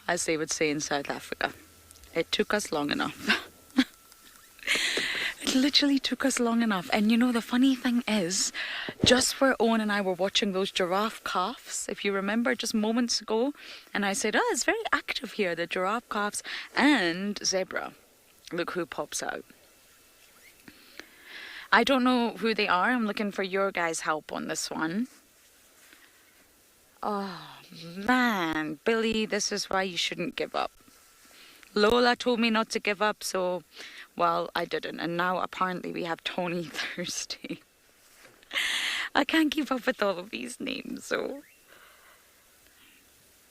[SPEAKER 4] as they would say in South Africa. It took us long enough. It literally took us long enough. And you know, the funny thing is, just where Owen and I were watching those giraffe calves, if you remember just moments ago, and I said, oh, it's very active here, the giraffe calves and zebra. Look who pops out. I don't know who they are. I'm looking for your guys' help on this one. Oh, man. Billy, this is why you shouldn't give up. Lola told me not to give up, so, well, I didn't. And now apparently we have Tony Thursday. I can't keep up with all of these names, so.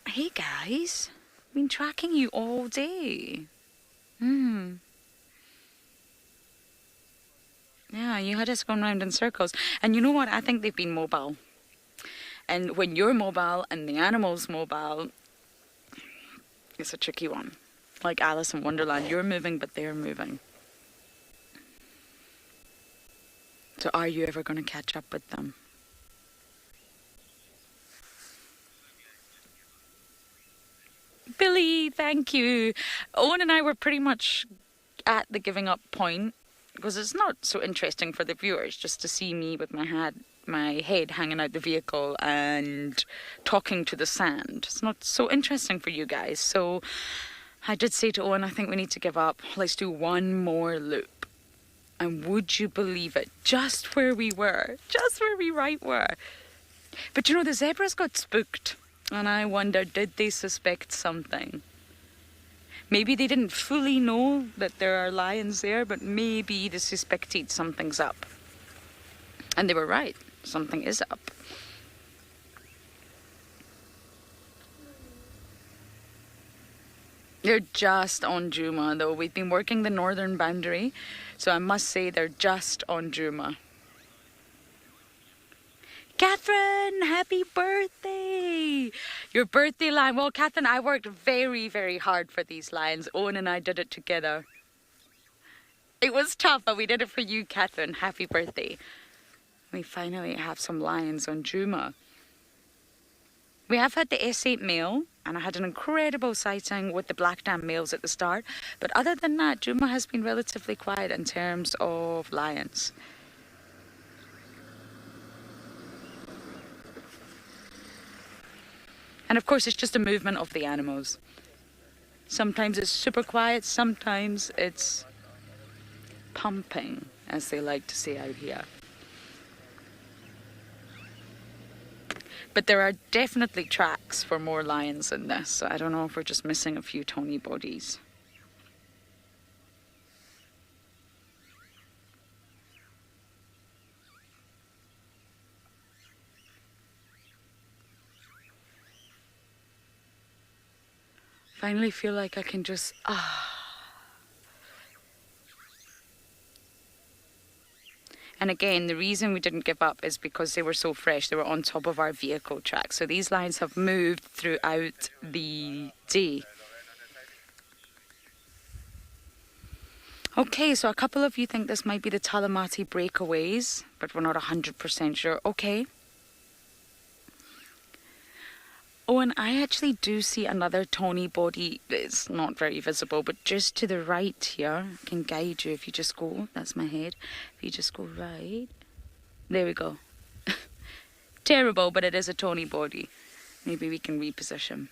[SPEAKER 4] Hey guys, I've been tracking you all day. Yeah, you had us going round in circles. And you know what? I think they've been mobile. And when you're mobile and the animal's mobile, it's a tricky one. Like Alice in Wonderland, you're moving, but they're moving. So are you ever going to catch up with them? Billy, thank you. Owen and I were pretty much at the giving up point, because it's not so interesting for the viewers just to see me with my head hanging out the vehicle and talking to the sand. It's not so interesting for you guys. So I did say to Owen, I think we need to give up. Let's do one more loop. And would you believe it? Just where we were. Just where we were. But you know, the zebras got spooked. And I wonder, did they suspect something? Maybe they didn't fully know that there are lions there, but maybe they suspected something's up. And they were right. Something is up. They're just on Juma, though. We've been working the northern boundary, so I must say they're just on Juma. Catherine, happy birthday! Your birthday lion. Well, Catherine, I worked very, very hard for these lions. Owen and I did it together. It was tough, but we did it for you, Catherine. Happy birthday. We finally have some lions on Juma. We have had the S8 male, and I had an incredible sighting with the black dam males at the start. But other than that, Juma has been relatively quiet in terms of lions. And of course, it's just a movement of the animals. Sometimes it's super quiet, sometimes it's pumping, as they like to say out here. But there are definitely tracks for more lions in this, so I don't know if we're just missing a few Tony bodies. Finally feel like I can just, And again, the reason we didn't give up is because they were so fresh. They were on top of our vehicle track. So these lions have moved throughout the day. Okay, so a couple of you think this might be the Talamati breakaways, but we're not 100% sure. Okay. Oh, and I actually do see another Tony body. It's not very visible, but just to the right here. I can guide you if you just go. That's my head. If you just go right. There we go. Terrible, but it is a Tony body. Maybe we can reposition.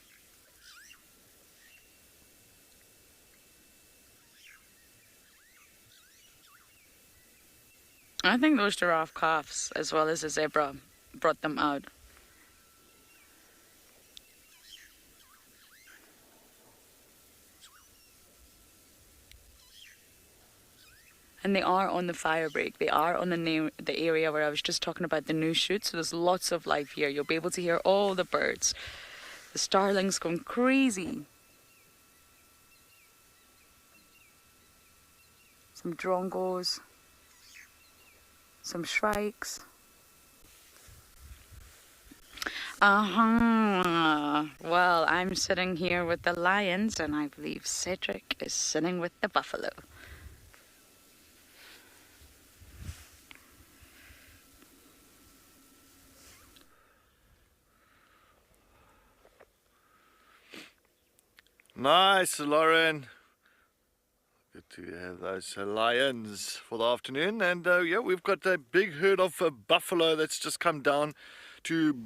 [SPEAKER 4] I think those giraffe calves, as well as the zebra, brought them out. And they are on the fire break. They are on the area where I was just talking about the new shoot. So there's lots of life here. You'll be able to hear all the birds. The starlings going crazy. Some drongos. Some shrikes. Well, I'm sitting here with the lions, and I believe Cedric is sitting with the buffalo.
[SPEAKER 2] Nice, Lauren. Good to have those lions for the afternoon. And yeah, we've got a big herd of buffalo that's just come down to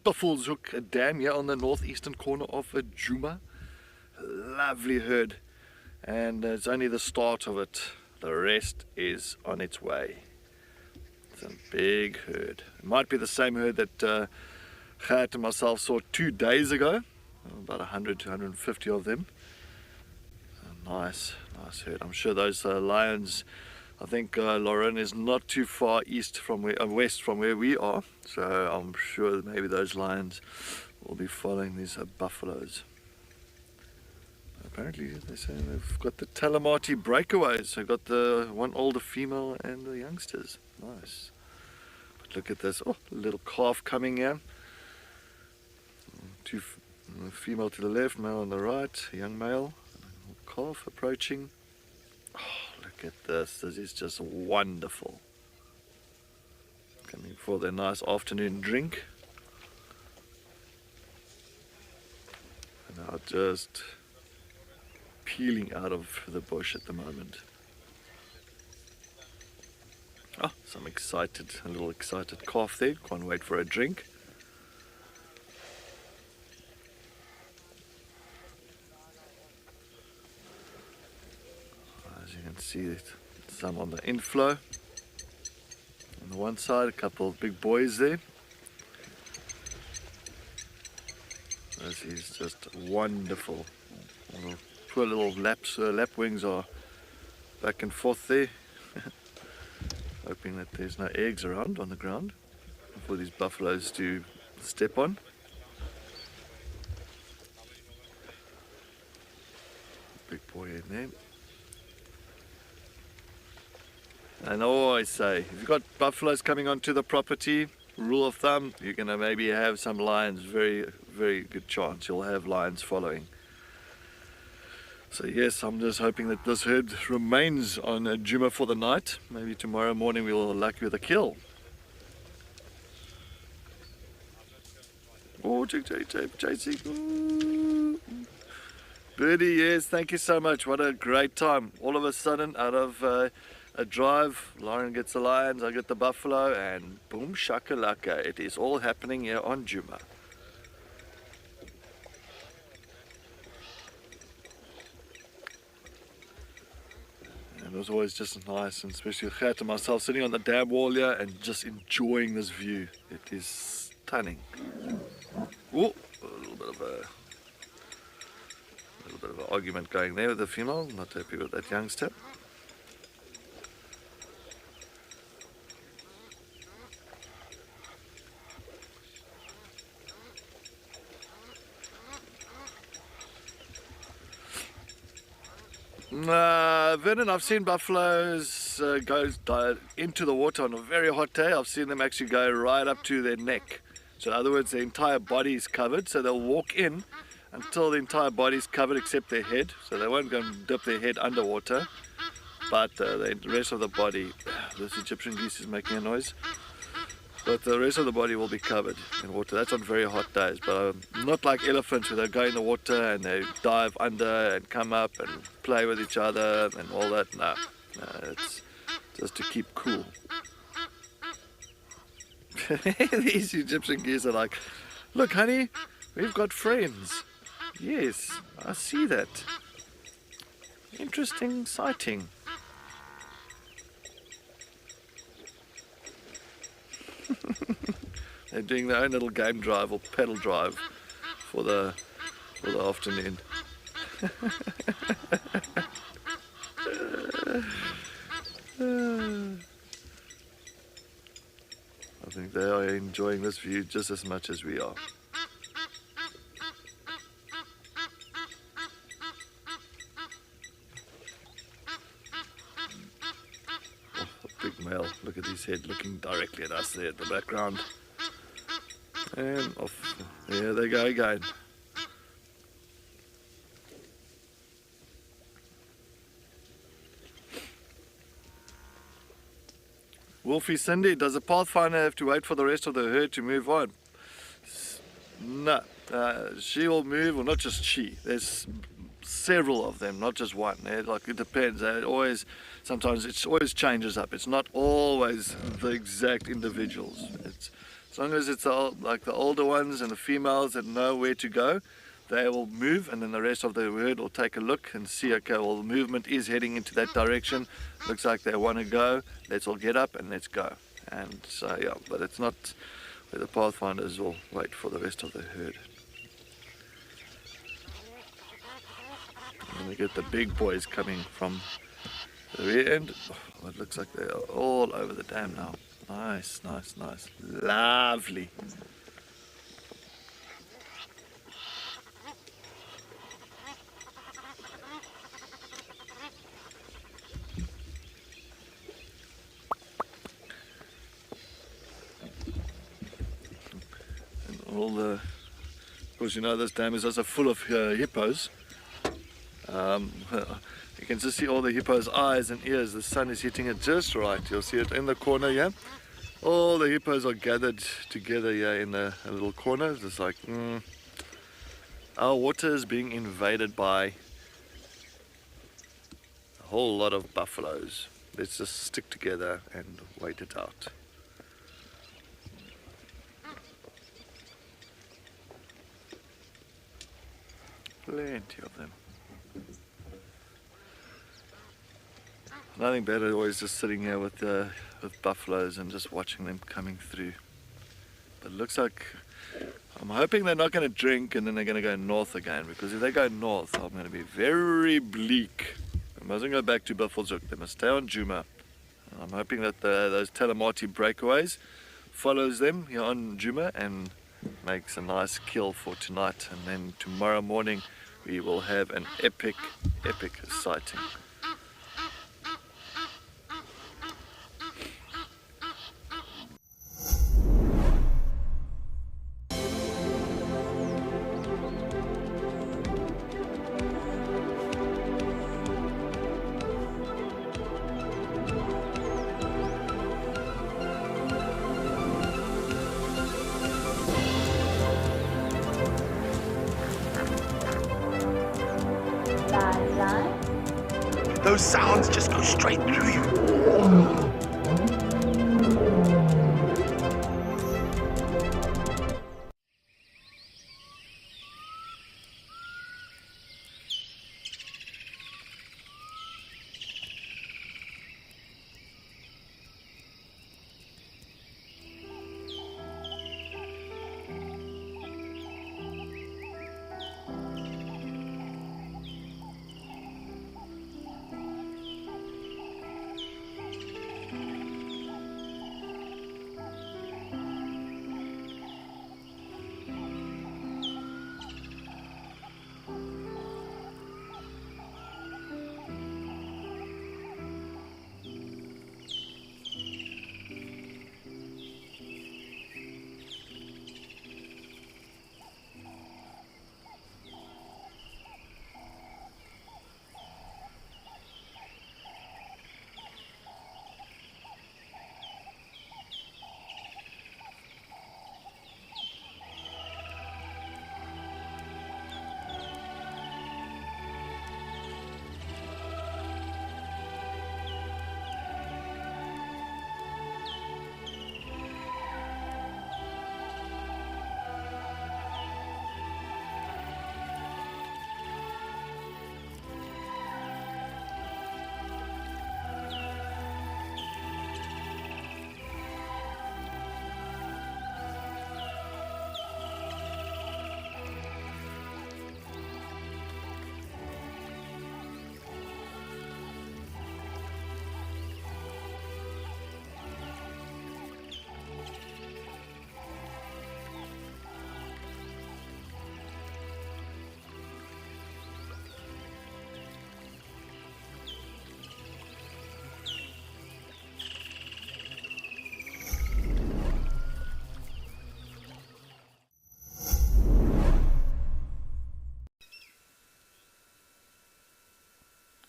[SPEAKER 2] Buffelshoek Dam here on the northeastern corner of Djuma. Lovely herd. And it's only the start of it. The rest is on its way. It's a big herd. It might be the same herd that Gert and myself saw 2 days ago. About 100 to 150 of them. Nice herd. I'm sure those lions, I think Lauren is not too far west from where we are, so I'm sure that maybe those lions will be following these buffaloes. Apparently they say they've got the Talamati breakaways, so got the one older female and the youngsters. Nice. But look at this, oh, little calf coming here. Two female to the left, male on the right, a young male. Calf approaching. Oh, look at this. This is just wonderful. Coming for their nice afternoon drink. And now just peeling out of the bush at the moment. Oh, a little excited calf there. Can't wait for a drink. You can see some on the inflow. On the one side, a couple of big boys there. This is just wonderful. Poor little lapwings are back and forth there. Hoping that there's no eggs around on the ground for these buffaloes to step on. Big boy in there. And I always say, if you've got buffaloes coming onto the property, rule of thumb, you're going to maybe have some lions. Very, very good chance you'll have lions following. So yes, I'm just hoping that this herd remains on Djuma for the night. Maybe tomorrow morning we'll lucky with a kill. Oh, chasing. Ooh. Birdie, yes, thank you so much. What a great time. All of a sudden, out of a drive, Lauren gets the lions, I get the buffalo, and boom shakalaka, it is all happening here on Djuma. And it was always just nice, and especially with Gert and myself sitting on the dam wall here and just enjoying this view. It is stunning. Oh, a little bit of an argument going there with the female, not happy with that youngster. Vernon, I've seen buffaloes go into the water on a very hot day. I've seen them actually go right up to their neck. So in other words, their entire body is covered. So they'll walk in until the entire body is covered except their head. So they won't go and dip their head underwater. But the rest of the body, this Egyptian geese is making a noise. But the rest of the body will be covered in water. That's on very hot days, but not like elephants where they go in the water and they dive under and come up and play with each other and all that. No, it's just to keep cool. These Egyptian geese are like, look honey, we've got friends. Yes, I see that. Interesting sighting. They're doing their own little game drive or pedal drive for the afternoon. I think they are enjoying this view just as much as we are. Oh, a big male, look at his head looking directly at us there at the background. And off, there they go again. Wolfie Cindy, does the pathfinder have to wait for the rest of the herd to move on? No, she will move, or not just she. There's several of them, not just one. Like it depends. Sometimes it always changes up. It's not always the exact individuals. As long as it's like the older ones and the females that know where to go, they will move, and then the rest of the herd will take a look and see, okay, well, the movement is heading into that direction. Looks like they want to go. Let's all get up and let's go. And so, yeah, but it's not where the pathfinders will wait for the rest of the herd. And we get the big boys coming from the rear end. Oh, it looks like they're all over the dam now. Nice, nice, nice. Lovely. And all the, of course, you know, this dam is also full of hippos. You can just see all the hippo's eyes and ears. The sun is hitting it just right. You'll see it in the corner here. All the hippos are gathered together here in a little corner. It's like, our water is being invaded by a whole lot of buffaloes. Let's just stick together and wait it out. Plenty of them. Nothing better always just sitting here with buffaloes and just watching them coming through. But it looks like, I'm hoping they're not going to drink and then they're going to go north again, because if they go north, I'm going to be very bleak. They mustn't go back to Buffelshoek. They must stay on Djuma. I'm hoping that those Talamati breakaways follows them here on Djuma and makes a nice kill for tonight. And then tomorrow morning we will have an epic sighting.
[SPEAKER 8] Those sounds just go straight through you.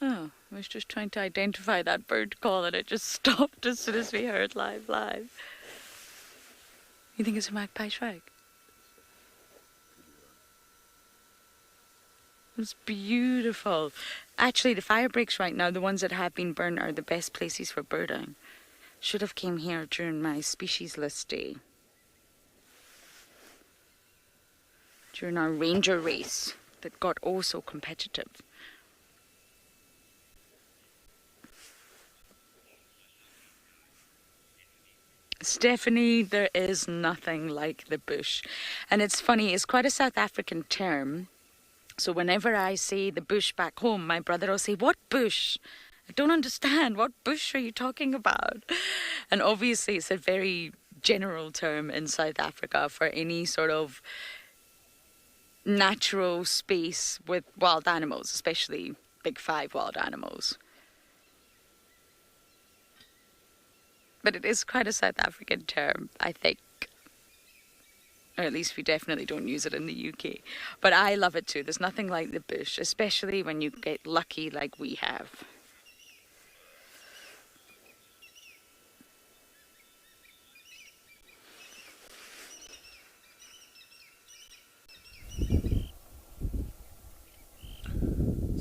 [SPEAKER 4] Oh, I was just trying to identify that bird call and it just stopped as soon as we heard live. You think it's a magpie shrike? It It's beautiful. Actually, the fire breaks right now, the ones that have been burned, are the best places for birding. Should have came here during my species list day. During our ranger race that got oh so competitive. Stephanie, there is nothing like the bush. And it's funny, it's quite a South African term. So whenever I say the bush back home, my brother will say, "What bush? I don't understand. What bush are you talking about?" And obviously it's a very general term in South Africa for any sort of natural space with wild animals, especially big five wild animals. But it is quite a South African term, I think. Or at least we definitely don't use it in the UK. But I love it too. There's nothing like the bush, especially when you get lucky like we have.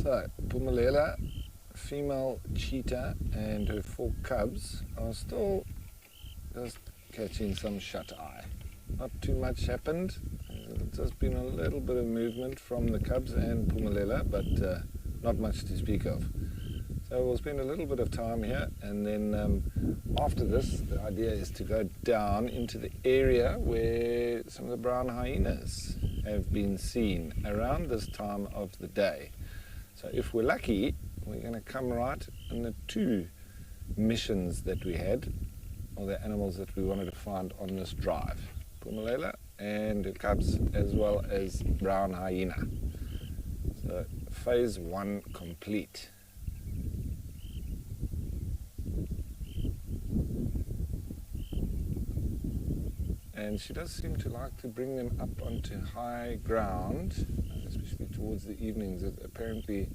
[SPEAKER 6] So, Pumalela, female cheetah, and her 4 cubs are still just catching some shut-eye. Not too much happened. There's just been a little bit of movement from the cubs and Pumalela, but not much to speak of. So we'll spend a little bit of time here, and then after this, the idea is to go down into the area where some of the brown hyenas have been seen around this time of the day. So if we're lucky, we're going to come right in the 2 missions that we had, or the animals that we wanted to find on this drive. Pumalela and her cubs, as well as brown hyena. So phase 1 complete. And she does seem to like to bring them up onto high ground, especially towards the evenings. Apparently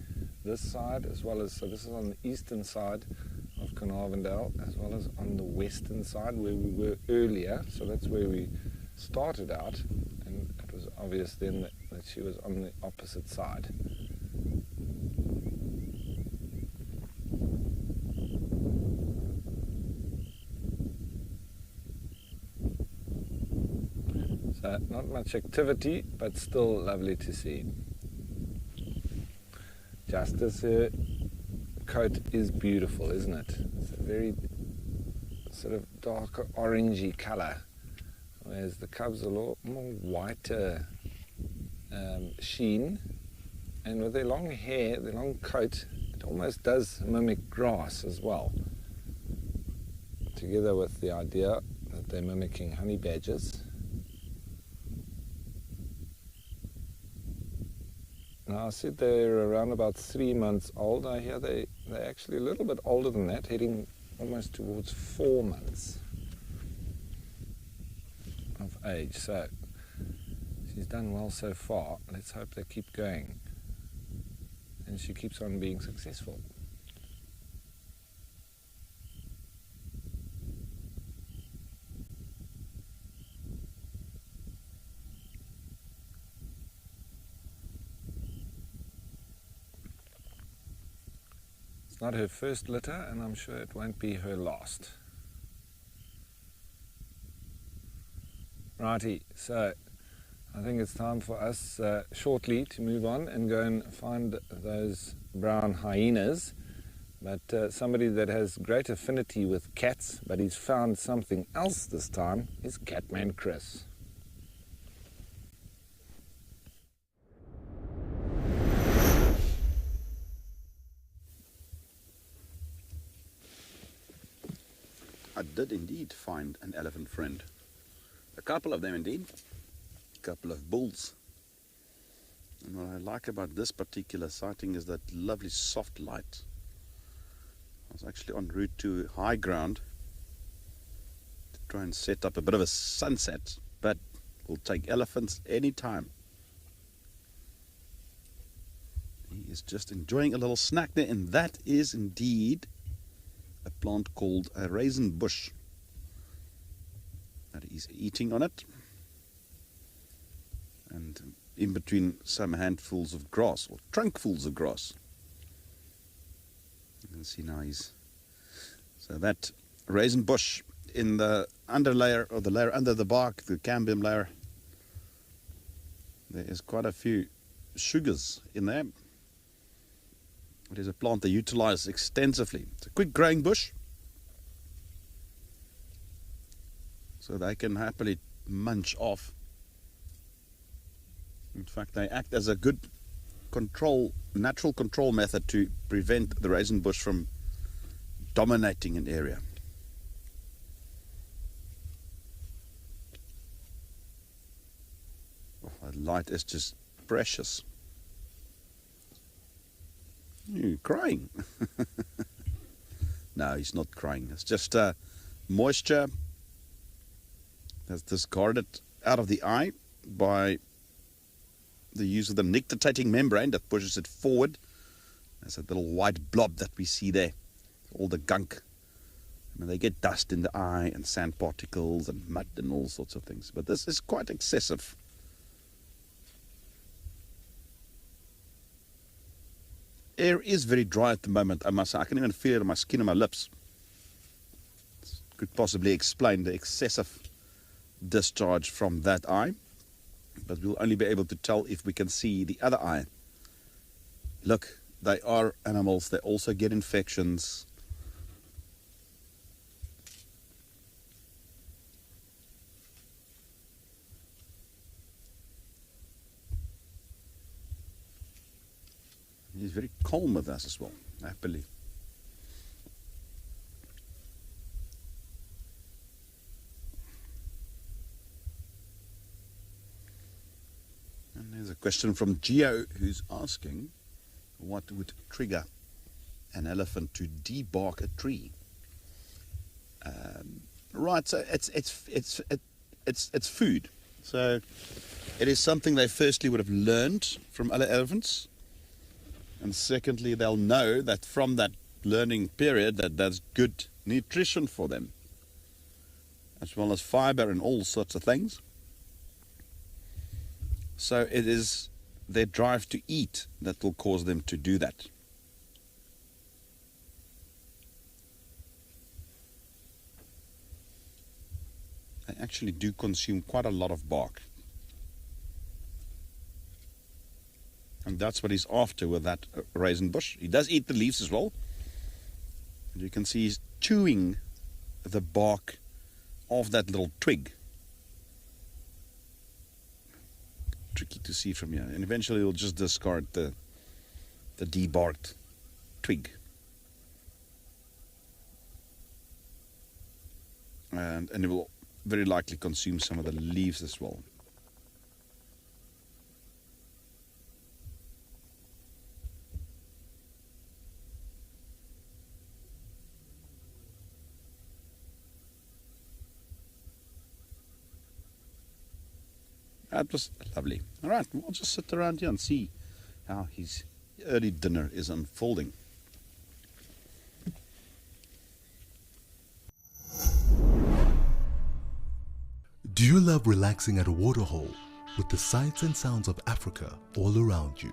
[SPEAKER 6] this side, as well as, so this is on the eastern side of Carnarvondale, as well as on the western side where we were earlier. So that's where we started out, and it was obvious then that she was on the opposite side. So not much activity, but still lovely to see. Just as her coat is beautiful, isn't it? It's a very sort of darker orangey colour, whereas the cubs are a lot more whiter sheen, and with their long hair, their long coat, it almost does mimic grass as well, together with the idea that they're mimicking honey badgers. Now I said they're around about 3 months old. I hear they're actually a little bit older than that, heading almost towards 4 months of age. So she's done well so far. Let's hope they keep going, and she keeps on being successful. It's not her first litter, and I'm sure it won't be her last. Righty, so I think it's time for us shortly to move on and go and find those brown hyenas. But somebody that has great affinity with cats, but he's found something else this time, is Catman Chris.
[SPEAKER 3] I did indeed find an elephant friend. A couple of them indeed. A couple of bulls. And what I like about this particular sighting is that lovely soft light. I was actually en route to high ground to try and set up a bit of a sunset, but we'll take elephants anytime. He is just enjoying a little snack there, and that is indeed a plant called a raisin bush that he's eating on it. And and in between some handfuls of grass or trunkfuls of grass. You can see now so that raisin bush in the underlayer, or the layer under the bark, the cambium layer, there is quite a few sugars in there. It is a plant they utilize extensively. It's a quick growing bush, so they can happily munch off. In fact, they act as a good natural control method to prevent the raisin bush from dominating an area. Oh, that light is just precious. You're crying. No, he's not crying. It's just moisture that's discarded out of the eye by the use of the nictitating membrane that pushes it forward. There's that little white blob that we see there. All the gunk. I mean, they get dust in the eye and sand particles and mud and all sorts of things. But this is quite excessive. Air is very dry at the moment, I must say. I can even feel it on my skin and my lips. This could possibly explain the excessive discharge from that eye. But we'll only be able to tell if we can see the other eye. Look, they are animals. They also get infections. He's very calm with us as well, happily. And there's a question from Geo, who's asking what would trigger an elephant to debark a tree. Right, so it's food. So it is something they firstly would have learned from other elephants. And secondly, they'll know that from that learning period that there's good nutrition for them, as well as fiber and all sorts of things. So it is their drive to eat that will cause them to do that. They actually do consume quite a lot of bark. And that's what he's after with that raisin bush. He does eat the leaves as well. And you can see he's chewing the bark of that little twig. Tricky to see from here. And eventually he'll just discard the debarked twig. And he will very likely consume some of the leaves as well. That was lovely. All right, we'll just sit around here and see how his early dinner is unfolding.
[SPEAKER 5] Do you love relaxing at a waterhole with the sights and sounds of Africa all around you?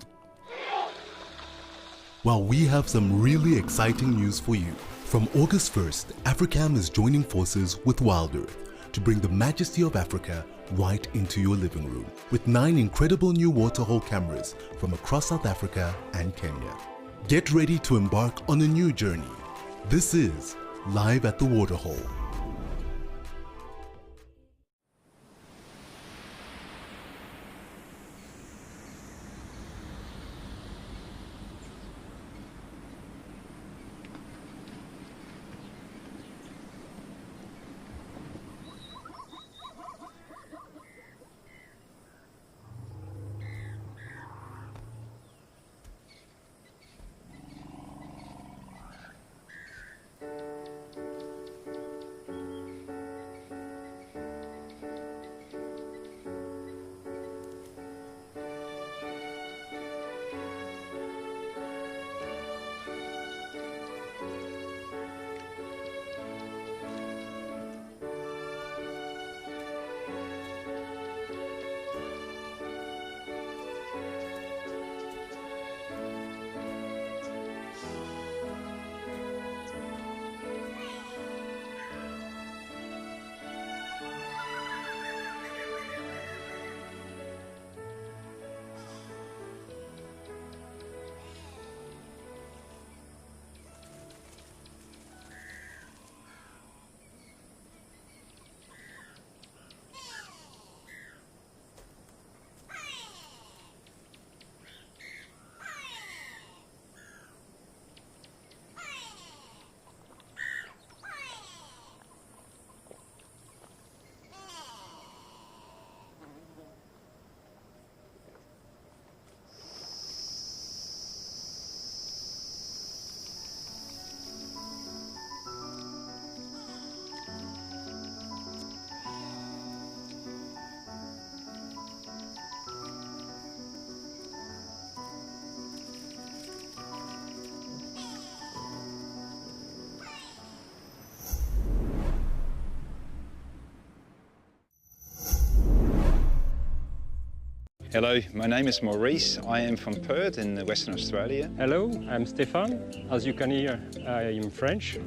[SPEAKER 5] Well, we have some really exciting news for you. From August 1st, Africam is joining forces with WildEarth to bring the majesty of Africa right into your living room with 9 incredible new waterhole cameras from across South Africa and Kenya. Get ready to embark on a new journey. This is Live at the Waterhole.
[SPEAKER 14] Hello, my name is Maurice. I am from Perth in Western Australia.
[SPEAKER 15] Hello, I'm Stéphane. As you can hear, I am French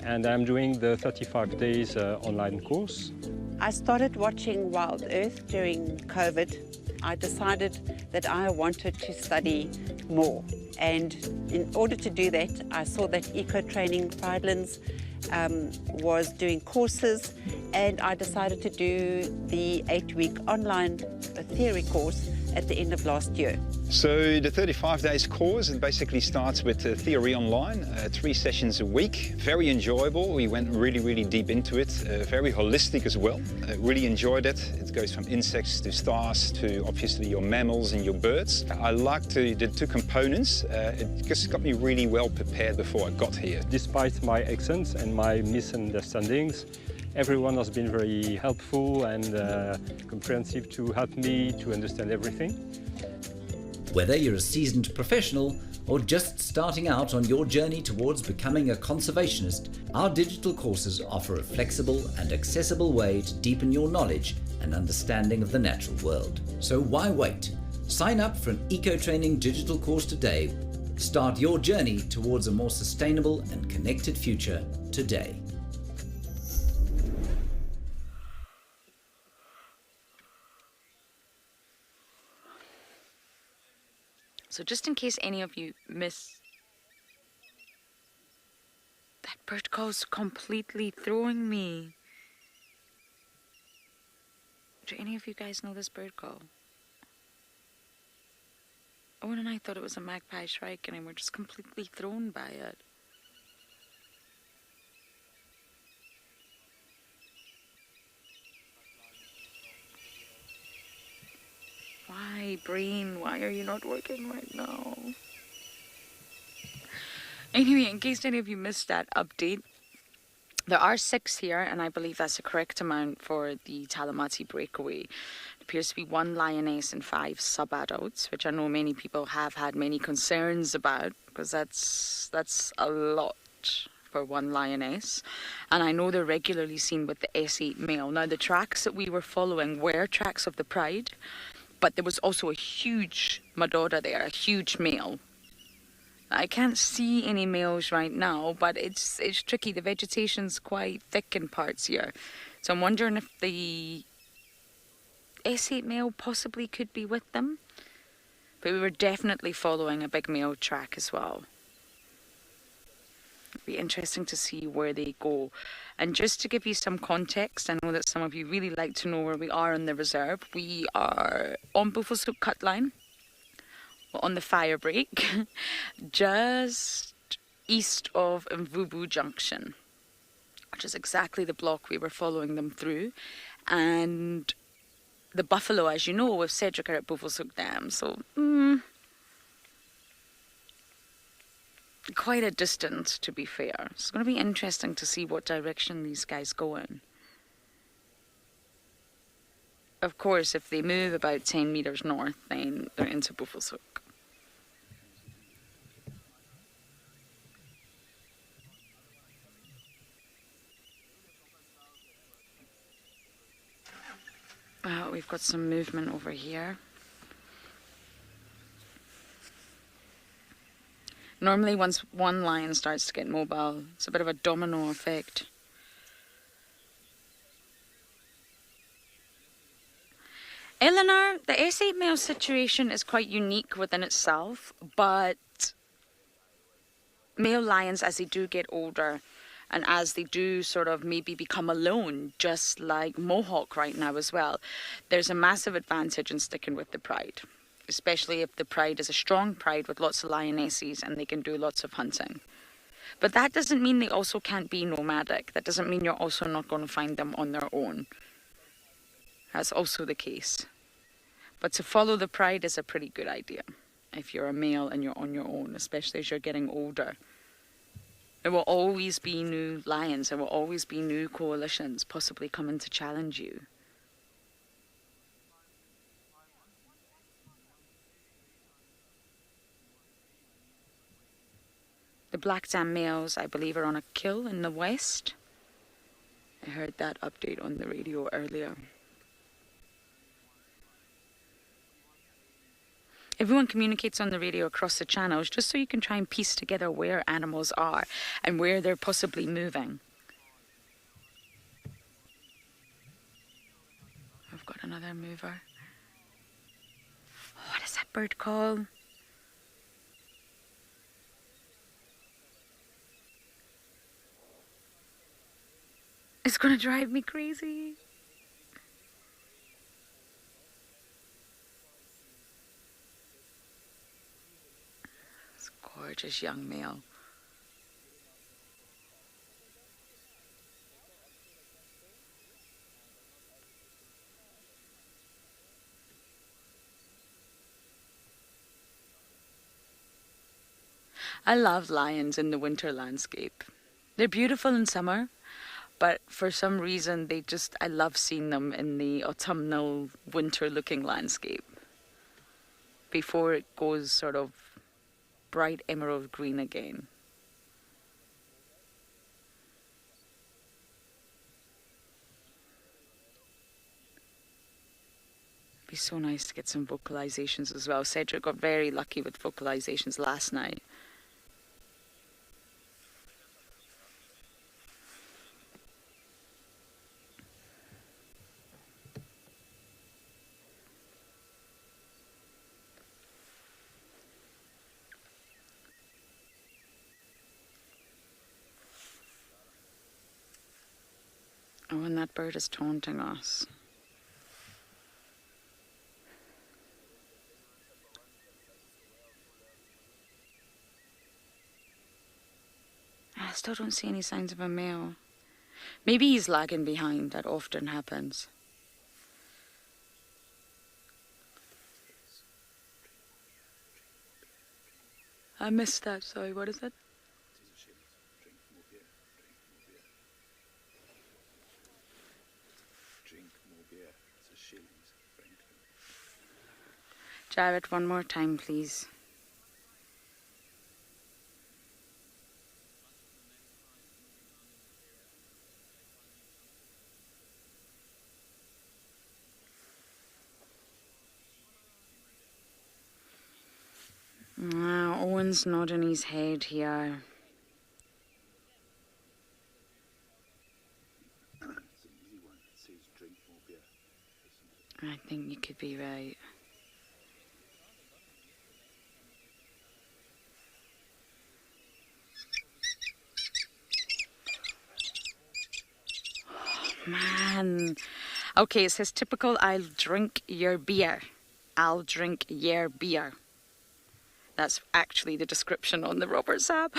[SPEAKER 15] and I'm doing the 35 days online course.
[SPEAKER 16] I started watching WildEarth during COVID. I decided that I wanted to study more, and in order to do that, I saw that Eco Training Friedlands was doing courses, and I decided to do the 8-week online theory course at the end of last year.
[SPEAKER 14] So the 35 days course, it basically starts with theory online, 3 sessions a week. Very enjoyable. We went really deep into it. Very holistic as well. Really enjoyed it. It goes from insects to stars to obviously your mammals and your birds. I liked the 2 components. It just got me really well prepared before I got here.
[SPEAKER 15] Despite my accents and my misunderstandings, everyone has been very helpful and comprehensive to help me to understand everything.
[SPEAKER 11] Whether you're a seasoned professional or just starting out on your journey towards becoming a conservationist, our digital courses offer a flexible and accessible way to deepen your knowledge and understanding of the natural world. So why wait? Sign up for an eco-training digital course today. Start your journey towards a more sustainable and connected future today.
[SPEAKER 4] So just in case any of you miss, that bird call's completely throwing me. Do any of you guys know this bird call? Owen and I thought it was a magpie shrike and we're just completely thrown by it. Why, brain? Why are you not working right now? Anyway, in case any of you missed that update, there are 6 here, and I believe that's the correct amount for the Talamati breakaway. It appears to be 1 lioness and 5 sub-adults, which I know many people have had many concerns about, because that's a lot for 1 lioness. And I know they're regularly seen with the S8 male. Now, the tracks that we were following were tracks of the pride, but there was also a huge Madora there, a huge male. I can't see any males right now, but it's tricky. The vegetation's quite thick in parts here. So I'm wondering if the S8 male possibly could be with them. But we were definitely following a big male track as well. It'd be interesting to see where they go. And just to give you some context, I know that some of you really like to know where we are in the reserve. We are on Buffelshoek Cut Line. We're on the fire break, just east of Mvubu Junction, which is exactly the block we were following them through. And the buffalo, as you know, with Cedric are at Buffelshoek Dam. So, quite a distance, to be fair. It's going to be interesting to see what direction these guys go in. Of course, if they move about 10 meters north, then they're into Buffelshoek. Well, we've got some movement over here. Normally, once 1 lion starts to get mobile, it's a bit of a domino effect. Eleanor, the S8 male situation is quite unique within itself, but male lions, as they do get older, and as they do sort of maybe become alone, just like Mohawk right now as well, there's a massive advantage in sticking with the pride. Especially if the pride is a strong pride with lots of lionesses and they can do lots of hunting. But that doesn't mean they also can't be nomadic. That doesn't mean you're also not going to find them on their own. That's also the case. But to follow the pride is a pretty good idea if you're a male and you're on your own, especially as you're getting older. There will always be new lions. There will always be new coalitions possibly coming to challenge you. The Black Dam males, I believe, are on a kill in the west. I heard that update on the radio earlier. Everyone communicates on the radio across the channels just so you can try and piece together where animals are and where they're possibly moving. I've got another mover. Oh, what is that bird called? It's gonna drive me crazy. It's a gorgeous young male. I love lions in the winter landscape. They're beautiful in summer, but for some reason I love seeing them in the autumnal winter looking landscape before it goes sort of bright emerald green again. It'd be so nice to get some vocalizations as well. Cedric got very lucky with vocalizations last night. Oh, and that bird is taunting us. I still don't see any signs of a male. Maybe he's lagging behind. That often happens. I missed that. Sorry, what is it? Jared, one more time, please. Owen's nodding his head here. I think you could be right. Man. Okay, it says typical, I'll drink your beer. I'll drink your beer. That's actually the description on the Roberts app.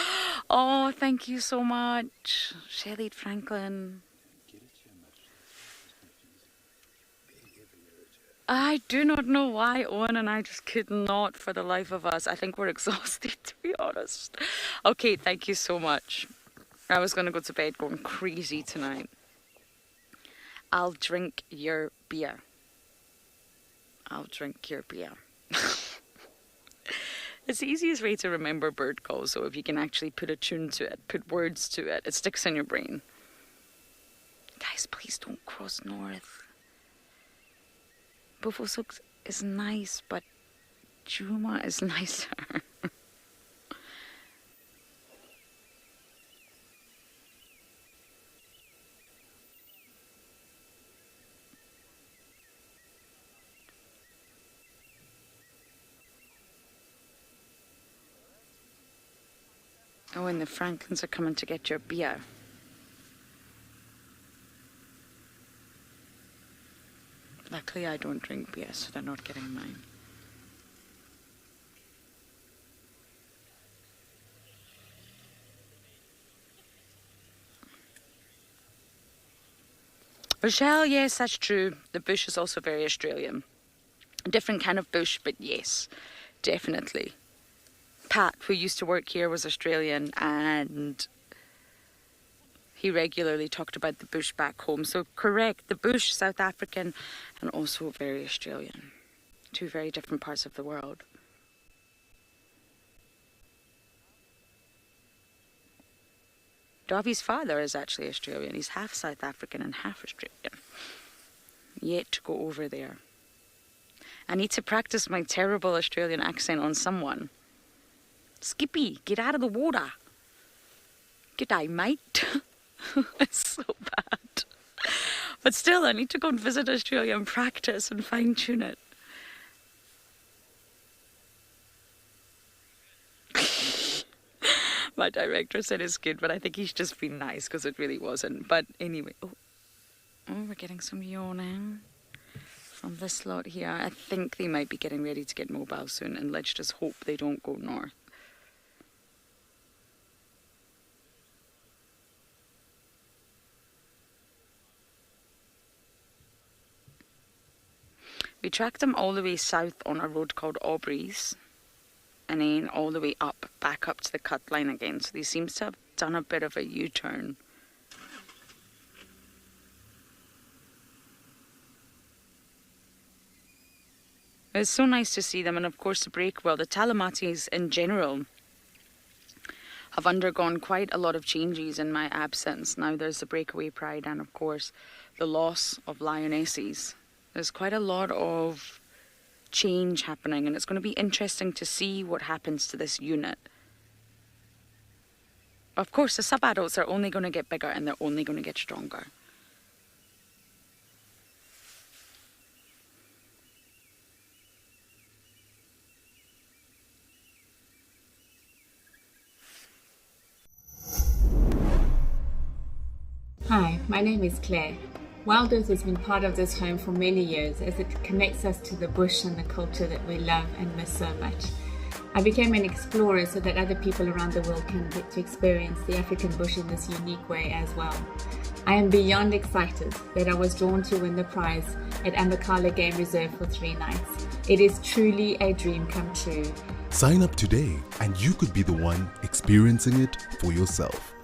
[SPEAKER 4] Oh, thank you so much, Shelley Franklin. I do not know why Owen and I just could not for the life of us. I think we're exhausted, to be honest. Okay, thank you so much. I was going to go to bed going crazy tonight. I'll drink your beer. I'll drink your beer. It's the easiest way to remember bird calls, so if you can actually put a tune to it, put words to it, it sticks in your brain. Guys, please don't cross north. Bufosuk is nice, but Juma is nicer. Oh, and the Franklins are coming to get your beer. Luckily, I don't drink beer, so they're not getting mine. Rochelle, yes, that's true. The bush is also very Australian. A different kind of bush, but yes, definitely. Pat, who used to work here, was Australian, and he regularly talked about the bush back home. So correct, the bush, South African, and also very Australian. Two very different parts of the world. Davi's father is actually Australian. He's half South African and half Australian. Yet to go over there. I need to practice my terrible Australian accent on someone. Skippy, get out of the water. G'day, mate. It's so bad. But still, I need to go and visit Australia and practice and fine-tune it. My director said it's good, but I think he's just been nice because it really wasn't. But anyway, oh, we're getting some yawning from this lot here. I think they might be getting ready to get mobile soon, and let's just hope they don't go north. We tracked them all the way south on a road called Aubrey's, and then all the way up, back up to the cut line again. So they seem to have done a bit of a U-turn. It's so nice to see them, and of course the the Talamatis in general have undergone quite a lot of changes in my absence. Now there's the breakaway pride and of course the loss of lionesses. There's quite a lot of change happening, and it's going to be interesting to see what happens to this unit. Of course, the sub-adults are only going to get bigger and they're only going to get stronger.
[SPEAKER 17] Hi, my name is Claire. WildEarth has been part of this home for many years as it connects us to the bush and the culture that we love and miss so much. I became an explorer so that other people around the world can get to experience the African bush in this unique way as well. I am beyond excited that I was drawn to win the prize at Amakhala Game Reserve for 3 nights. It is truly a dream come true.
[SPEAKER 5] Sign up today and you could be the one experiencing it for yourself.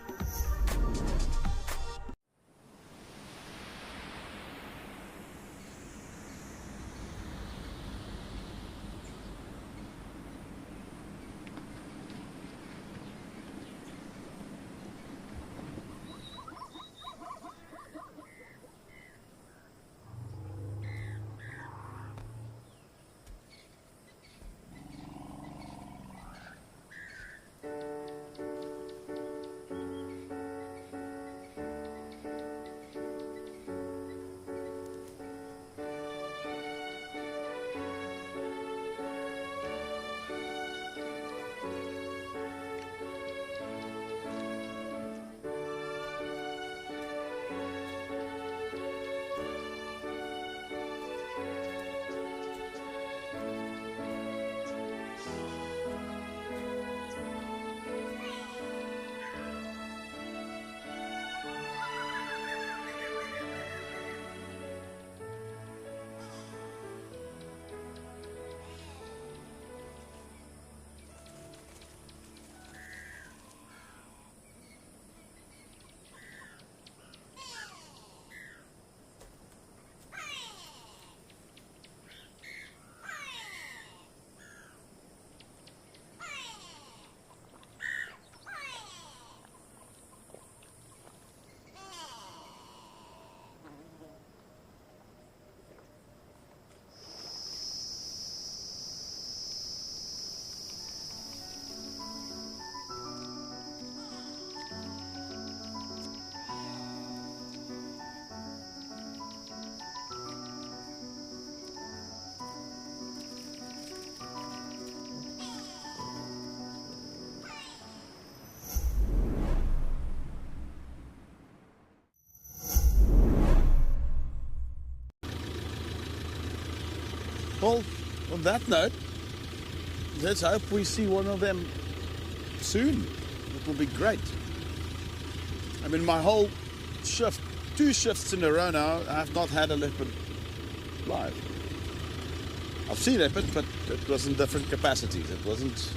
[SPEAKER 3] Well, on that note, let's hope we see one of them soon. It will be great. I mean, my whole shift, 2 shifts in a row now, I have not had a leopard live. I've seen leopard, but it was in different capacities. It wasn't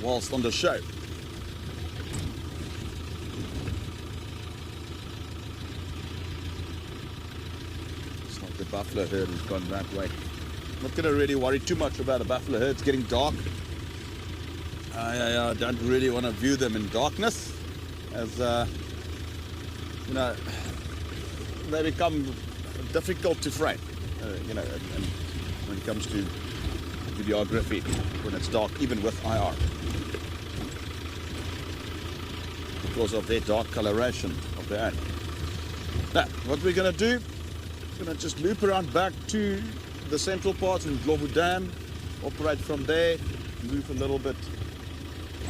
[SPEAKER 3] whilst on the show. It's not the buffalo herd has gone that way. I'm not going to really worry too much about the buffalo herd. It's getting dark. I don't really want to view them in darkness, as you know, they become difficult to frame. You know, and when it comes to videography when it's dark, even with IR, because of their dark coloration of the ant. Now, what we're going to do, we're going to just loop around back to the central part in Glovu Dam, operate from there, move a little bit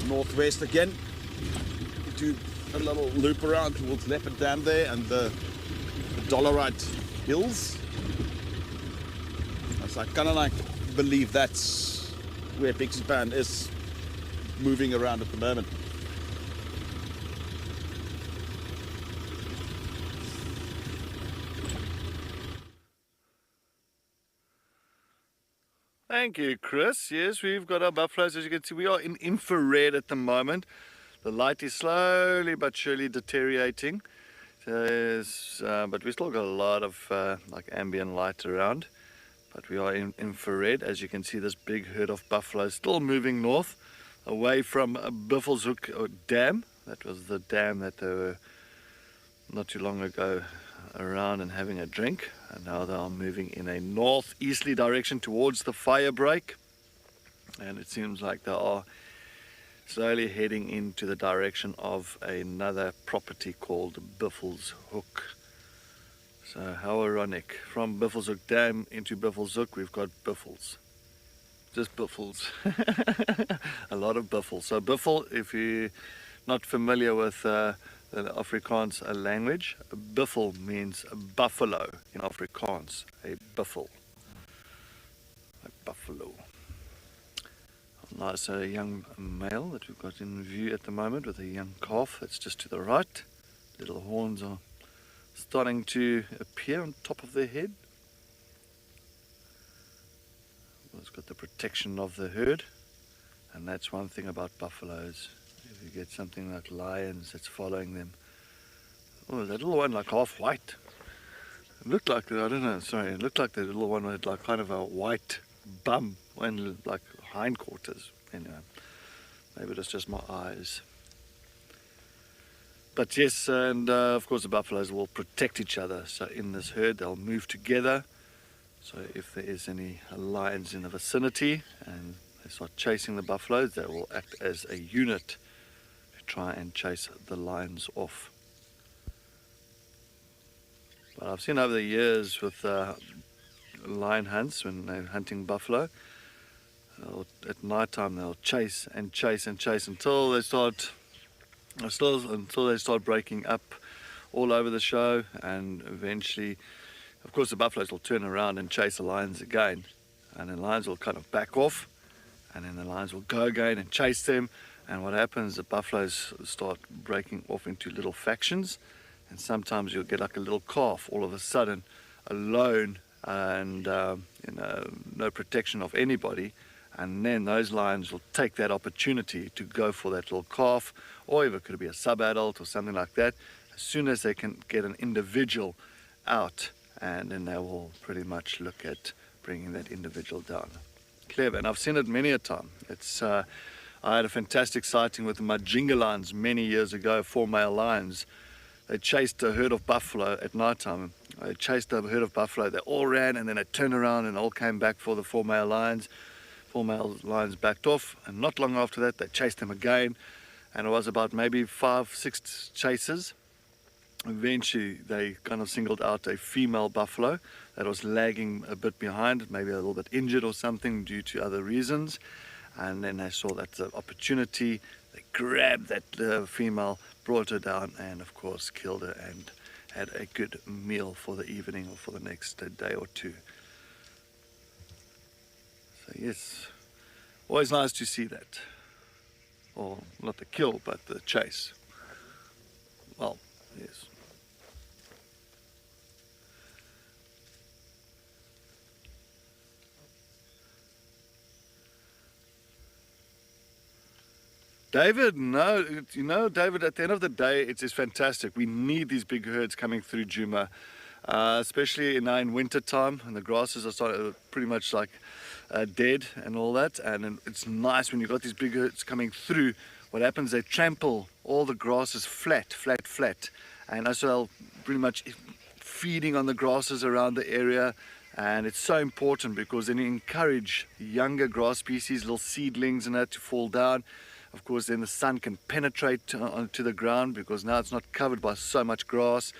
[SPEAKER 3] northwest again, do a little loop around towards Leopard Dam there and the Dollarite Hills. So I kind of like believe that's where Pixie's band is moving around at the moment.
[SPEAKER 2] Thank you, Chris. Yes, we've got our buffaloes. As you can see, we are in infrared at the moment. The light is slowly but surely deteriorating. But we still got a lot of like ambient light around. But we are in infrared. As you can see, this big herd of buffalo still moving north, away from Buffelshoek Dam. That was the dam that they were not too long ago around and having a drink. And now they are moving in a northeasterly direction towards the fire break. And it seems like they are slowly heading into the direction of another property called Buffelshoek. So how ironic. From Buffelshoek Dam into Buffelshoek, we've got buffels. Just buffels. A lot of buffels. So buffel, if you're not familiar with the Afrikaans language, buffel means buffalo in Afrikaans. A buffel. A buffalo. Nice young male that we've got in view at the moment with a young calf that's just to the right. Little horns are starting to appear on top of their head. Well, it's got the protection of the herd, and that's one thing about buffaloes. If you get something like lions that's following them. Oh, that little one like half white. It looked like, I don't know, sorry, it looked like the little one had like kind of a white bum and like hindquarters. Anyway, maybe it's just my eyes. But yes, and of course the buffaloes will protect each other. So in this herd, they'll move together. So if there is any lions in the vicinity and they start chasing the buffaloes, they will act as a unit to try and chase the lions off. But I've seen over the years with lion hunts, when they're hunting buffalo, at night time they'll chase and chase and chase until they start breaking up all over the show, and eventually, of course, the buffaloes will turn around and chase the lions again, and the lions will kind of back off, and then the lions will go again and chase them. And what happens, the buffaloes start breaking off into little factions, and sometimes you'll get like a little calf all of a sudden alone, and no protection of anybody. And then those lions will take that opportunity to go for that little calf, or if it could be a sub-adult or something like that, as soon as they can get an individual out, and then they will pretty much look at bringing that individual down. Clever, and I've seen it many a time. I had a fantastic sighting with the Majinga lions many years ago, 4 male lions. They chased a herd of buffalo at night time. They chased a herd of buffalo, they all ran, and then they turned around and all came back for the 4 male lions. 4 male lions backed off, and not long after that they chased them again, and it was about maybe 5-6 chases. Eventually they kind of singled out a female buffalo that was lagging a bit behind, maybe a little bit injured or something due to other reasons, and then they saw that opportunity. They grabbed that female, brought her down, and of course killed her and had a good meal for the evening or for the next day or two. So yes, always nice to see that. Or not the kill, but the chase. Well, yes. David, no, you know, David, at the end of the day, it's fantastic. We need these big herds coming throh Djuma, especially now in winter time, and the grasses are pretty much like dead and all that. And it's nice when you've got these big herds coming through. What happens, they trample all the grasses flat. And so they'll pretty much feeding on the grasses around the area, And it's so important because then you encourage younger grass species, little seedlings and that, to fall down. Of course, then the sun can penetrate onto the ground because now it's not covered by so much grass.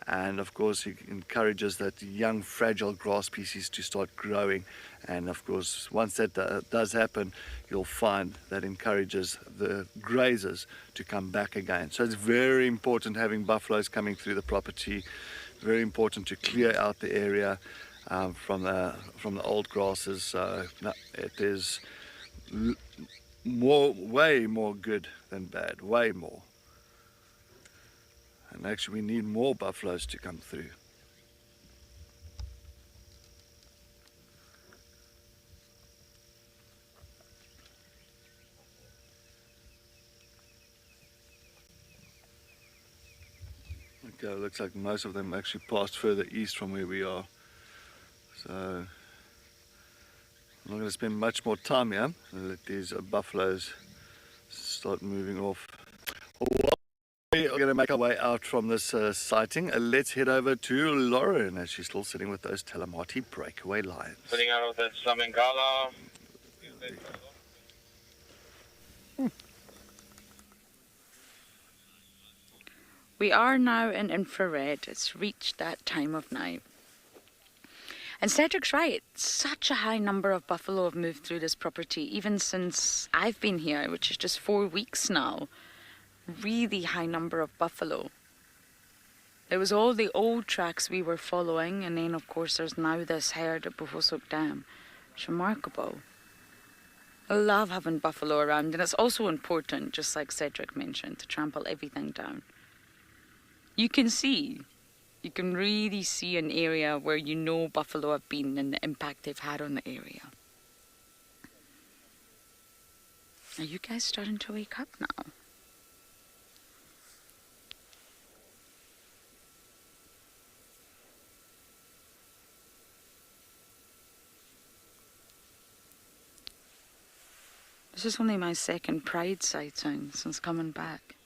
[SPEAKER 2] And of course, it encourages that young, fragile grass species to start growing. And of course, once that does happen, you'll find that encourages the grazers to come back again. So it's very important having buffaloes coming through the property. Very important to clear out the area from the old grasses. So no, it is way more good than bad, way more. And actually we need more buffaloes to come through. Okay, it looks like most of them actually passed further east from where we are. So I'm not going to spend much more time here. I'll let these buffaloes start moving off. We're going to make our way out from this sighting. Let's head over to Lauren as she's still sitting with those Talamati breakaway lions.
[SPEAKER 7] Putting out of the Samengala.
[SPEAKER 4] We are now in infrared. It's reached that time of night. And Cedric's right. Such a high number of buffalo have moved through this property, even since I've been here, which is just 4 weeks now. Really high number of buffalo. There was all the old tracks we were following, and then of course there's now this herd at Buffelshoek Dam. It's remarkable. I love having buffalo around, and it's also important, just like Cedric mentioned, to trample everything down. You can really see an area where you know buffalo have been and the impact they've had on the area. Are you guys starting to wake up now? This is only my second pride sighting since coming back.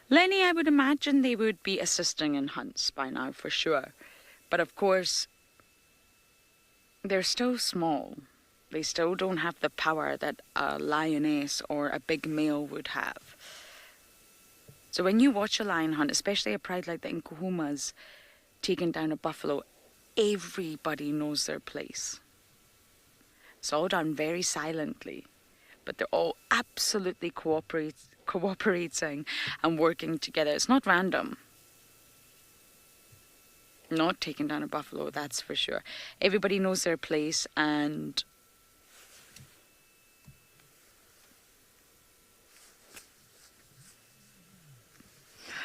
[SPEAKER 4] Lenny, I would imagine they would be assisting in hunts by now for sure. But of course, they're still small. They still don't have the power that a lioness or a big male would have. So when you watch a lion hunt, especially a pride like the Nkuhumas taking down a buffalo, everybody knows their place. It's all done very silently, but they're all absolutely cooperating and working together. It's not random. Not taking down a buffalo, that's for sure. Everybody knows their place, and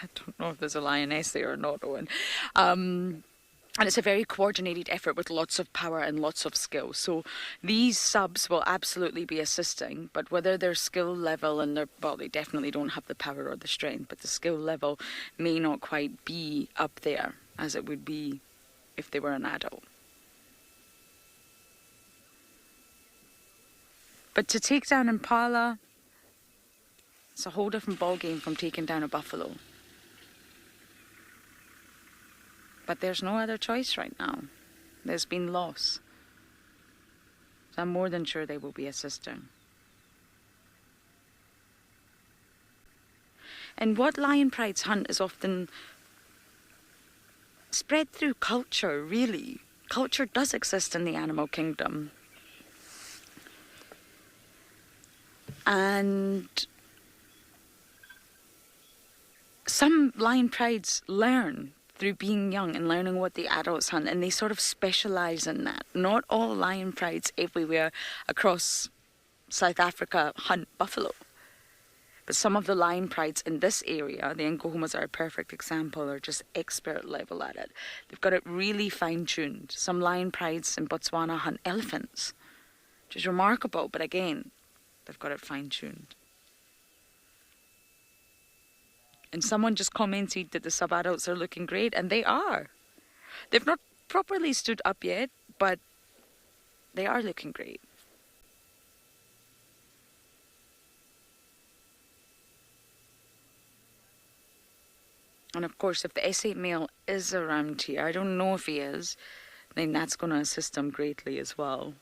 [SPEAKER 4] I don't know if there's a lioness there or not, Owen. And it's a very coordinated effort with lots of power and lots of skill. So these subs will absolutely be assisting, but whether their skill level and they definitely don't have the power or the strength, but the skill level may not quite be up there as it would be if they were an adult. But to take down impala, it's a whole different ballgame from taking down a buffalo. But there's no other choice right now. There's been loss. So I'm more than sure they will be assisting. And what lion prides hunt is often spread through culture, really. Culture does exist in the animal kingdom. And some lion prides learn through being young and learning what the adults hunt, and they sort of specialize in that. Not all lion prides everywhere across South Africa hunt buffalo. But some of the lion prides in this area, the Nkuhumas are a perfect example, are just expert level at it. They've got it really fine-tuned. Some lion prides in Botswana hunt elephants, which is remarkable, but again, they've got it fine-tuned. And someone just commented that the sub-adults are looking great, and they are. They've not properly stood up yet, but they are looking great. And of course, if the S8 male is around here, I don't know if he is, then that's going to assist him greatly as well.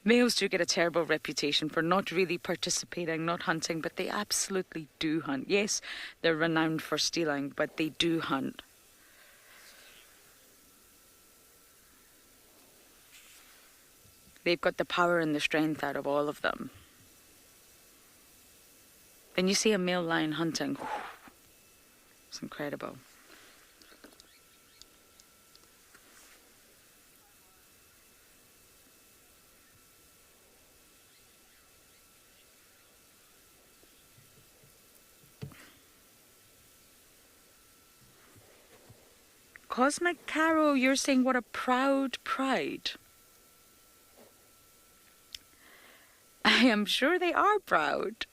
[SPEAKER 4] Males do get a terrible reputation for not really participating, not hunting, but they absolutely do hunt. Yes, they're renowned for stealing, but they do hunt. They've got the power and the strength out of all of them. Then you see a male lion hunting. It's incredible. Cosmic Caro, you're saying what a proud pride. I am sure they are proud.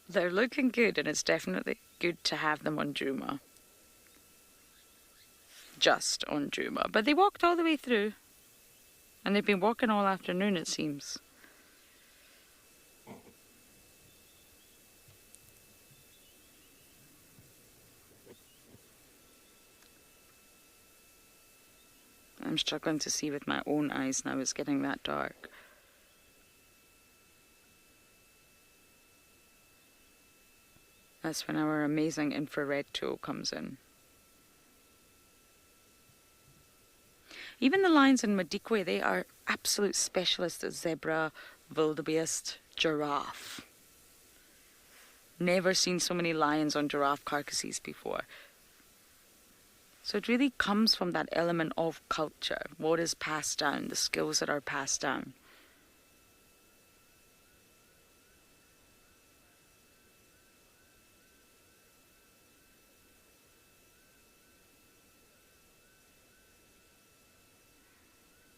[SPEAKER 4] They're looking good, and it's definitely good to have them on Juma. Just on Juma. But they walked all the way through. And they've been walking all afternoon, it seems. I'm struggling to see with my own eyes now. It's getting that dark. That's when our amazing infrared tool comes in. Even the lions in Madikwe, they are absolute specialists at zebra, wildebeest, giraffe. Never seen so many lions on giraffe carcasses before. So it really comes from that element of culture, what is passed down, the skills that are passed down.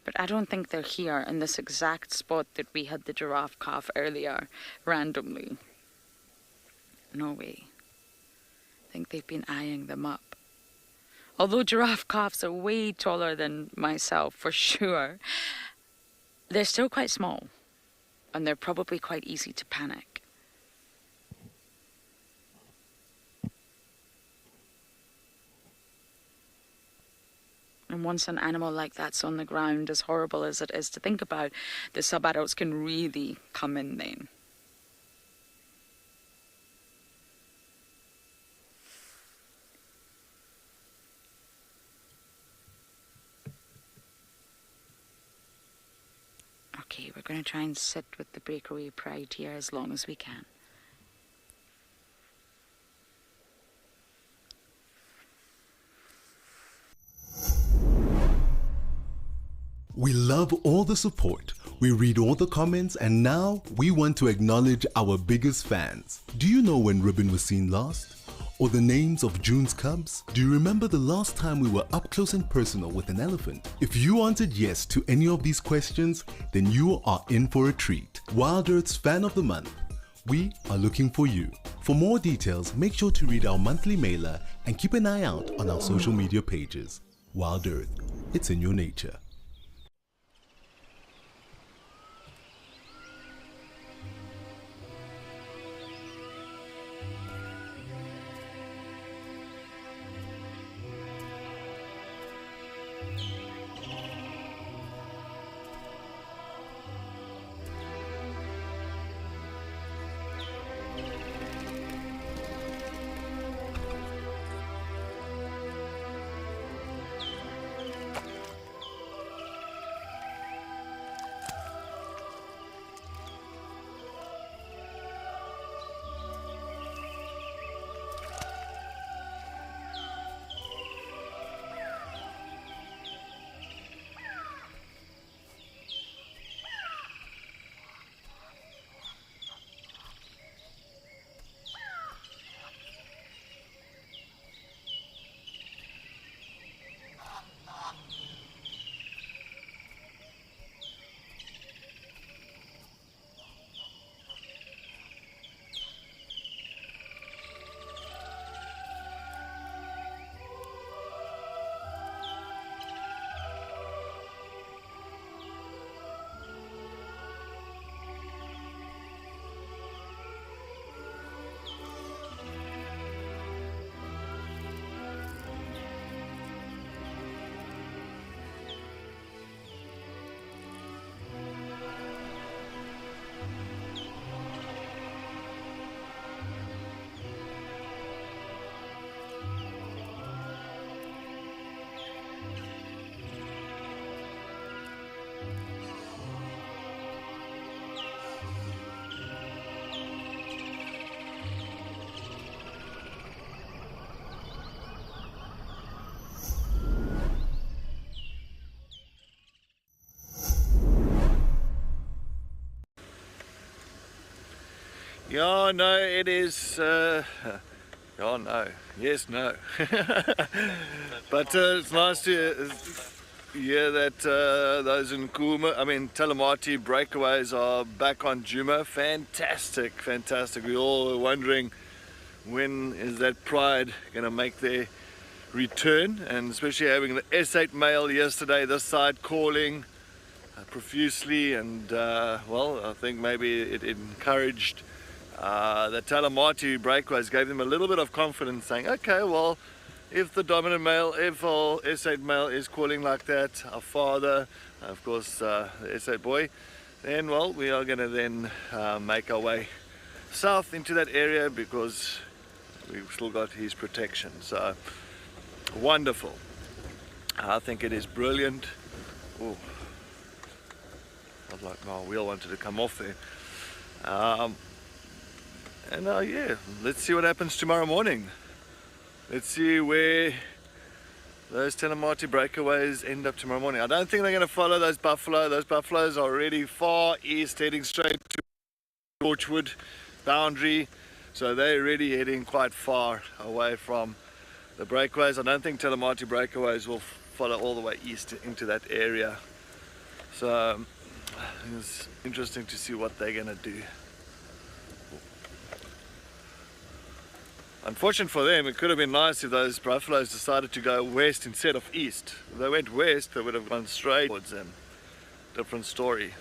[SPEAKER 4] But I don't think they're here in this exact spot that we had the giraffe calf earlier, randomly. No way. I think they've been eyeing them up. Although giraffe calves are way taller than myself, for sure, they're still quite small. And they're probably quite easy to panic. And once an animal like that's on the ground, as horrible as it is to think about, the subadults can really come in then. Okay, we're going to try and sit with the breakaway pride here as long as we can.
[SPEAKER 5] We love all the support, we read all the comments, and now we want to acknowledge our biggest fans. Do you know when Ribbon was seen last? Or the names of June's cubs? Do you remember the last time we were up close and personal with an elephant? If you answered yes to any of these questions, then you are in for a treat. WildEarth's Fan of the Month. We are looking for you. For more details, make sure to read our monthly mailer and keep an eye out on our social media pages. WildEarth, it's in your nature.
[SPEAKER 2] Yeah, no, it is. Yeah, no. Yes, no. But it's nice to hear that those Nkuma, Talamati breakaways are back on Djuma. Fantastic, fantastic. We all were wondering when is that pride going to make their return, and especially having the S8 male yesterday this side calling profusely, and well, I think maybe it encouraged the Talamati breakaways, gave them a little bit of confidence, saying, okay, well, if the dominant male, if our S8 male is calling like that, our father, of course, the S8 boy, then, well, we are going to then make our way south into that area, because we've still got his protection. So wonderful. I think it is brilliant. Oh, felt like my wheel wanted to come off there. And yeah, let's see what happens tomorrow morning. Let's see where those Talamati breakaways end up tomorrow morning. I don't think they're going to follow those buffalo. Those buffaloes are already far east, heading straight to Torchwood boundary. So they're already heading quite far away from the breakaways. I don't think Talamati breakaways will follow all the way east into that area. So it's interesting to see what they're going to do. Unfortunate for them, it could have been nice if those buffaloes decided to go west instead of east. If they went west, they would have gone straight towards them. Different story.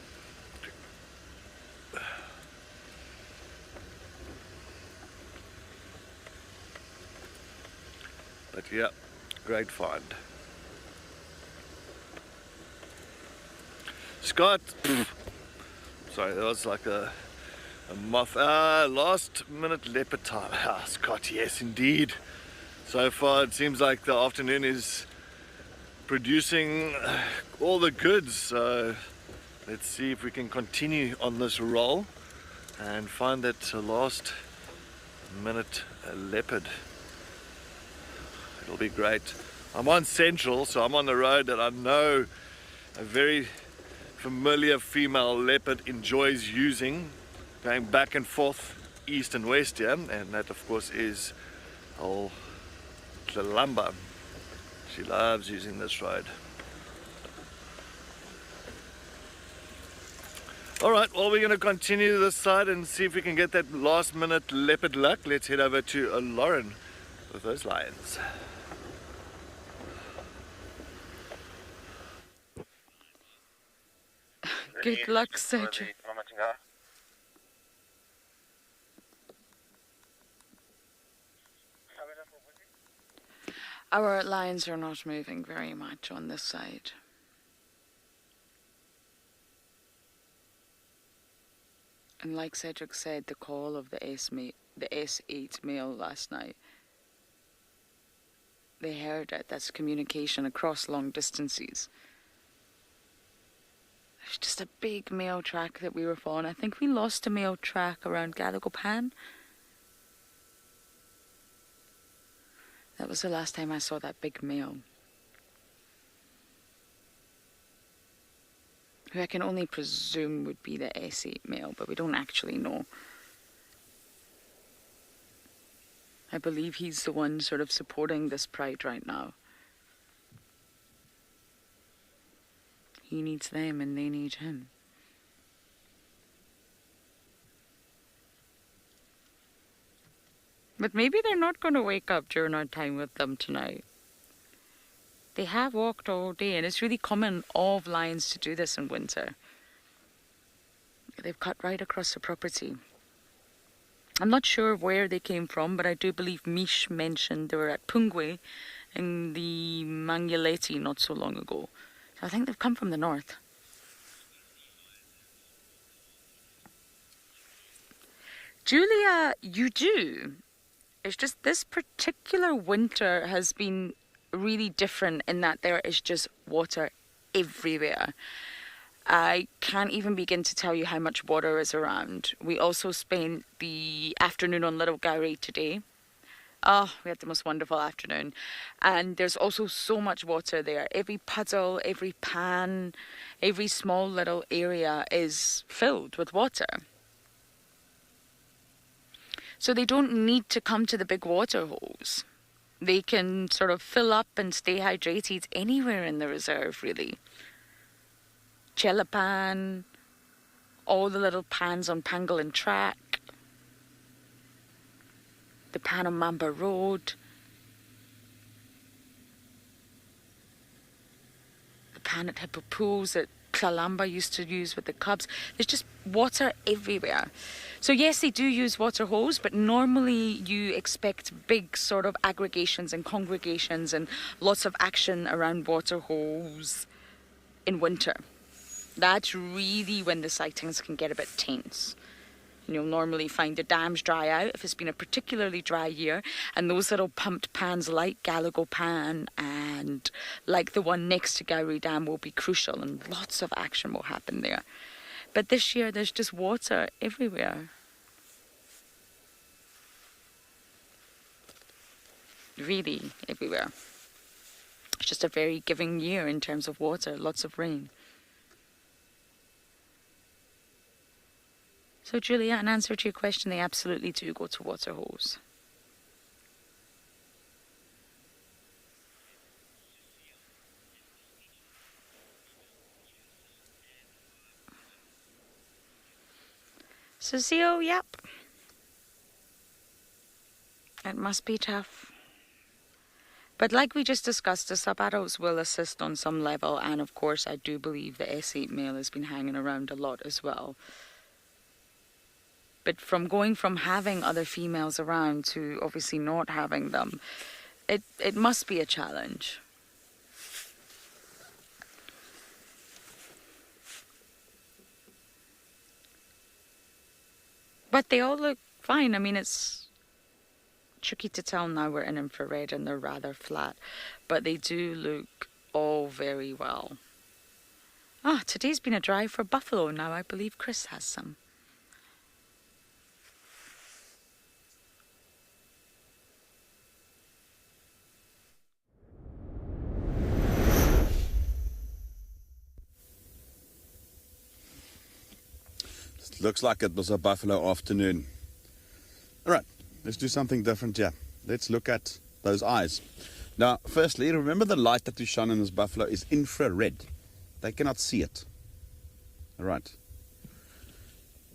[SPEAKER 2] But yeah, great find. Scott, sorry, that was like a moth. Last minute leopard time. Scott, yes indeed. So far it seems like the afternoon is producing all the goods. So let's see if we can continue on this roll and find that last minute leopard. It'll be great. I'm on Central, so I'm on the road that I know a very familiar female leopard enjoys using, going back and forth east and west here, and that of course is old Tlalamba. She loves using this road. Alright, well, we're going to continue this side and see if we can get that last minute leopard luck. Let's head over to Lauren with those lions.
[SPEAKER 4] Good luck, Cedric. Our lions are not moving very much on this side. And like Cedric said, the call of the S8 male last night, they heard it. That's communication across long distances. There's just a big male track that we were following. I think we lost a male track around Gadagopan. That was the last time I saw that big male, who I can only presume would be the S8 male, but we don't actually know. I believe he's the one sort of supporting this pride right now. He needs them and they need him. But maybe they're not going to wake up during our time with them tonight. They have walked all day, and it's really common of lions to do this in winter. They've cut right across the property. I'm not sure where they came from, but I do believe Mish mentioned they were at Pungwe in the Manguleti not so long ago. So I think they've come from the north. Julia, you do. It's just this particular winter has been really different in that there is just water everywhere. I can't even begin to tell you how much water is around. We also spent the afternoon on Little Gowrie today. Oh, we had the most wonderful afternoon. And there's also so much water there. Every puddle, every pan, every small little area is filled with water. So they don't need to come to the big water holes. They can sort of fill up and stay hydrated anywhere in the reserve, really. Chelapan, all the little pans on Pangolin Track, the pan on Mamba Road, the pan at Hippo Pools that Klalamba used to use with the cubs. There's just water everywhere. So yes, they do use water holes, but normally you expect big sort of aggregations and congregations and lots of action around water holes in winter. That's really when the sightings can get a bit tense. And you'll normally find the dams dry out if it's been a particularly dry year, and those little pumped pans like Gallagher Pan and like the one next to Gowrie Dam will be crucial, and lots of action will happen there. But this year there's just water everywhere. Really everywhere. It's just a very giving year in terms of water, lots of rain. So Julia, in answer to your question, they absolutely do go to water holes. Sucio, yep. It must be tough. But like we just discussed, the sub-adults will assist on some level, and of course I do believe the S8 male has been hanging around a lot as well. But from going from having other females around to obviously not having them, it must be a challenge. But they all look fine. I mean, it's tricky to tell now we're in infrared and they're rather flat, but they do look all very well. Ah, today's been a drive for buffalo now. I believe Chris has some.
[SPEAKER 3] Looks like it was a buffalo afternoon. All right, let's do something different here. Let's look at those eyes. Now, firstly, remember the light that we shone in this buffalo is infrared. They cannot see it. All right.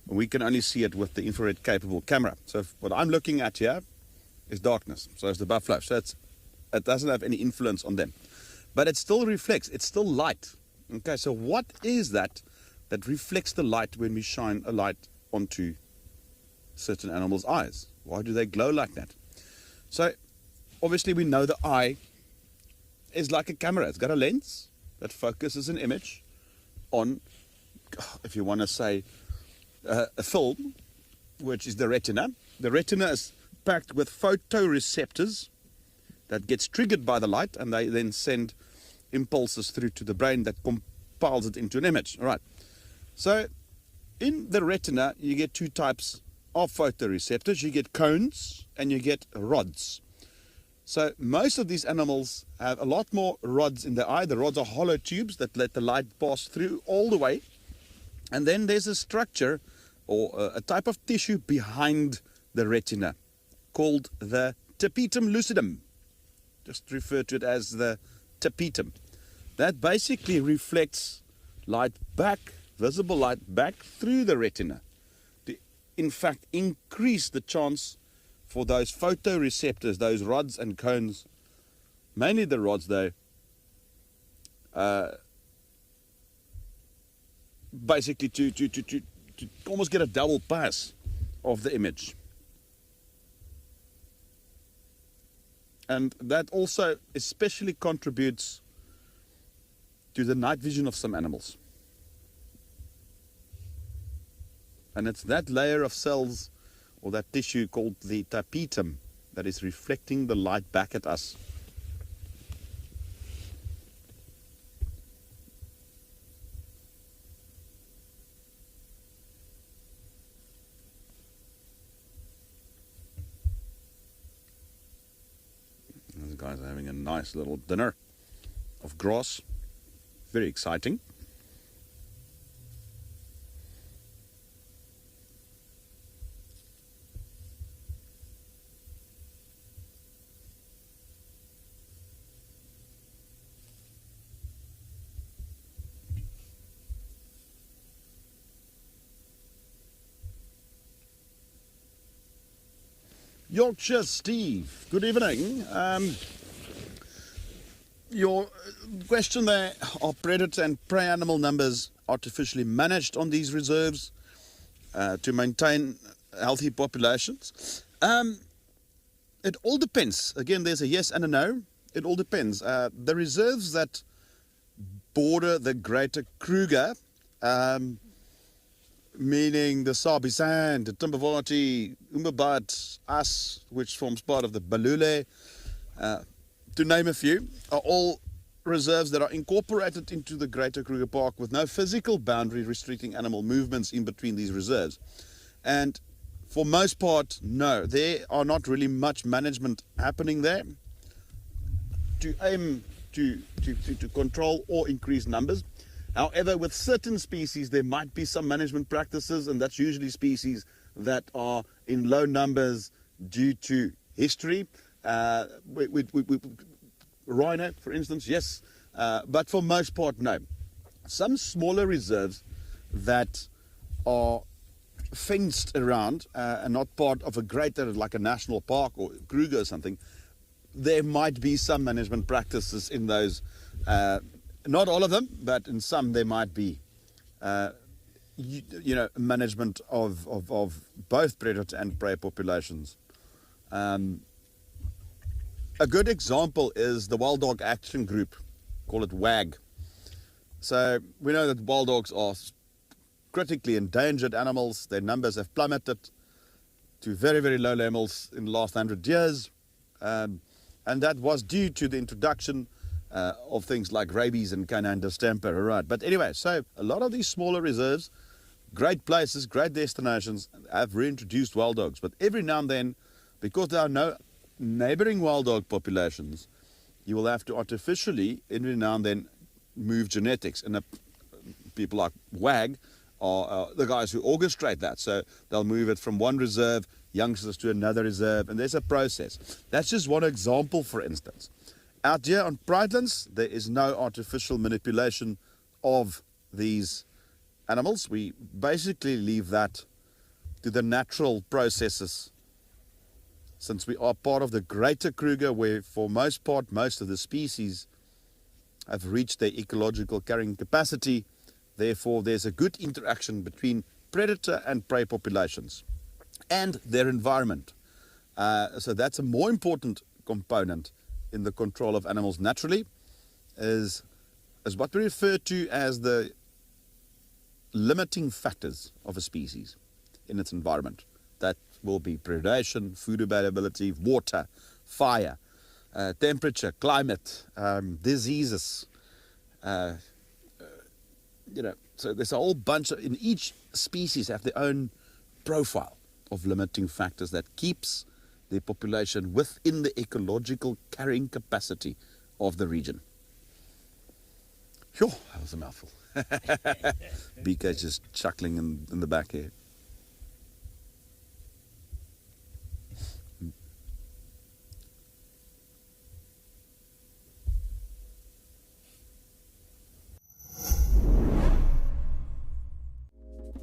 [SPEAKER 3] We can only see it with the infrared capable camera. So what I'm looking at here is darkness. So is the buffalo. So it doesn't have any influence on them. But it still reflects. It's still light. Okay, so what is that reflects the light when we shine a light onto certain animals' eyes? Why do they glow like that? So obviously we know the eye is like a camera. It's got a lens that focuses an image on, if you want to say, a film, which is the retina. The retina is packed with photoreceptors that gets triggered by the light, and they then send impulses through to the brain that compiles it into an image. All right. So in the retina, you get two types of photoreceptors. You get cones and you get rods. So most of these animals have a lot more rods in the eye. The rods are hollow tubes that let the light pass through all the way. And then there's a structure or a type of tissue behind the retina called the tapetum lucidum. Just refer to it as the tapetum. That basically reflects light back, visible light back through the retina to, in fact, increase the chance for those photoreceptors, those rods and cones, mainly the rods though, basically to almost get a double pass of the image. And that also especially contributes to the night vision of some animals. And it's that layer of cells or that tissue called the tapetum that is reflecting the light back at us. Those guys are having a nice little dinner of grass. Very exciting. Yorkshire Steve, good evening. Your question there, are predator and prey animal numbers artificially managed on these reserves to maintain healthy populations? It all depends. Again, there's a yes and a no. It all depends. The reserves that border the Greater Kruger, meaning the Sabi Sand, the Timbavati, Umbabat, As, which forms part of the Balule, to name a few, are all reserves that are incorporated into the Greater Kruger Park with no physical boundary restricting animal movements in between these reserves. And for most part, no, there are not really much management happening there to aim to control or increase numbers. However, with certain species, there might be some management practices, and that's usually species that are in low numbers due to history. Rhino, for instance, yes, but for most part, no. Some smaller reserves that are fenced around and not part of a greater, like a national park or Kruger or something, there might be some management practices in those. Not all of them, but in some there might be, management of both predator and prey populations. A good example is the Wild Dog Action Group, call it WAG. So we know that wild dogs are critically endangered animals. Their numbers have plummeted to very, very low levels in the last 100 years. And that was due to the introduction of things like rabies and canine distemper. Right. But anyway, so a lot of these smaller reserves, great places, great destinations, have reintroduced wild dogs. But every now and then, because there are no neighboring wild dog populations, you will have to artificially, every now and then, move genetics. And people like WAG are the guys who orchestrate that. So they'll move it from one reserve, youngsters, to another reserve, and there's a process. That's just one example, for instance. Out here on Pridelands, there is no artificial manipulation of these animals. We basically leave that to the natural processes, since we are part of the Greater Kruger, where for most part, most of the species have reached their ecological carrying capacity. Therefore, there's a good interaction between predator and prey populations and their environment. So that's a more important component in the control of animals naturally, is what we refer to as the limiting factors of a species in its environment. That will be predation, food availability, water, fire, temperature, climate, diseases. So there's a whole bunch of, in each species have their own profile of limiting factors that keeps the population within the ecological carrying capacity of the region. Sure, that was a mouthful. BK's just chuckling in the back here.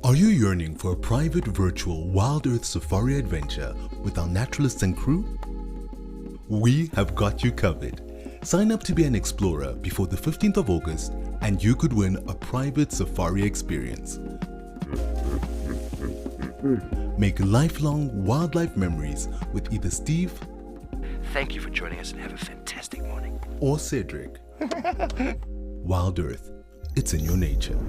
[SPEAKER 5] Are you yearning for a private virtual WildEarth safari adventure with our naturalists and crew? We have got you covered. Sign up to be an explorer before the 15th of August and you could win a private safari experience. Make lifelong wildlife memories with either Steve,
[SPEAKER 8] Thank you for joining us and have a fantastic morning.
[SPEAKER 5] or Cedric. WildEarth, it's in your nature.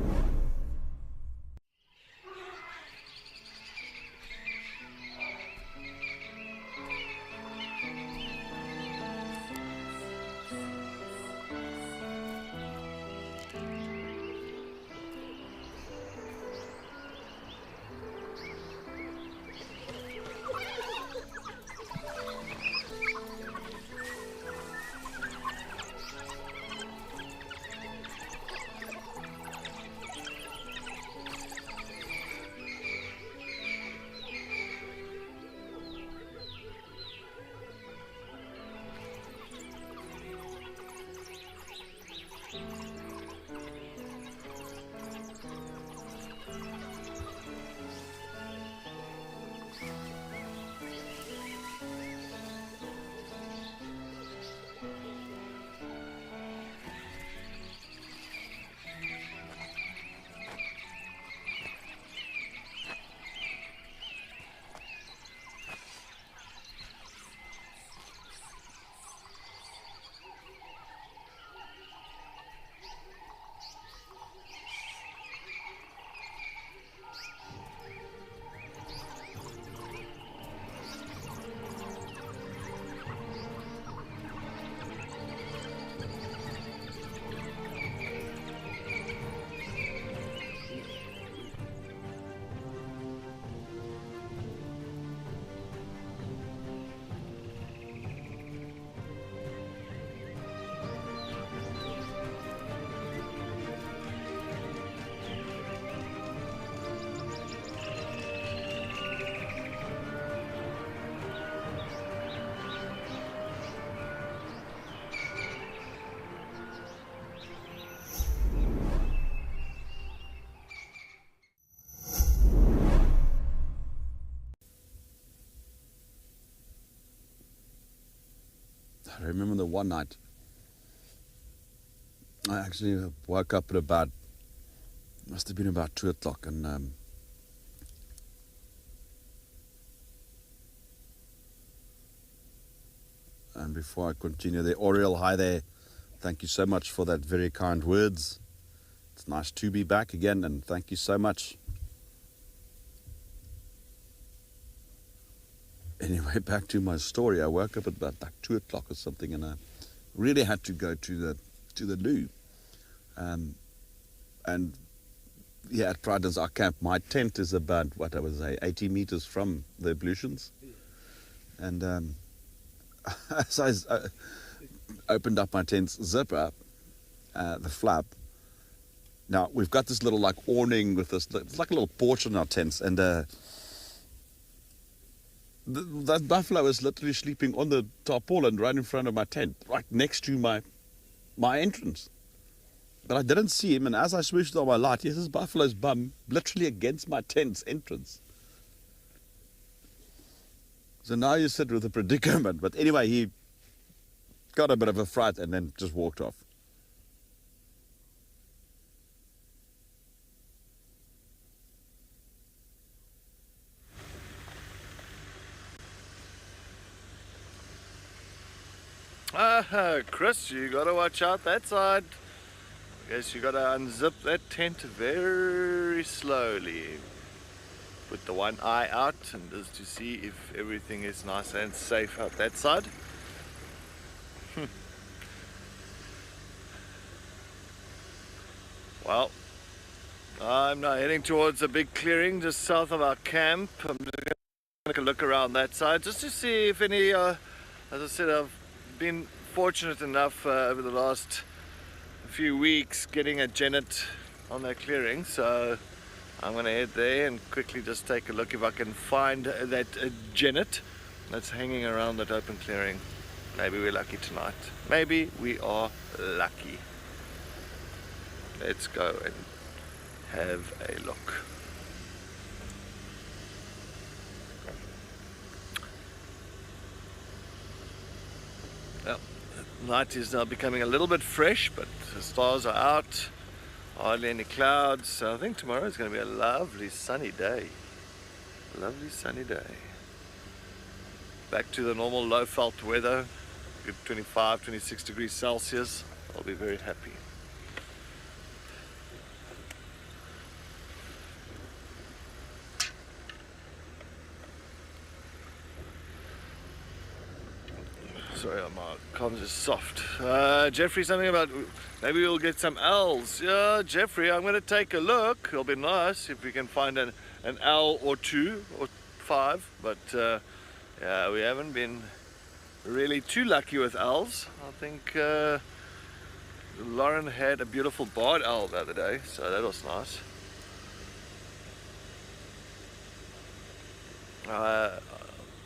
[SPEAKER 3] I remember the one night I actually woke up at about, must have been about 2 o'clock, and before I continue there, Oriel, hi there. Thank you so much for that very kind words. It's nice to be back again, and thank you so much. Anyway, back to my story. I woke up at about like 2 o'clock or something, and I really had to go to the loo. And yeah, at Priden's our camp, my tent is about, 80 meters from the ablutions. And as I opened up my tent's zipper, the flap. Now, we've got this little like awning with this, it's like a little porch on our tents, and that buffalo is literally sleeping on the tarpaulin right in front of my tent, right next to my entrance. But I didn't see him, and as I switched on my light, yes, this buffalo's bum literally against my tent's entrance. So now you sit with a predicament. But anyway, he got a bit of a fright and then just walked off.
[SPEAKER 2] Chris, you gotta watch out that side. I guess you gotta unzip that tent very slowly. Put the one eye out and just to see if everything is nice and safe out that side. Well, I'm now heading towards a big clearing just south of our camp. I'm just going to take a look around that side just to see if any, as I said, I've been fortunate enough over the last few weeks getting a genet on that clearing, so I'm going to head there and quickly just take a look if I can find that genet that's hanging around that open clearing. Maybe we're lucky tonight. Maybe we are lucky. Let's go and have a look. Well, the night is now becoming a little bit fresh, but the stars are out. Hardly any clouds, so I think tomorrow is going to be a lovely sunny day. Lovely sunny day. Back to the normal low felt weather, good 25, 26 degrees Celsius. I'll be very happy. Sorry, my comms is soft. Jeffrey, something about maybe we'll get some owls. Yeah, Jeffrey, I'm going to take a look. It'll be nice if we can find an owl or 2 or 5. But yeah, we haven't been really too lucky with owls. I think Lauren had a beautiful barred owl the other day, so that was nice.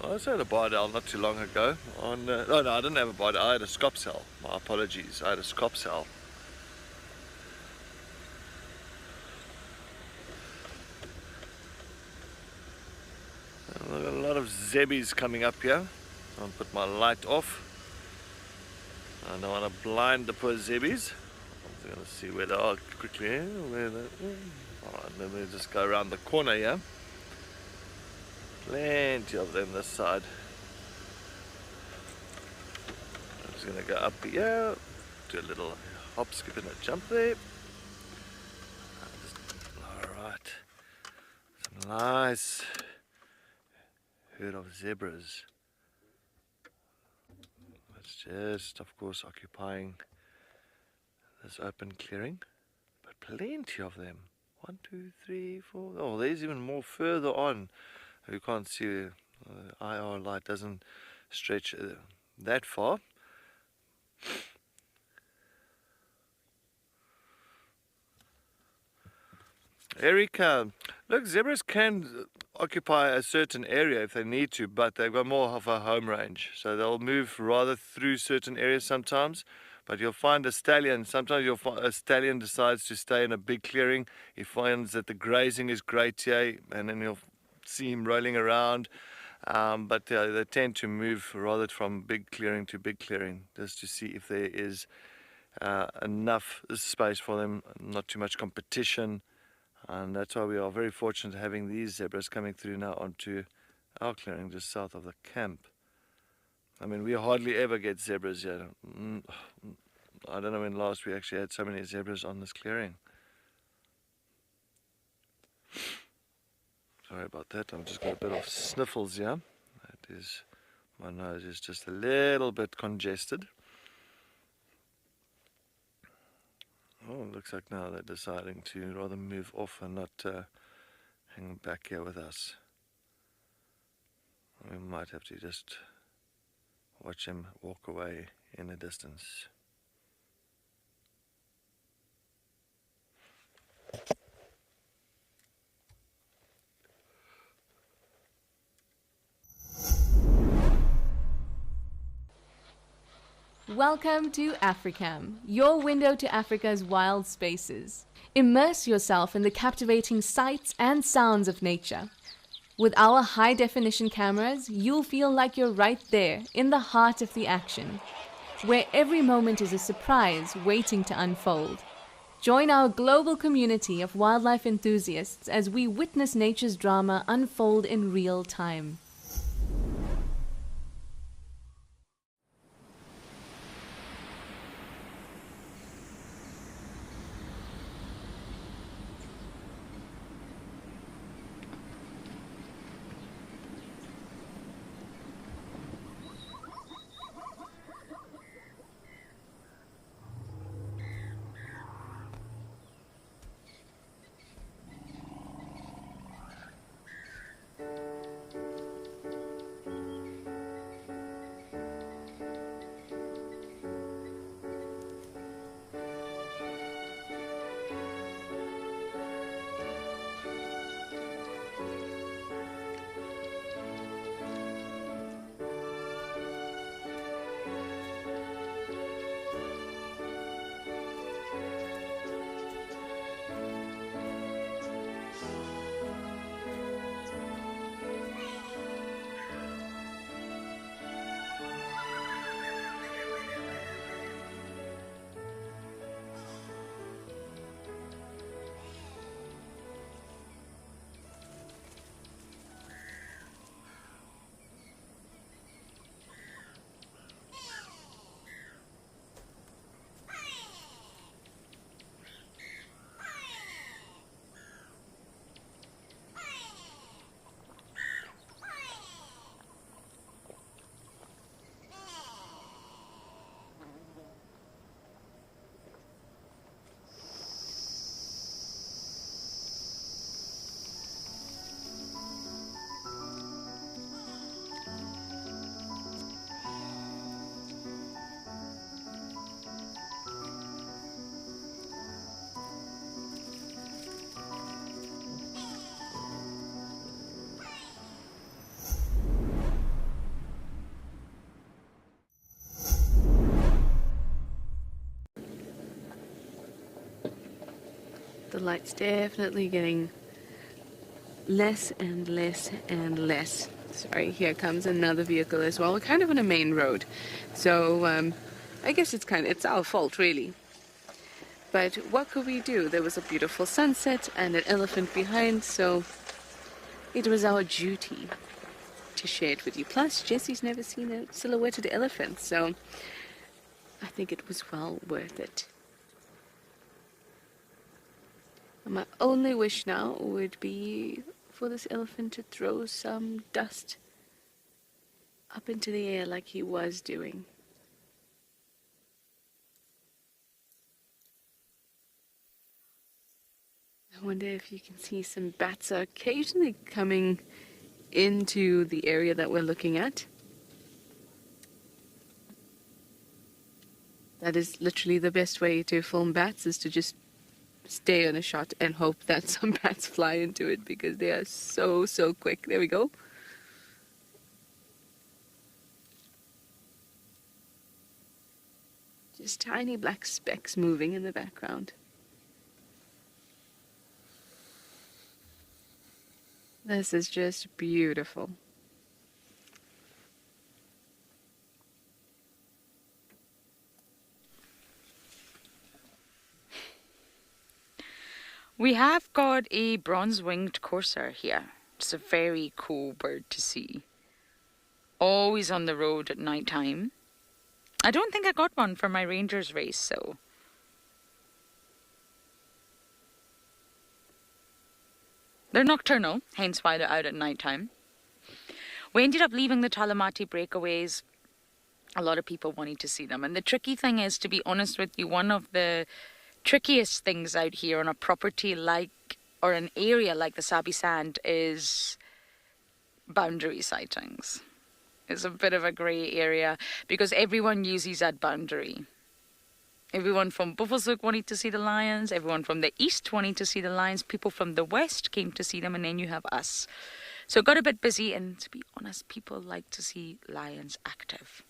[SPEAKER 2] I also had a barred owl not too long ago. Oh no, I didn't have a barred owl. I had a scops owl. My apologies. I had a scops owl. I've got a lot of zebbies coming up here. I'll put my light off. I don't want to blind the poor zebbies. I'm going to see where they are quickly. Alright, let me just go around the corner here. Plenty of them this side. I'm just going to go up here, do a little hop, skip and a jump there. Alright, some nice herd of zebras. It's just, of course, occupying this open clearing, but plenty of them. 1, 2, 3, 4. Oh, there's even more further on. You can't see, the IR light doesn't stretch that far. Erica, look, zebras can occupy a certain area if they need to, but they've got more of a home range. So they'll move rather through certain areas sometimes. But you'll find a stallion, sometimes you'll find a stallion decides to stay in a big clearing. He finds that the grazing is great here, and then you'll see him rolling around. But they tend to move rather from big clearing to big clearing, just to see if there is enough space for them, not too much competition. And that's why we are very fortunate having these zebras coming through now onto our clearing just south of the camp. I mean, we hardly ever get zebras here. I don't know when last we actually had so many zebras on this clearing. Sorry about that, I've just got a bit of sniffles here. That is, my nose is just a little bit congested. Oh, it looks like now they're deciding to rather move off and not hang back here with us. We might have to just watch him walk away in the distance.
[SPEAKER 10] Welcome to Africam, your window to Africa's wild spaces. Immerse yourself in the captivating sights and sounds of nature. With our high-definition cameras, you'll feel like you're right there, in the heart of the action, where every moment is a surprise waiting to unfold. Join our global community of wildlife enthusiasts as we witness nature's drama unfold in real time. The light's definitely getting less and less and less. Sorry, here comes another vehicle as well. We're kind of on a main road, so I guess it's our fault really. But what could we do? There was a beautiful sunset and an elephant behind, so it was our duty to share it with you. Plus, Jesse's never seen a silhouetted elephant, so I think it was well worth it. My only wish now would be for this elephant to throw some dust up into the air like he was doing. I wonder if you can see some bats are occasionally coming into the area that we're looking at. That is literally the best way to film bats, is to just stay on a shot and hope that some bats fly into it, because they are so quick. There we go. Just tiny black specks moving in the background. This is just beautiful.
[SPEAKER 4] We have got a bronze-winged courser here. It's a very cool bird to see. Always on the road at night time. I don't think I got one for my Rangers race, so... They're nocturnal, hence why they're out at night time. We ended up leaving the Talamati breakaways. A lot of people wanted to see them. And the tricky thing is, to be honest with you, one of the trickiest things out here on a property like, or an area like the Sabi Sand, is boundary sightings. It's a bit of a grey area because everyone uses that boundary. Everyone from Buffelshoek wanted to see the lions, everyone from the east wanted to see the lions, people from the west came to see them, and then you have us. So it got a bit busy, and to be honest, people like to see lions active.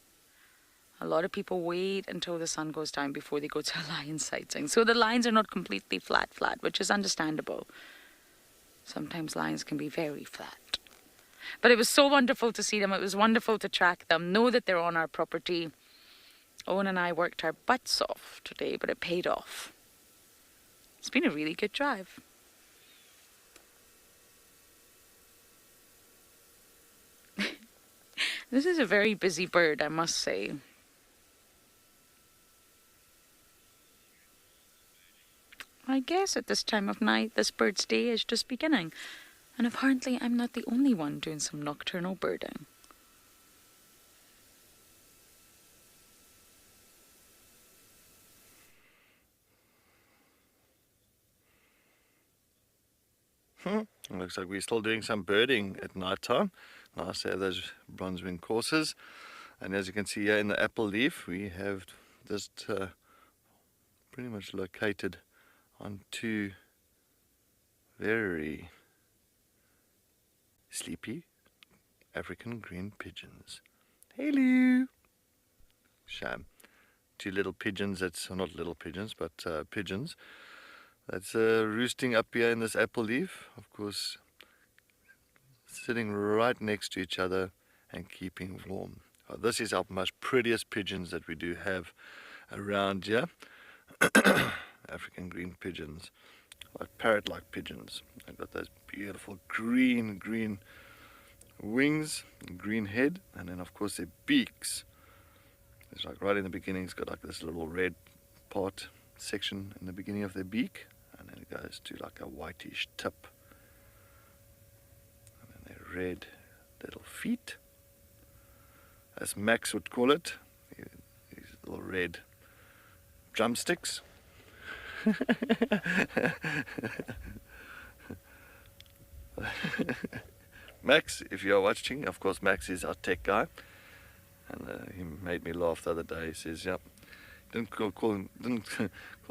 [SPEAKER 4] A lot of people wait until the sun goes down before they go to a lion sighting. So the lions are not completely flat, which is understandable. Sometimes lions can be very flat. But it was so wonderful to see them. It was wonderful to track them, know that they're on our property. Owen and I worked our butts off today, but it paid off. It's been a really good drive. This is a very busy bird, I must say. I guess at this time of night, this bird's day is just beginning. And apparently I'm not the only one doing some nocturnal birding.
[SPEAKER 2] Looks like we're still doing some birding at night time. Nice to have those bronze-wing coursers. And as you can see here in the apple leaf, we have just pretty much located on two very sleepy African green pigeons. Hello! Shame. Two little pigeons, that's not little pigeons, but pigeons. That's roosting up here in this apple leaf, of course, sitting right next to each other and keeping warm. This is our most prettiest pigeons that we do have around here. African green pigeons, like parrot-like pigeons. They've got those beautiful green wings, green head, and then of course their beaks. It's like right in the beginning, it's got like this little red part section in the beginning of their beak, and then it goes to like a whitish tip. And then their red little feet, as Max would call it, these little red drumsticks. Max, if you're watching, of course Max is our tech guy, and he made me laugh the other day. He says, "Yep, didn't call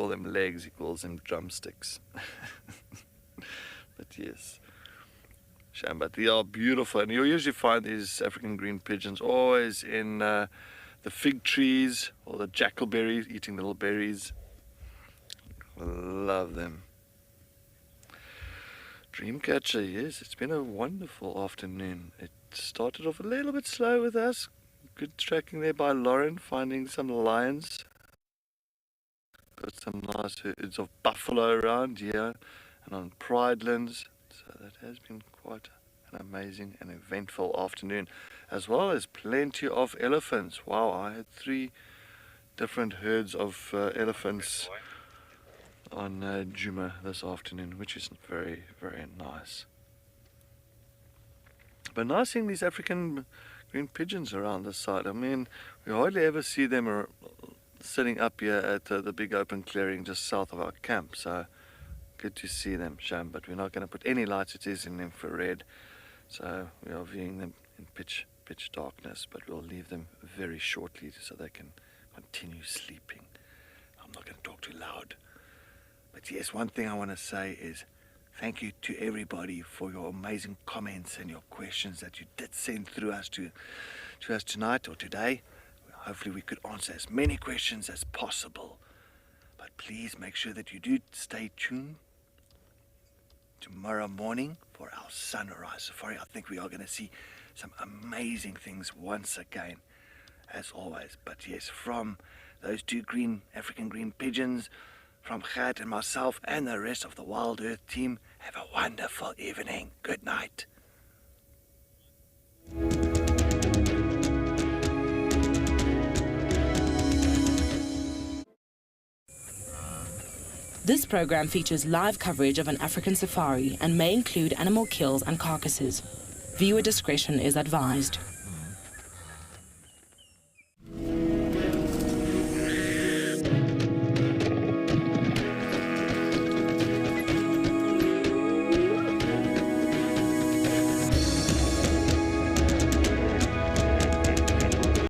[SPEAKER 2] them legs, he calls them drumsticks." But yes, shame, but they are beautiful, and you usually find these African green pigeons always in the fig trees or the jackalberries, eating little berries. Love them. Dreamcatcher, yes, it's been a wonderful afternoon. It started off a little bit slow with us. Good tracking there by Lauren, finding some lions. Got some nice herds of buffalo around here and on Pridelands. So that has been quite an amazing and eventful afternoon, as well as plenty of elephants. Wow, I had 3 different herds of elephants on Juma this afternoon, which is very, very nice. But nice seeing these African green pigeons around this side. I mean, we hardly ever see them sitting up here at the big open clearing just south of our camp, so good to see them, Sham. But we're not going to put any lights, it is in infrared, so we are viewing them in pitch darkness, but we'll leave them very shortly so they can continue sleeping. I'm not going to talk too loud. But yes, one thing I want to say is thank you to everybody for your amazing comments and your questions that you did send through us to us tonight or today. Hopefully we could answer as many questions as possible. But please make sure that you do stay tuned tomorrow morning for our sunrise safari. I think we are going to see some amazing things once again, as always. But yes, from those 2 African green pigeons, from Gert and myself and the rest of the Wild Earth team, have a wonderful evening. Good night.
[SPEAKER 1] This program features live coverage of an African safari and may include animal kills and carcasses. Viewer discretion is advised.